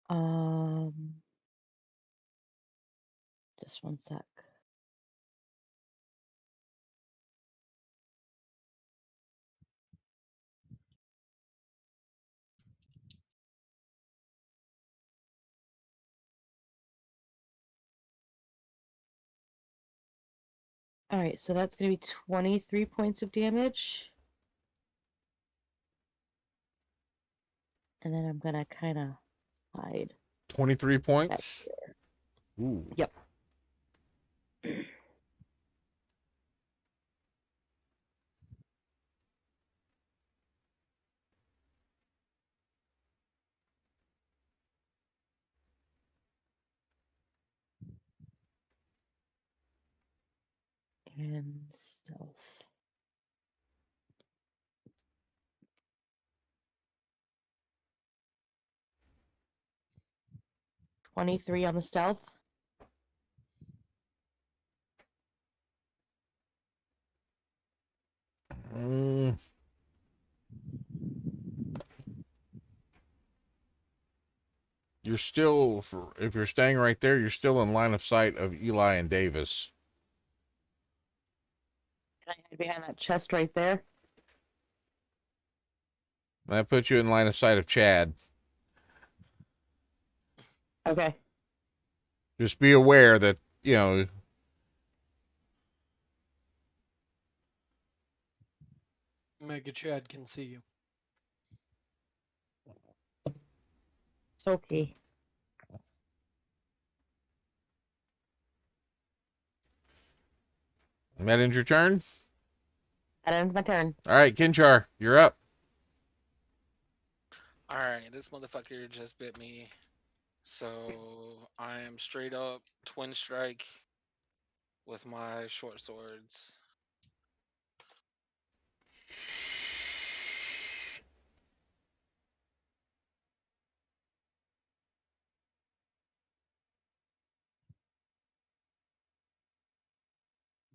um, just one sec. All right, so that's going to be 23 points of damage. And then I'm going to kind of hide. 23 points. Ooh. Yep. And stealth. $23 on the stealth. Mm. You're still, if you're staying right there, you're still in line of sight of Eli and Davis. Can I hide behind that chest right there? That puts you in line of sight of Chad. Okay. Just be aware that, Mega Chad can see you. It's okay. that ends your turn. That ends my turn. All right, Kinchar, you're up. Alright, this motherfucker just bit me. So I am straight up twin strike with my short swords.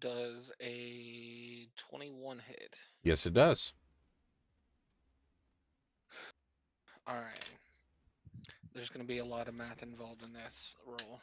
Does a 21 hit? Yes, it does. Alright. There's going to be a lot of math involved in this roll.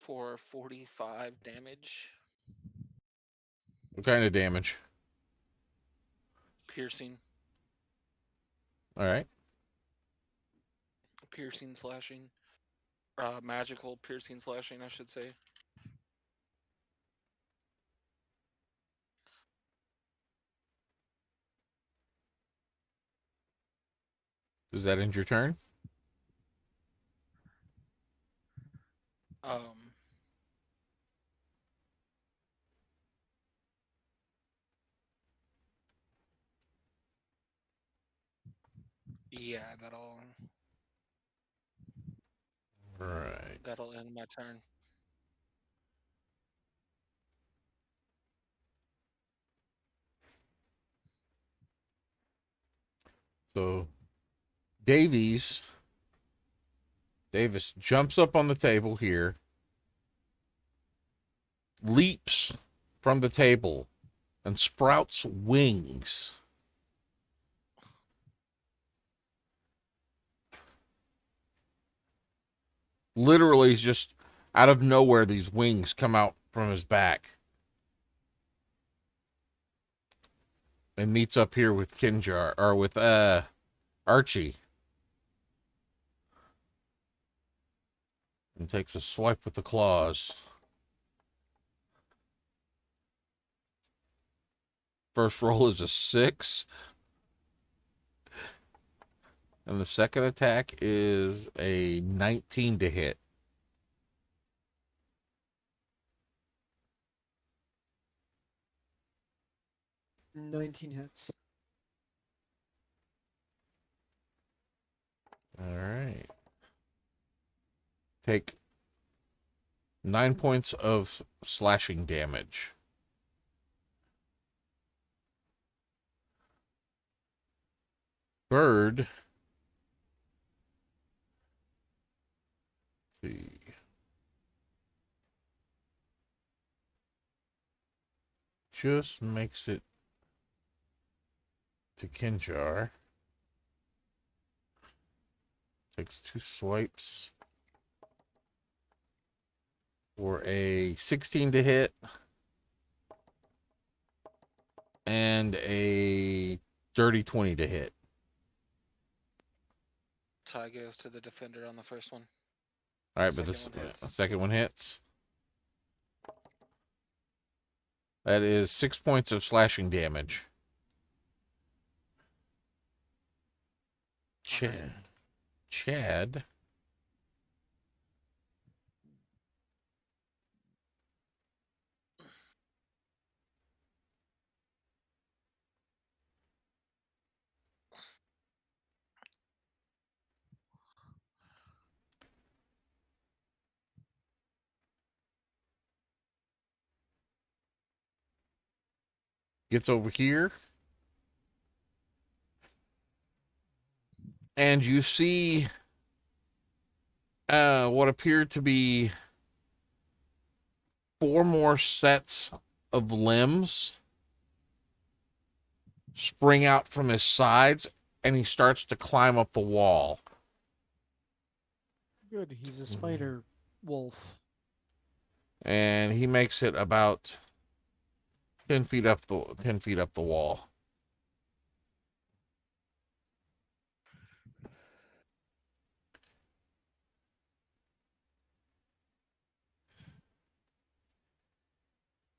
For 45 damage. What kind of damage? Piercing. All right. Piercing slashing. Magical piercing slashing, I should say. Does that end your turn? Yeah, that'll All right. that'll end my turn. So Davis jumps up on the table here, leaps from the table, and sprouts wings. Literally, just out of nowhere, these wings come out from his back. And meets up here with Kinjar, or with Archie. And takes a swipe with the claws. First roll is a 6. And the second attack is a 19 to hit. 19 hits. All right. Take 9 points of slashing damage. Bird. Let's see. Just makes it to Kinjar. Takes 2 swipes for a 16 to hit and a dirty 20 to hit. Tie goes to the defender on the first one. All right, but the Second one hits. second one hits. That is 6 points of slashing damage. Chad. Alright. Chad. Gets over here. And you see what appear to be 4 more sets of limbs spring out from his sides, and he starts to climb up the wall. Good, he's a spider wolf. And he makes it about 10 feet up the wall.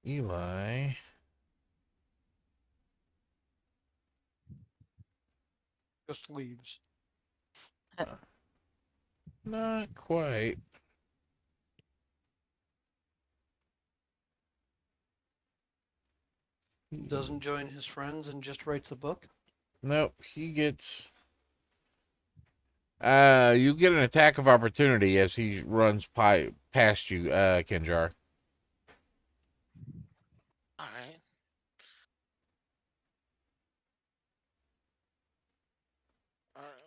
Eli. Just leaves. Not quite. Doesn't join his friends and just writes a book. Nope, he gets you get an attack of opportunity as he runs past you, Kinjar. Alright. Alright.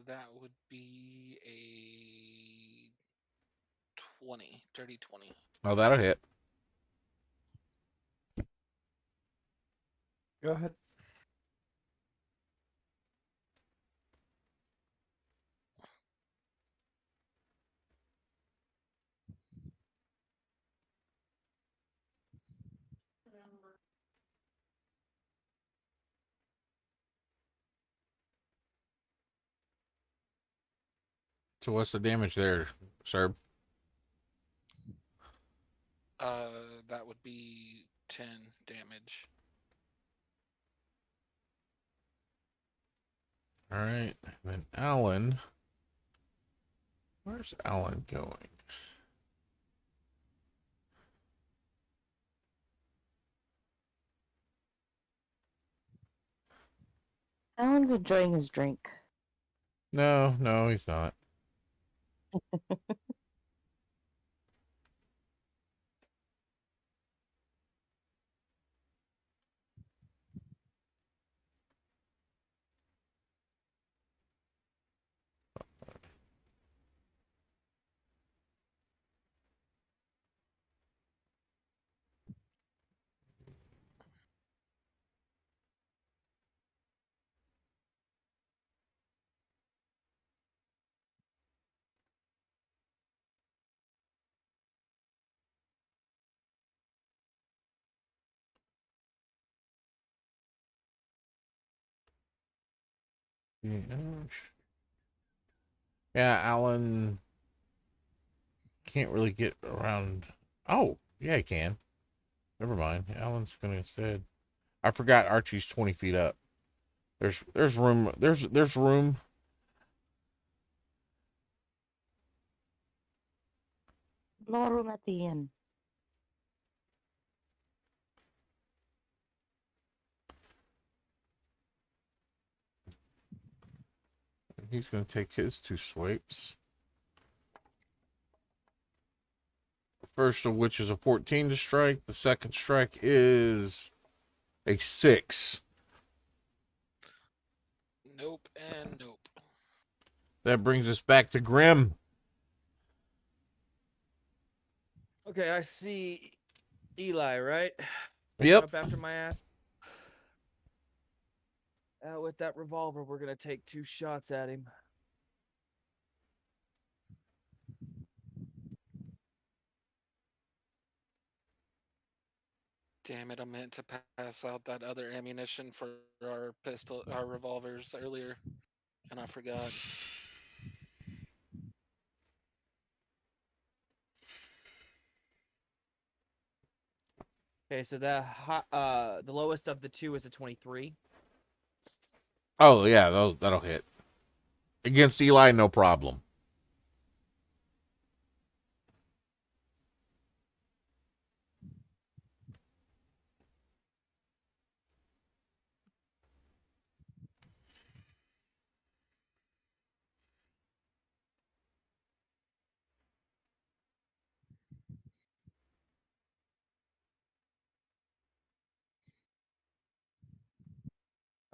That would be a 20, dirty 20. Oh, that'll hit. Go ahead. So what's the damage there, sir? That would be 10 damage. All right. Then Alan. Where's Alan going? Alan's enjoying his drink. No, he's not. Yeah. Yeah, Alan can't really get around. Oh, yeah, he can. Never mind. Alan's gonna instead. I forgot Archie's 20 feet up. There's room. There's room. No room at the inn. He's gonna take his 2 swipes. First of which is a 14 to strike. The second strike is a 6. Nope and nope. That brings us back to Grim. Okay, I see Eli, right? Yep. Up after my ass. With that revolver, we're gonna take 2 shots at him. Damn it! I meant to pass out that other ammunition for our revolvers earlier, and I forgot. Okay, so the lowest of the 2 is a 23. Oh yeah, that'll hit. Against Eli, no problem.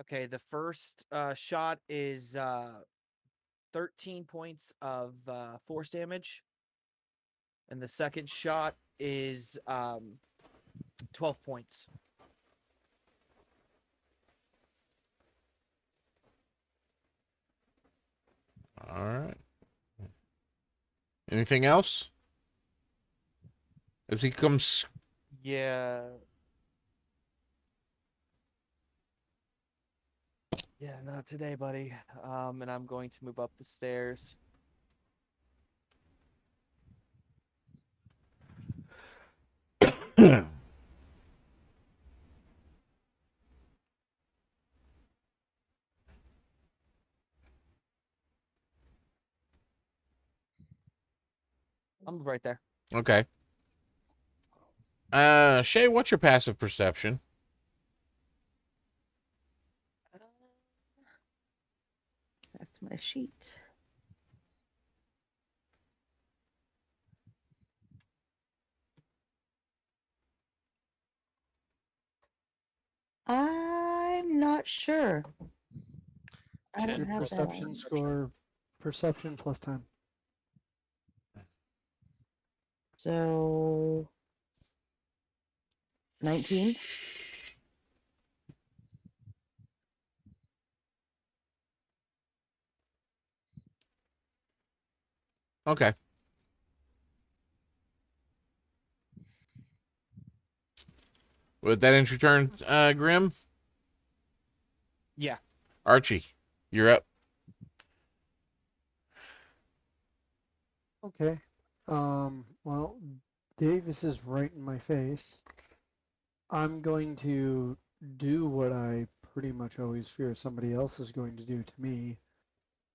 Okay, the first shot is 13 points of force damage, and the second shot is 12 points. All right. Anything else? As he comes. Yeah. Yeah, not today, buddy. And I'm going to move up the stairs. I'm right there. Okay. Shay, what's your passive perception? Back to my sheet. I'm not sure. I don't Your 10 have plus that. perception score, perception plus 10. So 19. Okay. With that end your turn, Grim? Yeah. Archie, you're up. Okay. Well, Davis is right in my face. I'm going to do what I pretty much always fear somebody else is going to do to me,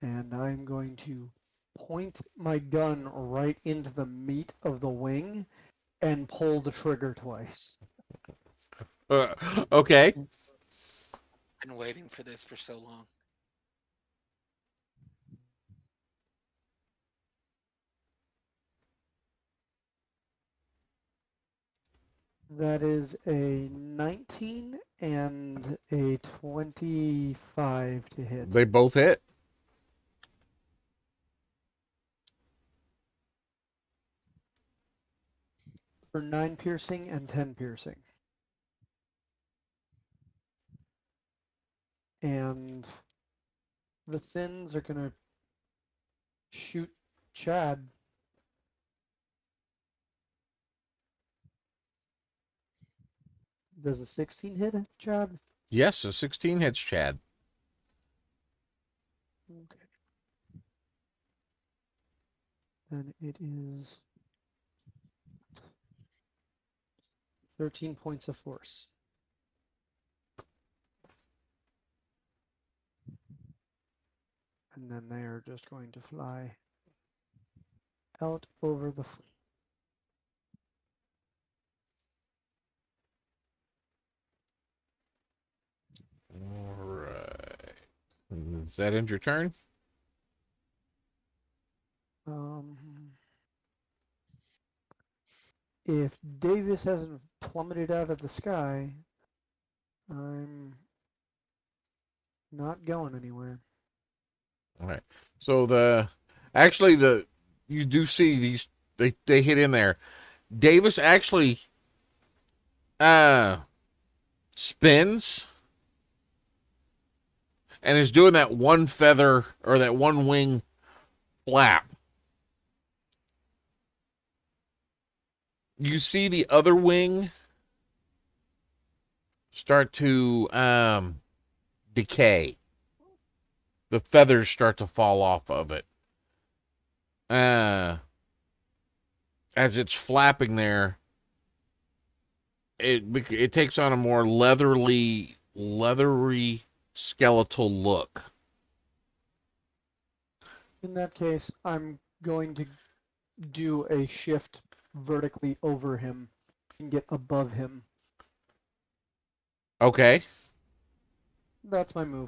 and I'm going to point my gun right into the meat of the wing and pull the trigger twice. Okay. Been waiting for this for so long. That is a 19 and a 25 to hit. They both hit. For 9 piercing and 10 piercing. And the Sins are going to shoot Chad. Does a 16 hit Chad? Yes, a 16 hits Chad. Okay. Then it is 13 points of force. And then they are just going to fly out over the fleet. All right. Does that end your turn? If Davis hasn't plummeted out of the sky, I'm not going anywhere. All right. So you do see these they hit in there. Davis actually spins and is doing that one feather or that one wing flap. You see the other wing start to decay. The feathers start to fall off of it. As it's flapping there, it takes on a more leathery skeletal look. In that case, I'm going to do a shift vertically over him and get above him. Okay. That's my move.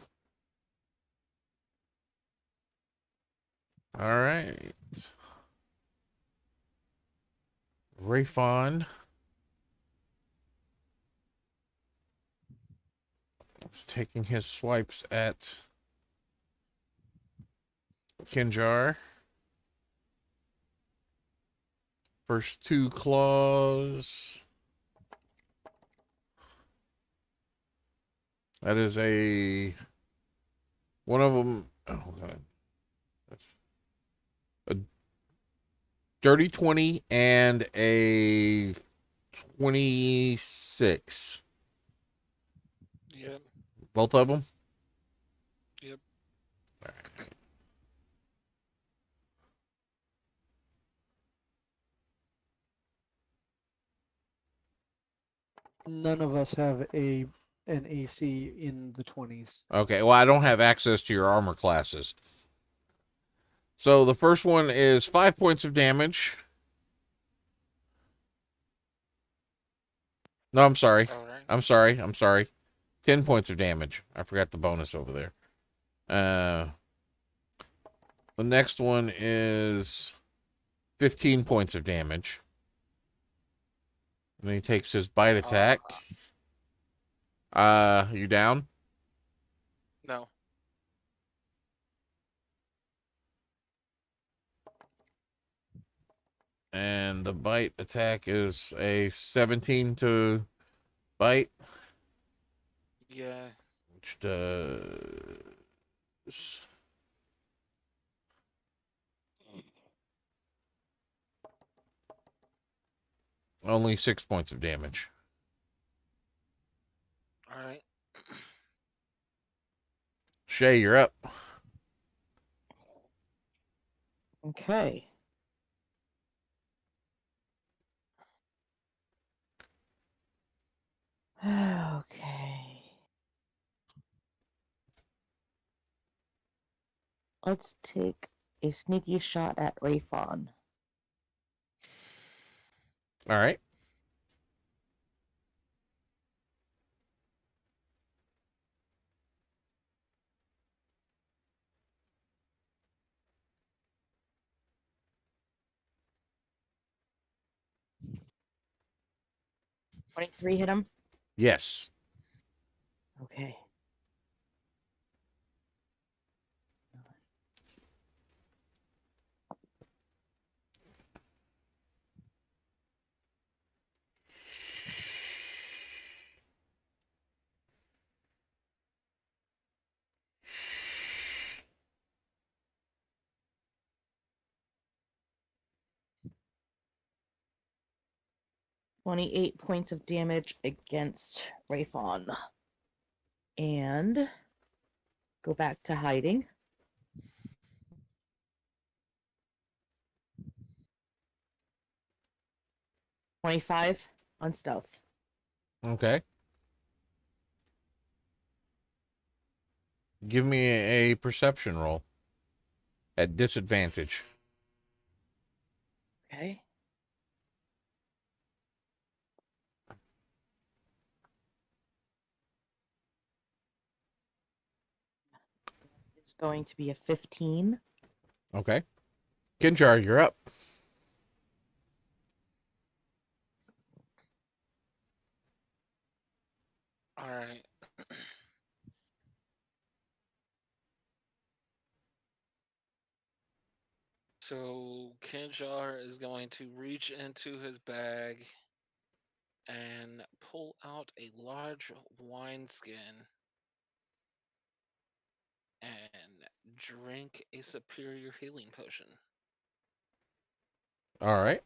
All right. Rayfon is taking his swipes at Kinjar. First two claws. That is one of them. Oh, God. A dirty 20 and a 26. Yep. Both of them? Yep. None of us have an AC in the 20s. Okay, well, I don't have access to your armor classes. So the first one is 5 points of damage. No, I'm sorry. All right. I'm sorry. 10 points of damage. I forgot the bonus over there. The next one is 15 points of damage. And he takes his bite attack. You down? No. And the bite attack is a 17 to bite, Yeah. which does only 6 points of damage. All right. Shay, you're up. Okay. Okay. Let's take a sneaky shot at Rayfon. All right. $23 hit him. Yes. Okay. $28 points of damage against Rayfon. And go back to hiding. 25 on stealth. Okay. Give me a perception roll at disadvantage. Okay. It's going to be a 15. Okay. Kinjar, you're up. All right. So Kinjar is going to reach into his bag and pull out a large wineskin and drink a superior healing potion. All right.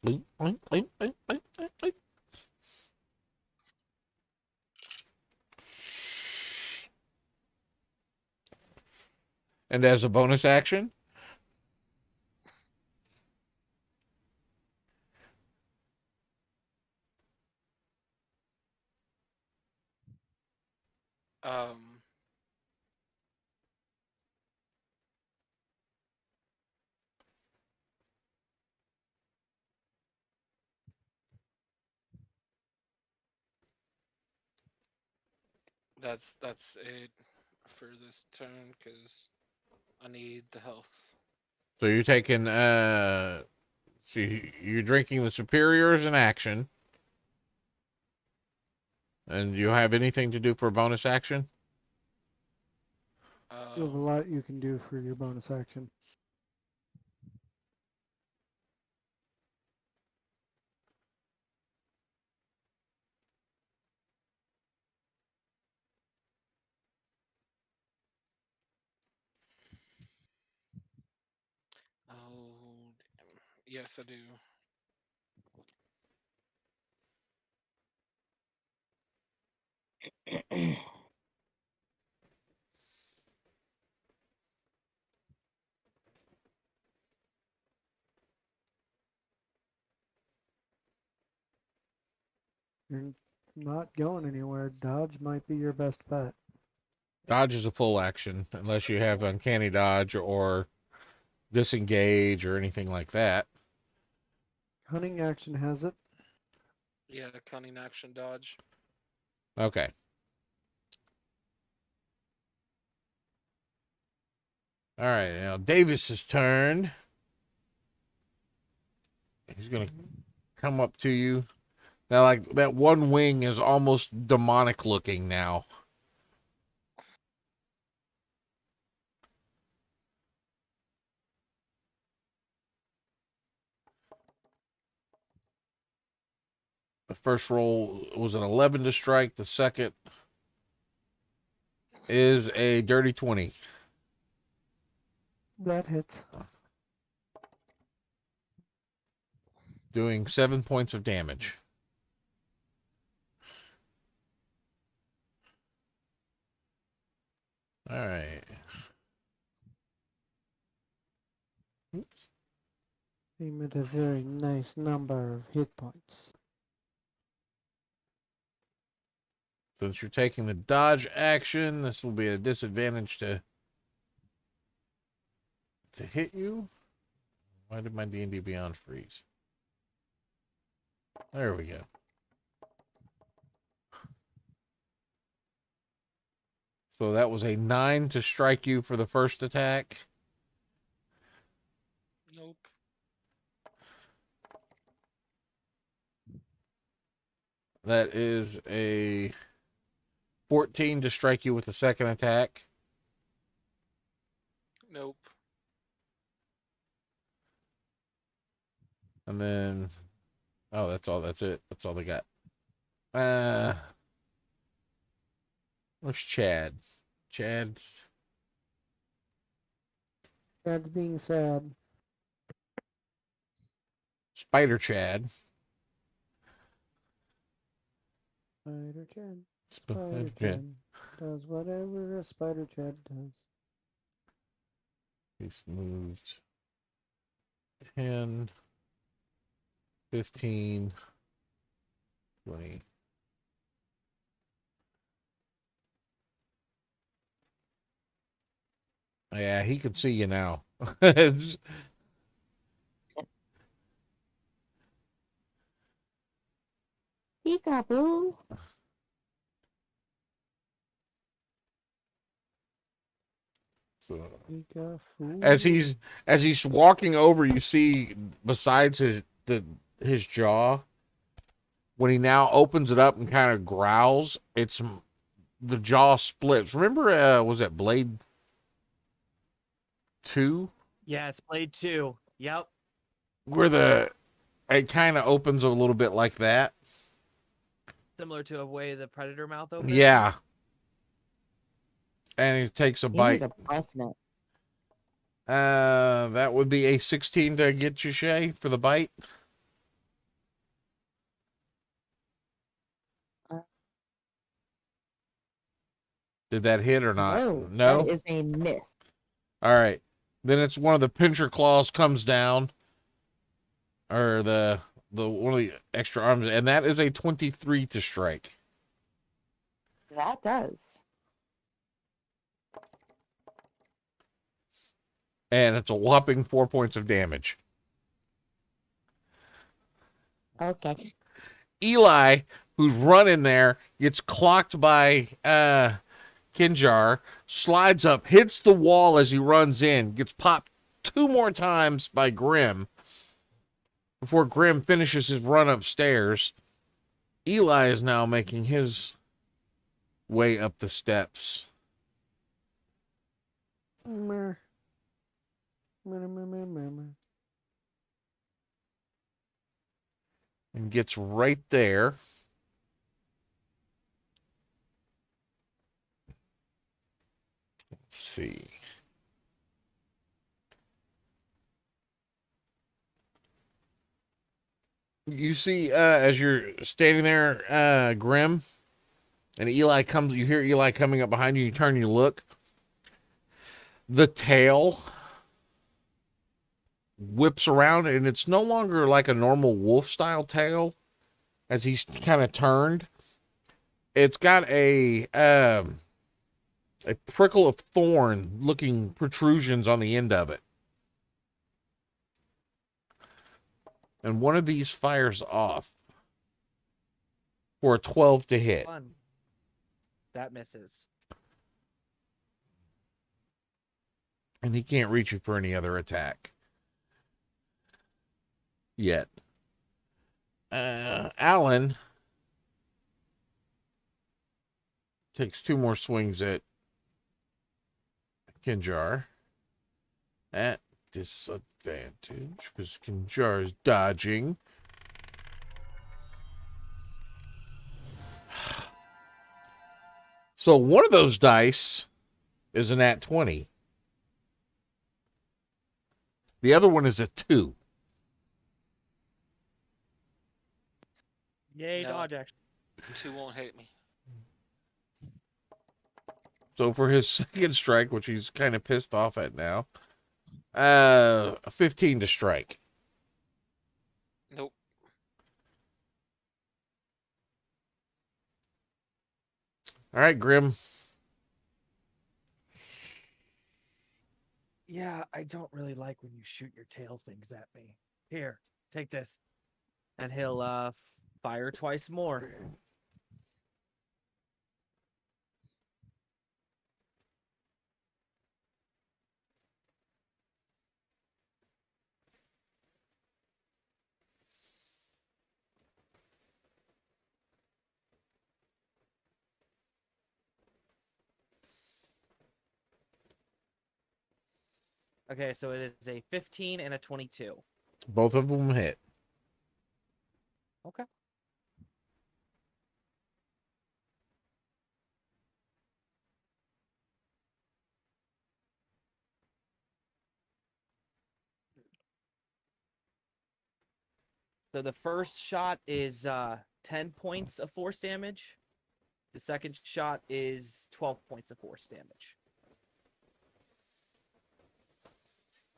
Blink, blink, blink, blink, blink, blink, blink. And as a bonus action, Um, that's it for this turn because I need the health. so you're taking so you're drinking the superior as an action, and you have anything to do for a bonus action? You have a lot you can do for your bonus action. Oh, damn. Yes, I do. You're not going anywhere. Dodge might be your best bet. Dodge is a full action, unless you have uncanny dodge or disengage or anything like that. Hunting action has it. Yeah, cunning action dodge. Okay. All right, now Davis's turn. He's gonna come up to you. Now, like that one wing is almost demonic looking now. The first roll was an 11 to strike. The second is a dirty 20. That hits. Doing 7 points of damage. All right. Aim at a very nice number of hit points. Since you're taking the dodge action, this will be a disadvantage to hit you. Why did my D&D Beyond freeze? There we go. So that was a 9 to strike you for the first attack. Nope. That is a 14 to strike you with the second attack. Nope. And then, oh, that's all. That's it. That's all they got. Where's Chad? Chad's That's being sad. Spider Chad. Spider Chad. Spider Spider Chad. Chad does whatever a Spider Chad does. He's moved 10, 15, 20. Yeah, he can see you now. It's Peekaboo. so Pika-foo. as he's walking over, you see besides his jaw, when he now opens it up and kind of growls, it's the jaw splits. Remember, was it Blade 2? Yes, Blade 2. Yep. Where it kind of opens a little bit like that. Similar to a way the predator mouth opens. Yeah. And he takes a You bite. need a breath mint. That would be a 16 to get you, Shay, for the bite. Did that hit or not? No, that is a miss. All right. Then it's one of the pincher claws comes down, or the one of the extra arms, and that is a 23 to strike. That does. And it's a whopping 4 points of damage. Okay. Eli, who's running there, gets clocked by Kinjar, slides up, hits the wall as he runs in, gets popped 2 more times by Grim before Grim finishes his run upstairs. Eli is now making his way up the steps. Mer. Mer, mer, mer, mer, mer. And gets right there. Let's see. You see, as you're standing there, Grim, and Eli comes, you hear Eli coming up behind you, you turn and you look. The tail whips around, and it's no longer like a normal wolf-style tail as he's kind of turned. It's got a prickle of thorn-looking protrusions on the end of it. And one of these fires off for a 12 to hit. Fun. That misses. And he can't reach you for any other attack yet. Alan takes 2 more swings at Kinjar at disadvantage because Kinjar is dodging. So one of those dice is an at 20. The other one is a 2. Yay, No. dodge action. 2 won't hit me. So for his second strike, which he's kind of pissed off at now, a 15 to strike. Nope. All right, Grim. Yeah, I don't really like when you shoot your tail things at me. Here, take this. And he'll fire twice more. Okay, so it is a 15 and a 22. Both of them hit. Okay. So the first shot is 10 points of force damage. The second shot is 12 points of force damage.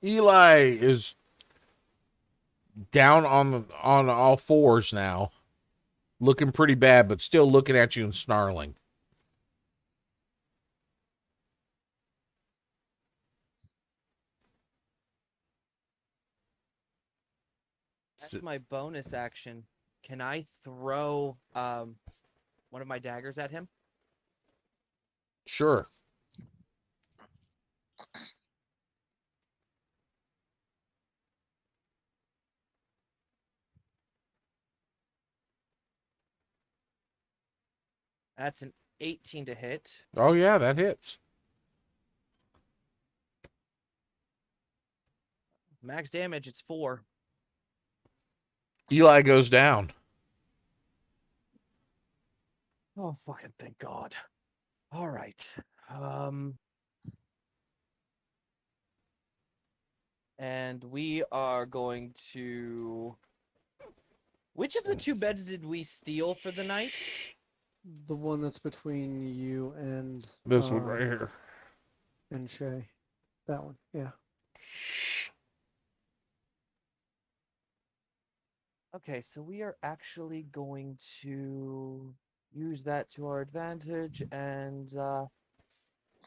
Eli is down on all fours now, looking pretty bad, but still looking at you and snarling. That's my bonus action. Can I throw one of my daggers at him? Sure. That's an 18 to hit. Oh yeah, that hits. Max damage, it's 4. Eli goes down. Oh, fucking thank God. All right. And we are going to... Which of the 2 beds did we steal for the night? The one that's between you and This one right here. and Shay. That one, yeah. Okay, so we are actually going to use that to our advantage and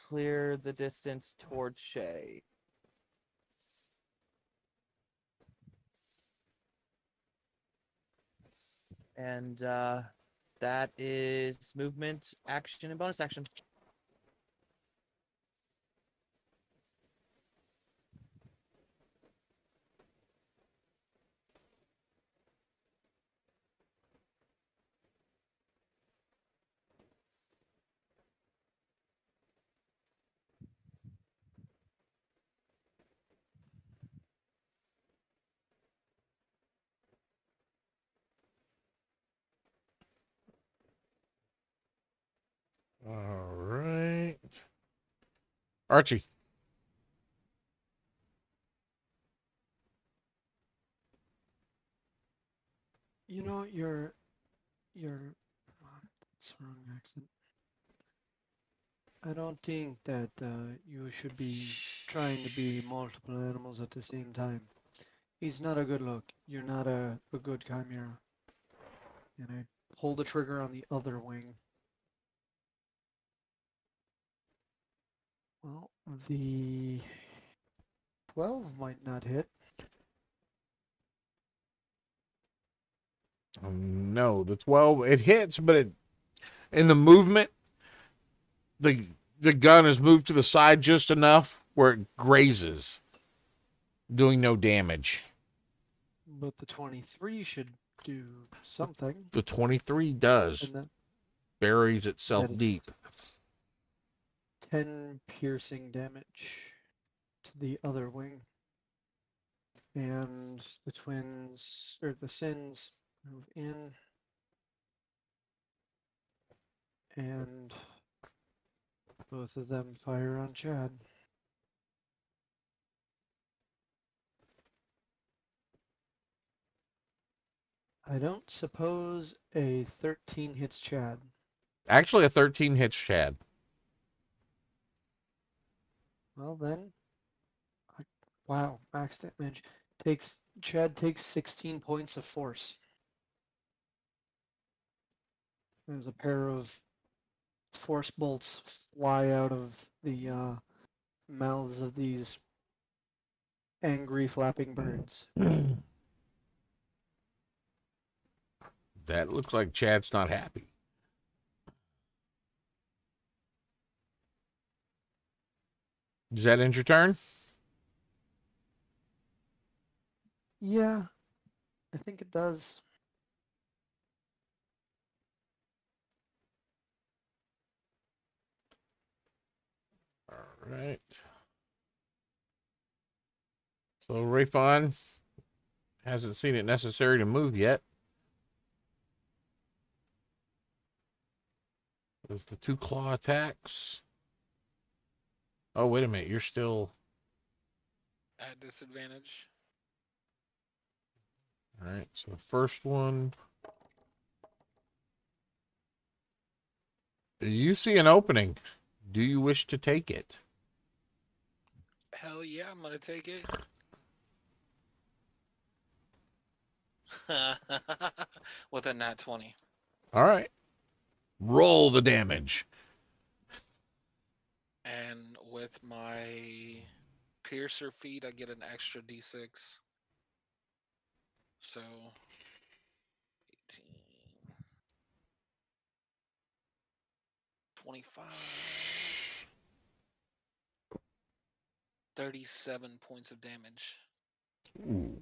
clear the distance towards Shay. And that is movement, action, and bonus action. All right. Archie. You know, that's the wrong accent. I don't think that you should be trying to be multiple animals at the same time. He's not a good look. You're not a good chimera. And I pull the trigger on the other wing. Well, the 12 might not hit. No, the 12 it hits, but it in the movement, the gun is moved to the side just enough where it grazes, doing no damage. But the 23 should do something. The 23 does. And that, Buries itself that is deep. 10 piercing damage to the other wing. And the twins, or the sins, move in. And both of them fire on Chad. I don't suppose a 13 hits Chad. Actually, a 13 hits Chad. Well then, wow, max damage. Chad takes 16 points of force. There's a pair of force bolts fly out of the mouths of these angry flapping birds. That looks like Chad's not happy. Does that end your turn? Yeah, I think it does. All right. So Rayfon hasn't seen it necessary to move yet. There's the 2 claw attacks. Oh, wait a minute. You're still... At disadvantage. All right. So the first one... You see an opening. Do you wish to take it? Hell yeah, gonna take it. With a nat 20. All right. Roll the damage. And with my piercer feat, I get an extra d6. So 18, 25, 37 points of damage. Ooh.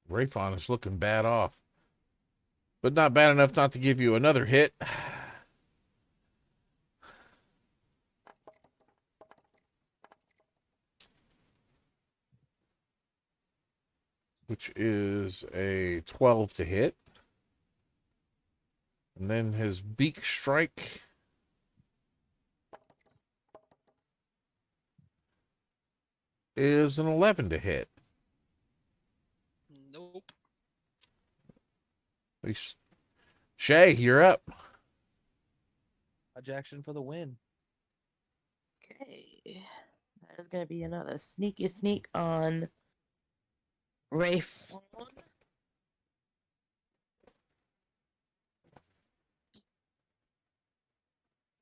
Rayfon is looking bad off, but not bad enough not to give you another hit. Which is a 12 to hit. And then his beak strike is an 11 to hit. Nope. Shay, you're up. Dodge action for the win. Okay. That is going to be another sneaky sneak on Rafe.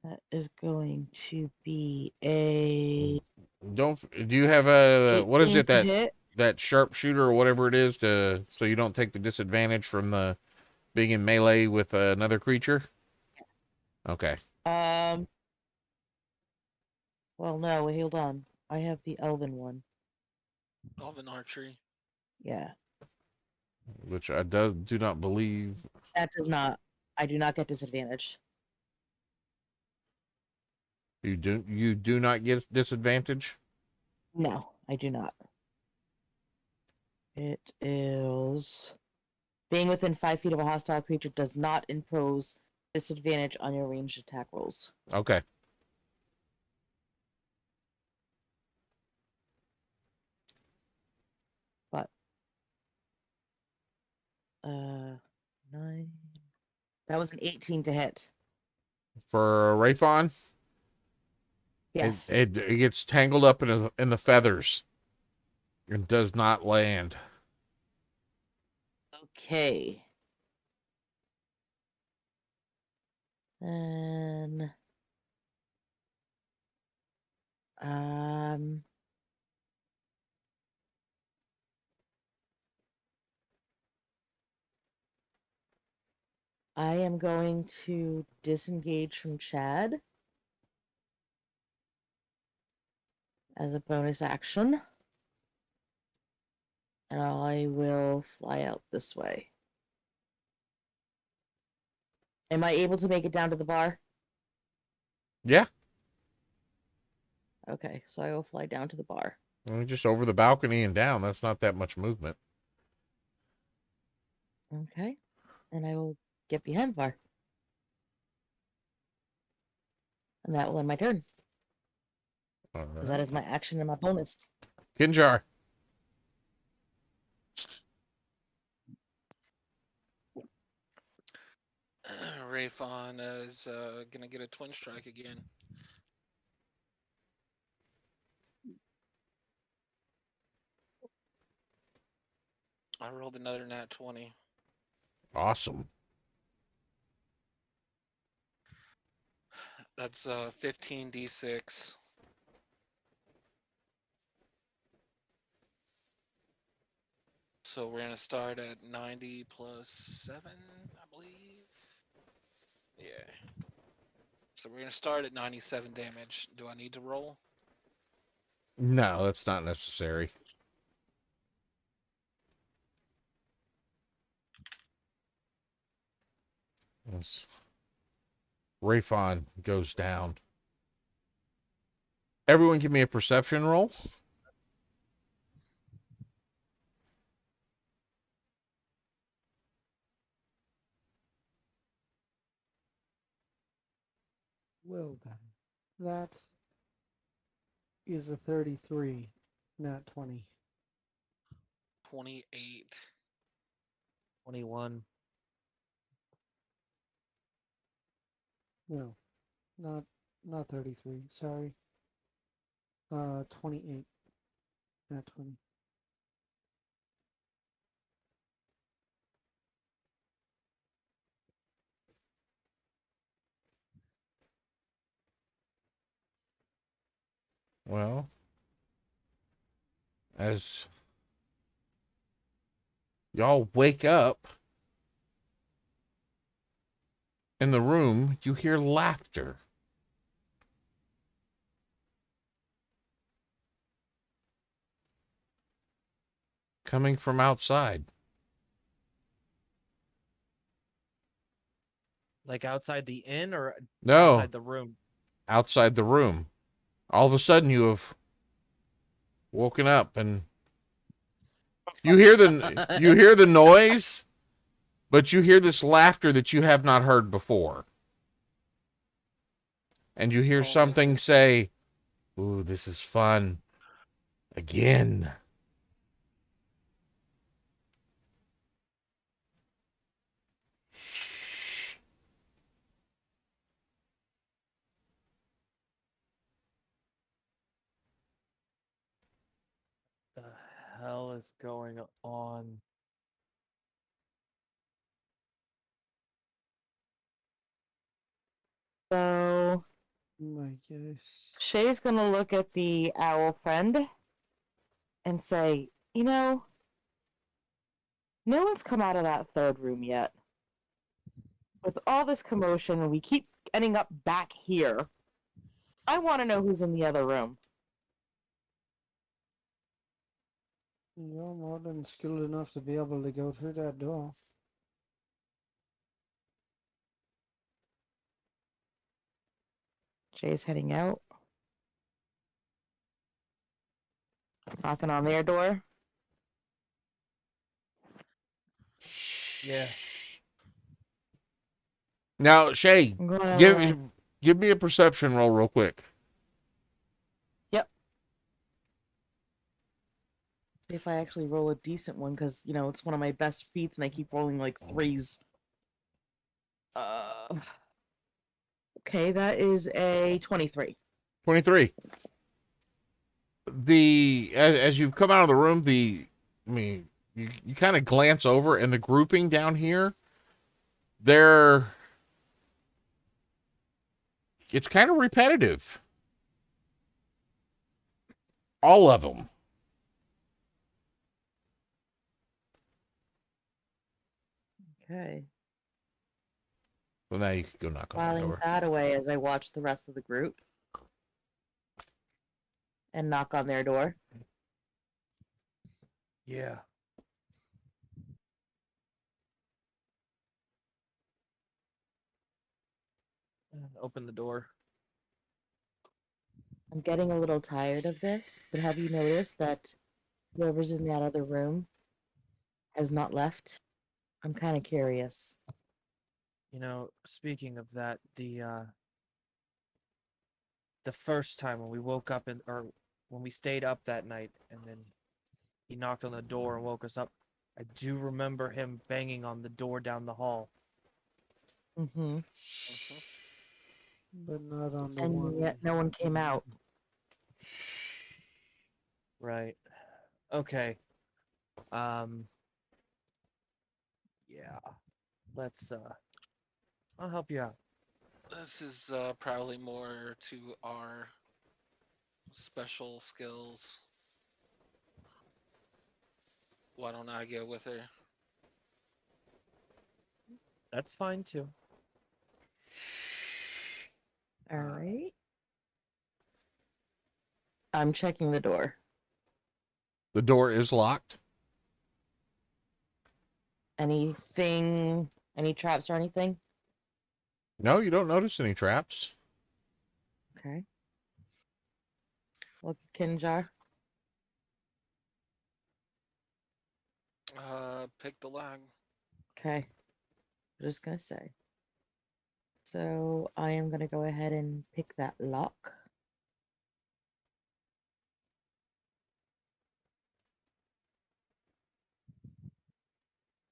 That is going to be a Do you have a what is 18 it to that hit. that sharpshooter or whatever it is so you don't take the disadvantage from the being in melee with another creature? Okay. Well, no, hold on. I have the elven one. Elven archery. Yeah. Which I do not believe. That does not. I do not get disadvantage. You do not get disadvantage? No, I do not. It is being within 5 feet of a hostile creature does not impose disadvantage on your ranged attack rolls. Okay. But 9. That was an 18 to hit. For Rayfon, Yes. it gets tangled up in the feathers and does not land. Okay. And I am going to disengage from Chad as a bonus action. And I will fly out this way. Am I able to make it down to the bar? Yeah. Okay, so I will fly down to the bar. Just over the balcony and down. That's not that much movement. Okay. And I will get behind the bar. And that will end my turn. All Because that right. is my action and my bonus. Kinjar. Rayfon is gonna get a twin strike again. I rolled another nat 20. Awesome. That's 15d6. So we're gonna start at 90 plus 7, I believe. Yeah. So we're gonna start at 97 damage. Do I need to roll? No, that's not necessary. Yes. Rayfon goes down. Everyone give me a perception roll. Well then, that is a 33, not 20. 28. 21. No, not not 33. Sorry. 28. Not 20. Well, as y'all wake up in the room, you hear laughter. Coming from outside. Like outside the inn or No, outside the room? outside the room. All of a sudden, you have woken up and you hear the noise, but you hear this laughter that you have not heard before. And you hear Oh, something say, "Ooh, this is fun." Again. The hell is going on? So My gosh. Shay's gonna look at the owl friend and say, no one's come out of that third room yet. With all this commotion, and we keep ending up back here, I want to know who's in the other room. You're more than skilled enough to be able to go through that door. Shay's heading out. Knocking on their door. Yeah. Now, Shay, I'm gonna, give me a perception roll real quick. see if I actually roll a decent one, because, it's one of my best feats, and I keep rolling like 3s. Okay, that is a 23. 23. As you've come out of the room, you kind of glance over, and the grouping down here, it's kind of repetitive. All of them. Okay. Well, now you can go knock on the Filing door. that away as I watch the rest of the group. And knock on their door. Yeah. Open the door. I'm getting a little tired of this, but have you noticed that whoever's in that other room has not left? I'm kind of curious. Speaking of that, the first time when we woke up or when we stayed up that night and then he knocked on the door and woke us up, I do remember him banging on the door down the hall. Mm-hmm. But not on the And one. yet no one came out. Right. Okay. Yeah. Let's I'll help you out. This is probably more to our special skills. Why don't I go with her? That's fine too. All right. I'm checking the door. The door is locked. Anything? Any traps or anything? No, you don't notice any traps. Okay. Look at Kinjar. Pick the lock. Okay. I'm just gonna say. So I am gonna go ahead and pick that lock.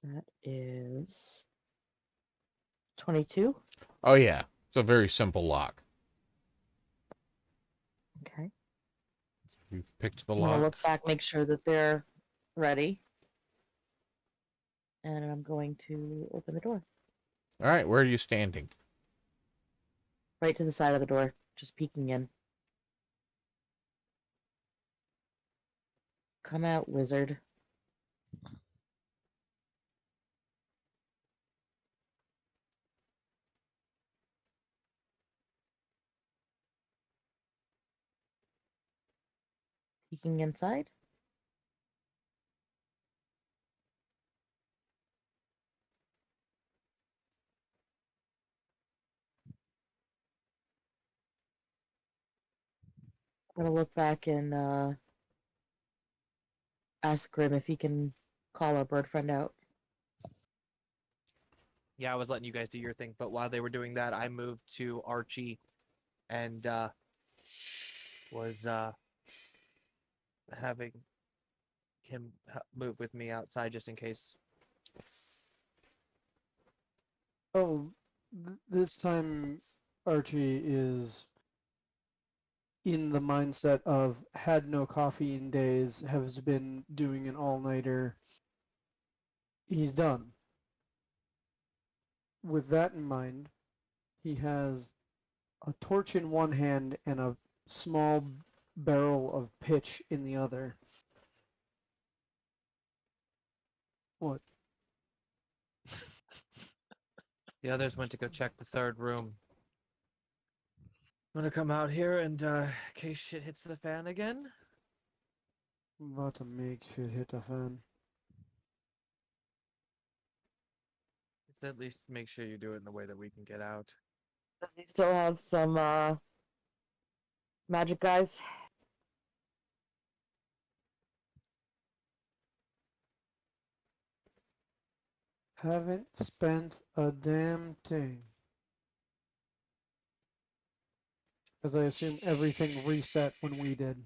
That is 22. Oh, yeah. It's a very simple lock. Okay. You've picked the I'm gonna lock. look back, make sure that they're ready, and I'm going to open the door. All right, where are you standing? Right to the side of the door, just peeking in. Come out, wizard. Peeking inside. I'm gonna look back and ask Grim if he can call our bird friend out. Yeah, I was letting you guys do your thing, but while they were doing that, I moved to Archie and was having him move with me outside just in case. Oh, this time Archie is in the mindset of had no coffee in days, has been doing an all-nighter. He's done. With that in mind, he has a torch in one hand and a small barrel of pitch in the other. What? The others went to go check the third room. I'm gonna come out here and in case shit hits the fan again. I'm about to make shit hit the fan. Let's at least make sure you do it in a way that we can get out. Does he still have some magic guys? Haven't spent a damn thing. Because I assume everything reset when we did.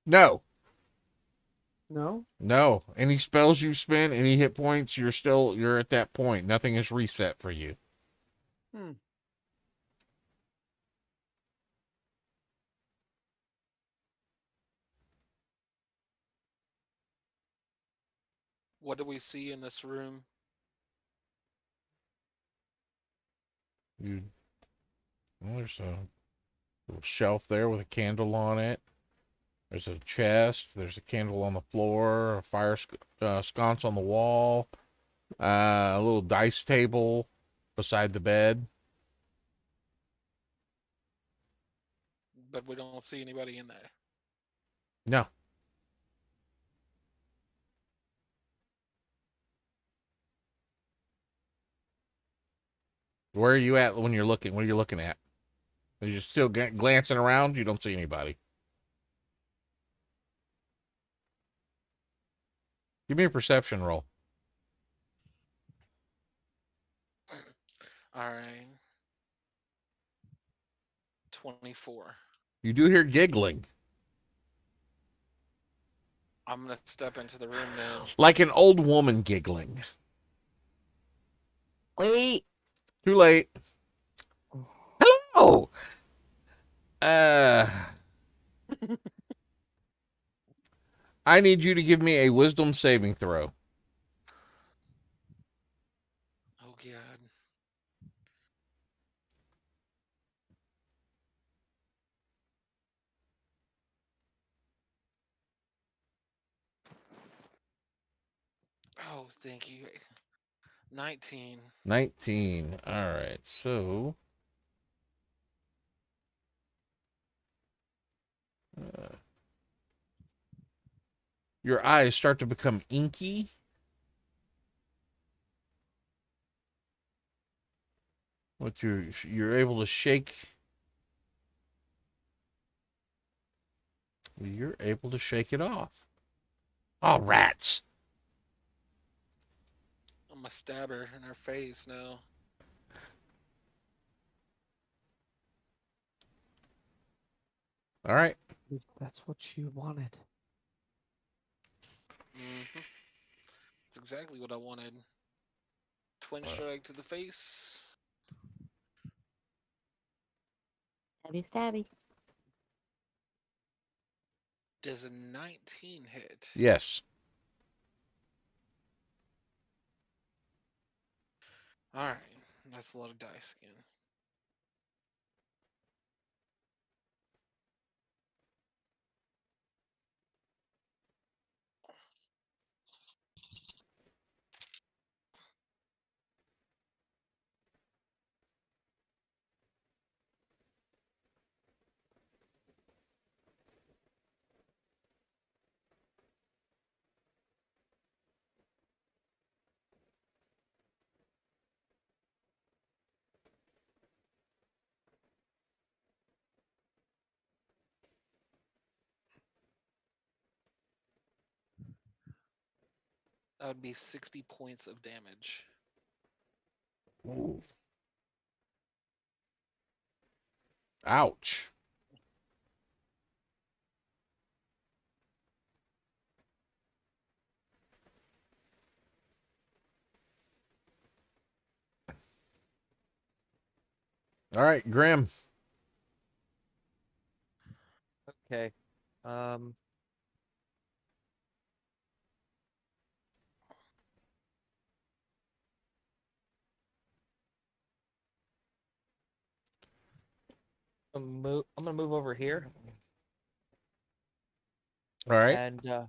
No, No? no. Any spells you spend, any hit points, you're at that point. Nothing is reset for you. Hmm. What do we see in this room? There's a little shelf there with a candle on it. There's a chest. There's a candle on the floor. A fire sconce on the wall. A little dice table beside the bed. But we don't see anybody in there. No. Where are you at when you're looking? What are you looking at? Are you still glancing around? You don't see anybody. Give me a perception roll. All right. 24. You do hear giggling, I'm gonna step into the room then. like an old woman giggling. Wait. Too late. Hello. I need you to give me a wisdom saving throw. Oh god. Oh, thank you. 19. 19. All right. So your eyes start to become inky. What you're able to shake. You're able to shake it off. Oh, rats. I'm gonna stab her in her face now. All right. If that's what you wanted. That's exactly what I wanted. Twin strike to the face. Stabby, stabby. Does a 19 hit? Yes. All right, that's a lot of dice again. That would be 60 points of damage. Ooh. Ouch. All right, Grim. Okay. I'm gonna move over here All right. and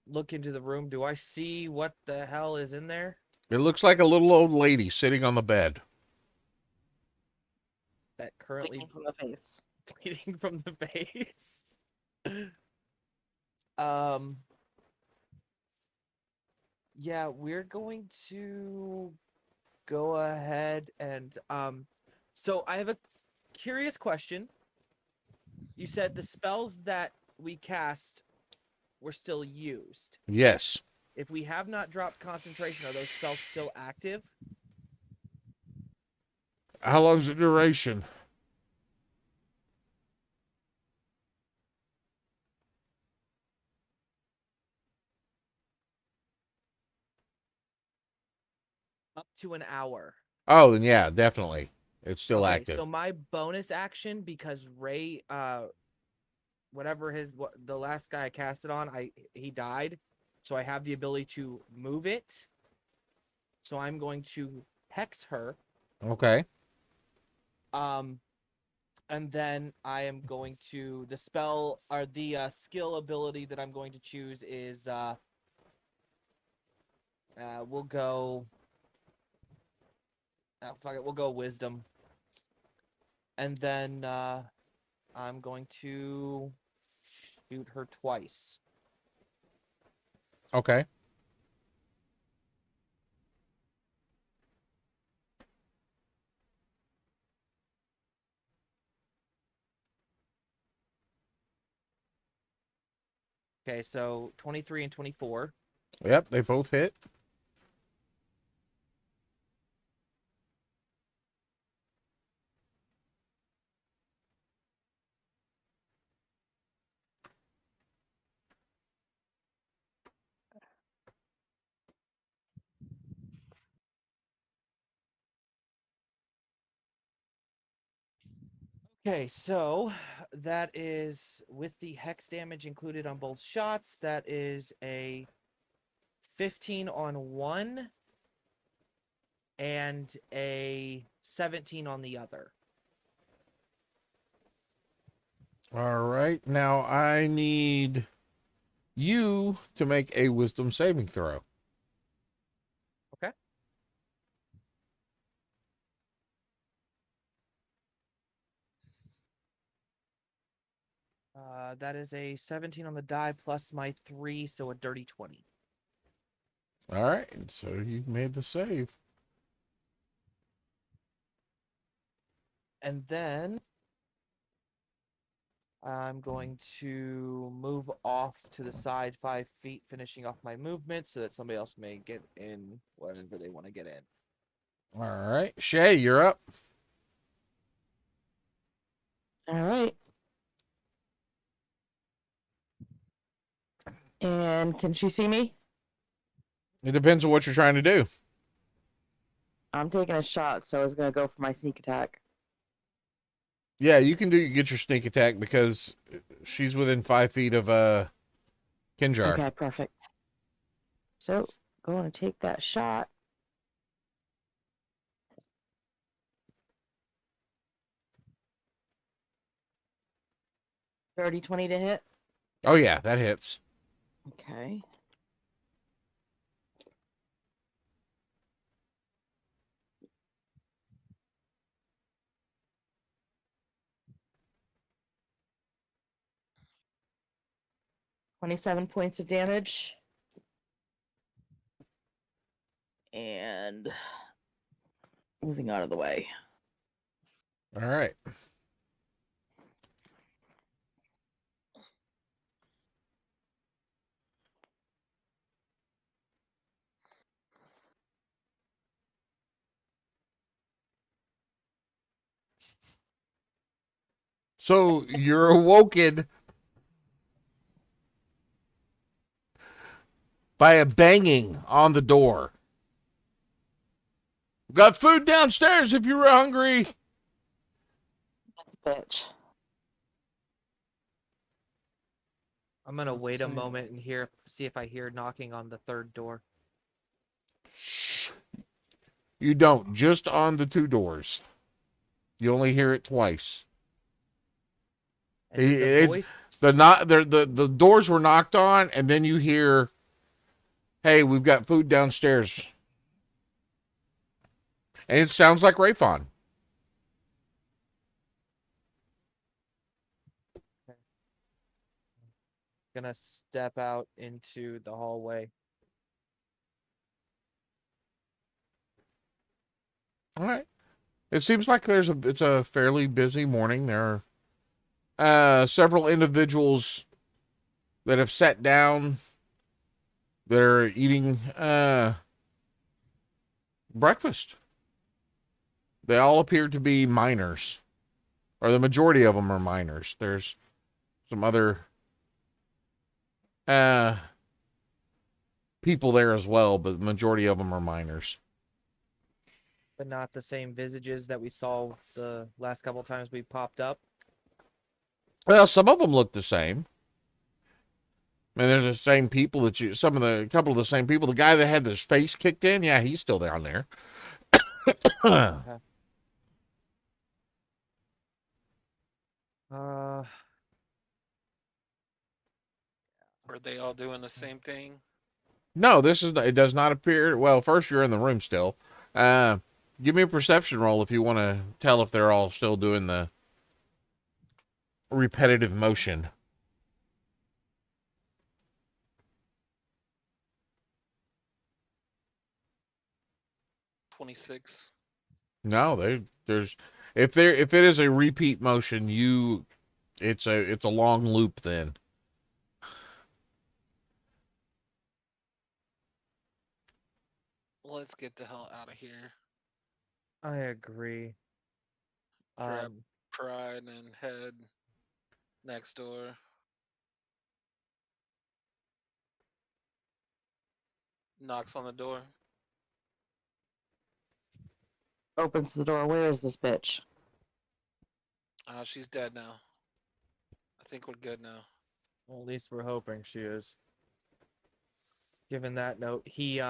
look into the room. Do I see what the hell is in there? It looks like a little old lady sitting on the bed. That currently Bleeding from the face. bleeding from the base. um. Yeah, we're going to go ahead and so I have a curious question. You said the spells that we cast were still used. Yes. If we have not dropped concentration, are those spells still active? How long's the duration? Up to an hour. Oh, then yeah, definitely. It's still Okay, active. so my bonus action, because Ray whatever the last guy I cast it on, he died. So I have the ability to move it. So I'm going to hex her. Okay. And then I am going to the spell or the skill ability that I'm going to choose is we'll go fuck it, we'll go wisdom. And then I'm going to shoot her twice. Okay. Okay, so 23 and 24. Yep, they both hit. Okay, so that is with the hex damage included on both shots. That is a 15 on one and a 17 on the other. All right. Now I need you to make a wisdom saving throw. Okay. That is a 17 on the die plus my 3, so a dirty 20. All right. So you made the save. And then I'm going to move off to the side 5 feet, finishing off my movement so that somebody else may get in whatever they want to get in. All right. Shay, you're up. All right. And can she see me? It depends on what you're trying to do. I'm taking a shot, so I was gonna go for my sneak attack. Yeah, you can get your sneak attack because she's within 5 feet of Kinjar. Okay, perfect. So, going to take that shot. Dirty 20 to hit. Oh yeah, that hits. Okay. $27 of damage. And moving out of the way. All right. So you're awoken by a banging on the door. Got food downstairs if you were hungry. Bitch. I'm gonna Not the wait a same. moment and see if I hear knocking on the third door. You don't, just on the 2 doors. You only hear it twice. And the It's voice. the doors were knocked on, and then you hear, "Hey, we've got food downstairs," and it sounds like Rayfon. Gonna step out into the hallway. All right. It seems like it's a fairly busy morning. There are several individuals that have sat down. They're eating breakfast. They all appear to be miners, or the majority of them are miners. There's some other people there as well, but the majority of them are miners. But not the same visages that we saw the last couple times we popped up. Well, some of them look the same. I mean, there's the same people couple of the same people. The guy that had his face kicked in, yeah, he's still down there. Uh, Are they all doing the same thing? No, it does not appear. Well, first you're in the room still. Give me a perception roll if you want to tell if they're all still doing the repetitive motion. $26. No, there's if it is a repeat motion, it's a long loop then. Let's get the hell out of here. I agree. Grab Pride and head next door. Knocks on the door. Opens the door. Where is this bitch? She's dead now. I think we're good now. Well, at least we're hoping she is. Given that note, he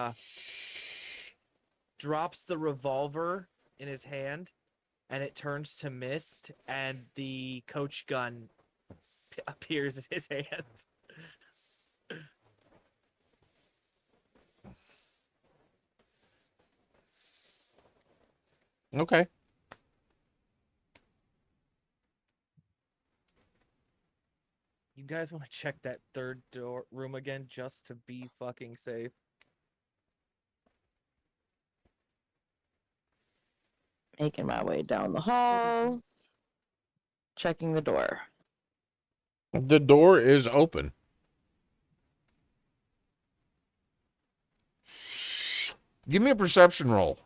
drops the revolver in his hand, and it turns to mist, and the coach gun appears in his hand. Okay. You guys want to check that third door room again just to be fucking safe? Making my way down the hall. Checking the door. The door is open. Give me a perception roll.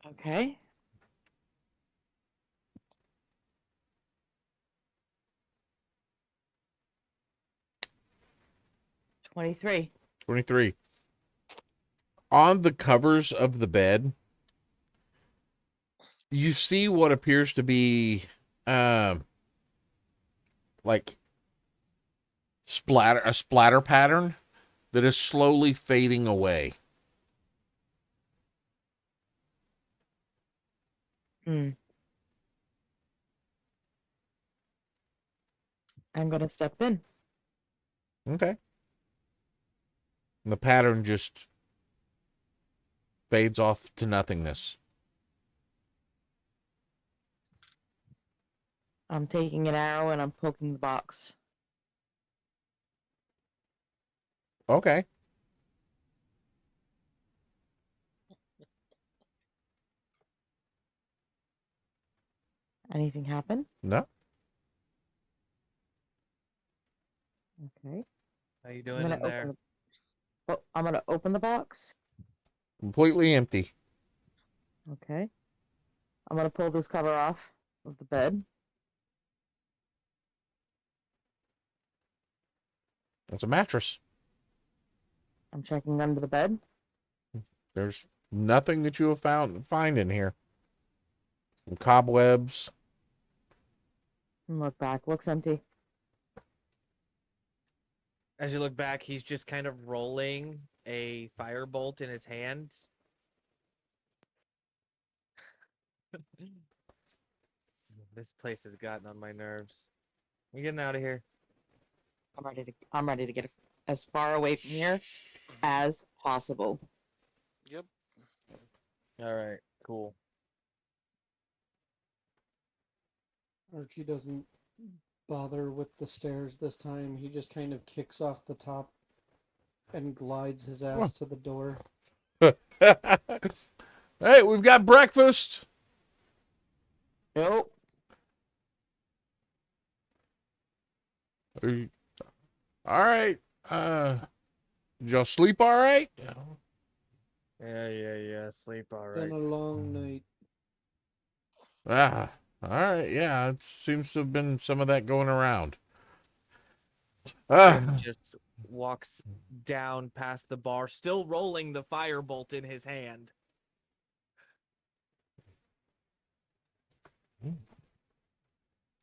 Okay. $23. 23. On the covers of the bed, you see what appears to be like a splatter pattern that is slowly fading away. Hmm. I'm gonna step in. Okay. And the pattern just fades off to nothingness. I'm taking an arrow and I'm poking the box. Okay. Anything happen? No. Okay. How you I'm doing gonna in there? open the. Oh, I'm gonna open the box. Completely empty. Okay. I'm gonna pull this cover off of the bed. It's a mattress. I'm checking under the bed. There's nothing that you have find in here. Some cobwebs. And look back. Looks empty. As you look back, he's just kind of rolling a firebolt in his hand. This place has gotten on my nerves. We getting out of here. I'm ready to get as far away from here as possible. Yep. All right, cool. Archie doesn't bother with the stairs this time. He just kind of kicks off the top and glides his ass to the door. Hey, we've got breakfast. Nope. All right. Did y'all sleep all right? Yeah. Sleep all right. Been a long night. Ah, all right. Yeah, it seems to have been some of that going around. Jim just walks down past the bar, still rolling the firebolt in his hand.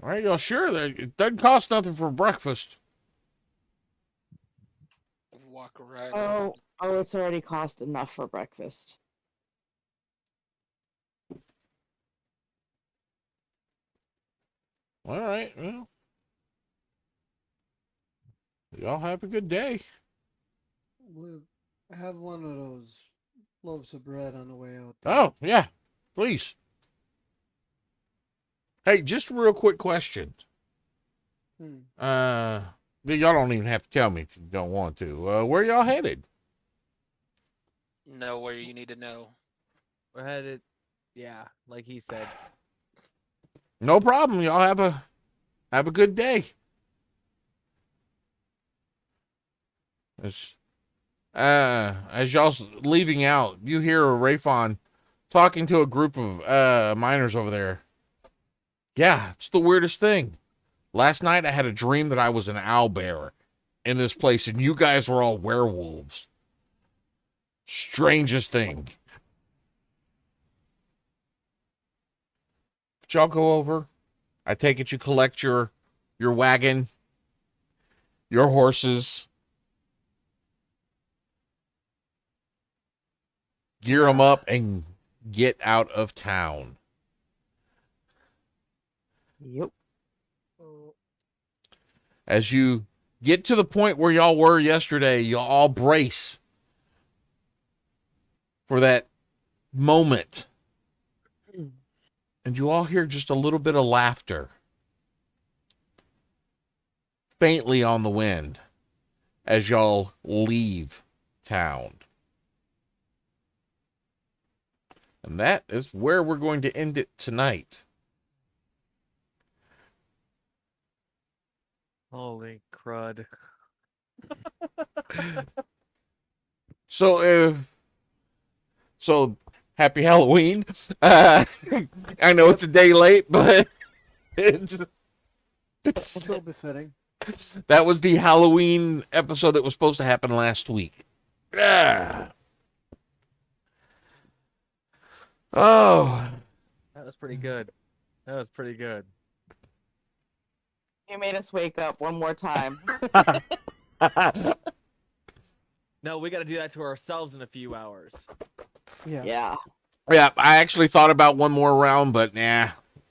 All right, y'all sure that it doesn't cost nothing for breakfast? Walk right Oh, it's already cost enough for breakfast. All right. Well, y'all have a good day. We'll have one of those loaves of bread on the way out. Oh, yeah. Please. Hey, just a real quick question. Y'all don't even have to tell me if you don't want to. Where y'all headed? Know where you need to know. We're headed, yeah, like he said. No problem. Y'all have a good day. As y'all's leaving out, you hear Rayfon talking to a group of miners over there. Yeah, it's the weirdest thing. Last night I had a dream that I was an owlbear in this place, and you guys were all werewolves. Strangest thing. But y'all go over. I take it you collect your wagon, your horses, gear them up, and get out of town. Yep. As you get to the point where y'all were yesterday, you all brace for that moment. And you all hear just a little bit of laughter faintly on the wind as y'all leave town. And that is where we're going to end it tonight. Holy crud. So happy Halloween. I know it's a day late, but it's So befitting. that was the Halloween episode that was supposed to happen last week. Ah. Oh, That was pretty good. That was pretty good. You made us wake up one more time. No, we got to do that to ourselves in a few hours. Yeah. Yeah. Yeah, I actually thought about one more round, but nah.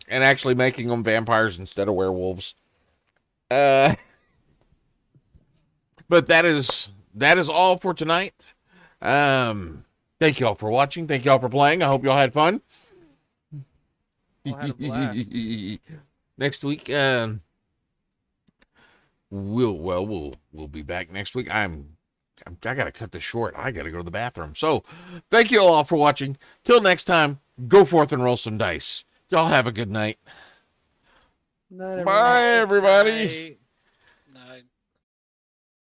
And actually making them vampires instead of werewolves. But that is all for tonight. Thank you all for watching. Thank you all for playing. I hope you all had fun. Well, I had a blast. Next week, we'll be back next week. I gotta cut this short. I gotta go to the bathroom. So, thank you all for watching. Till next time, go forth and roll some dice. Y'all have a good night. Night, everyone. Bye, everybody. Bye.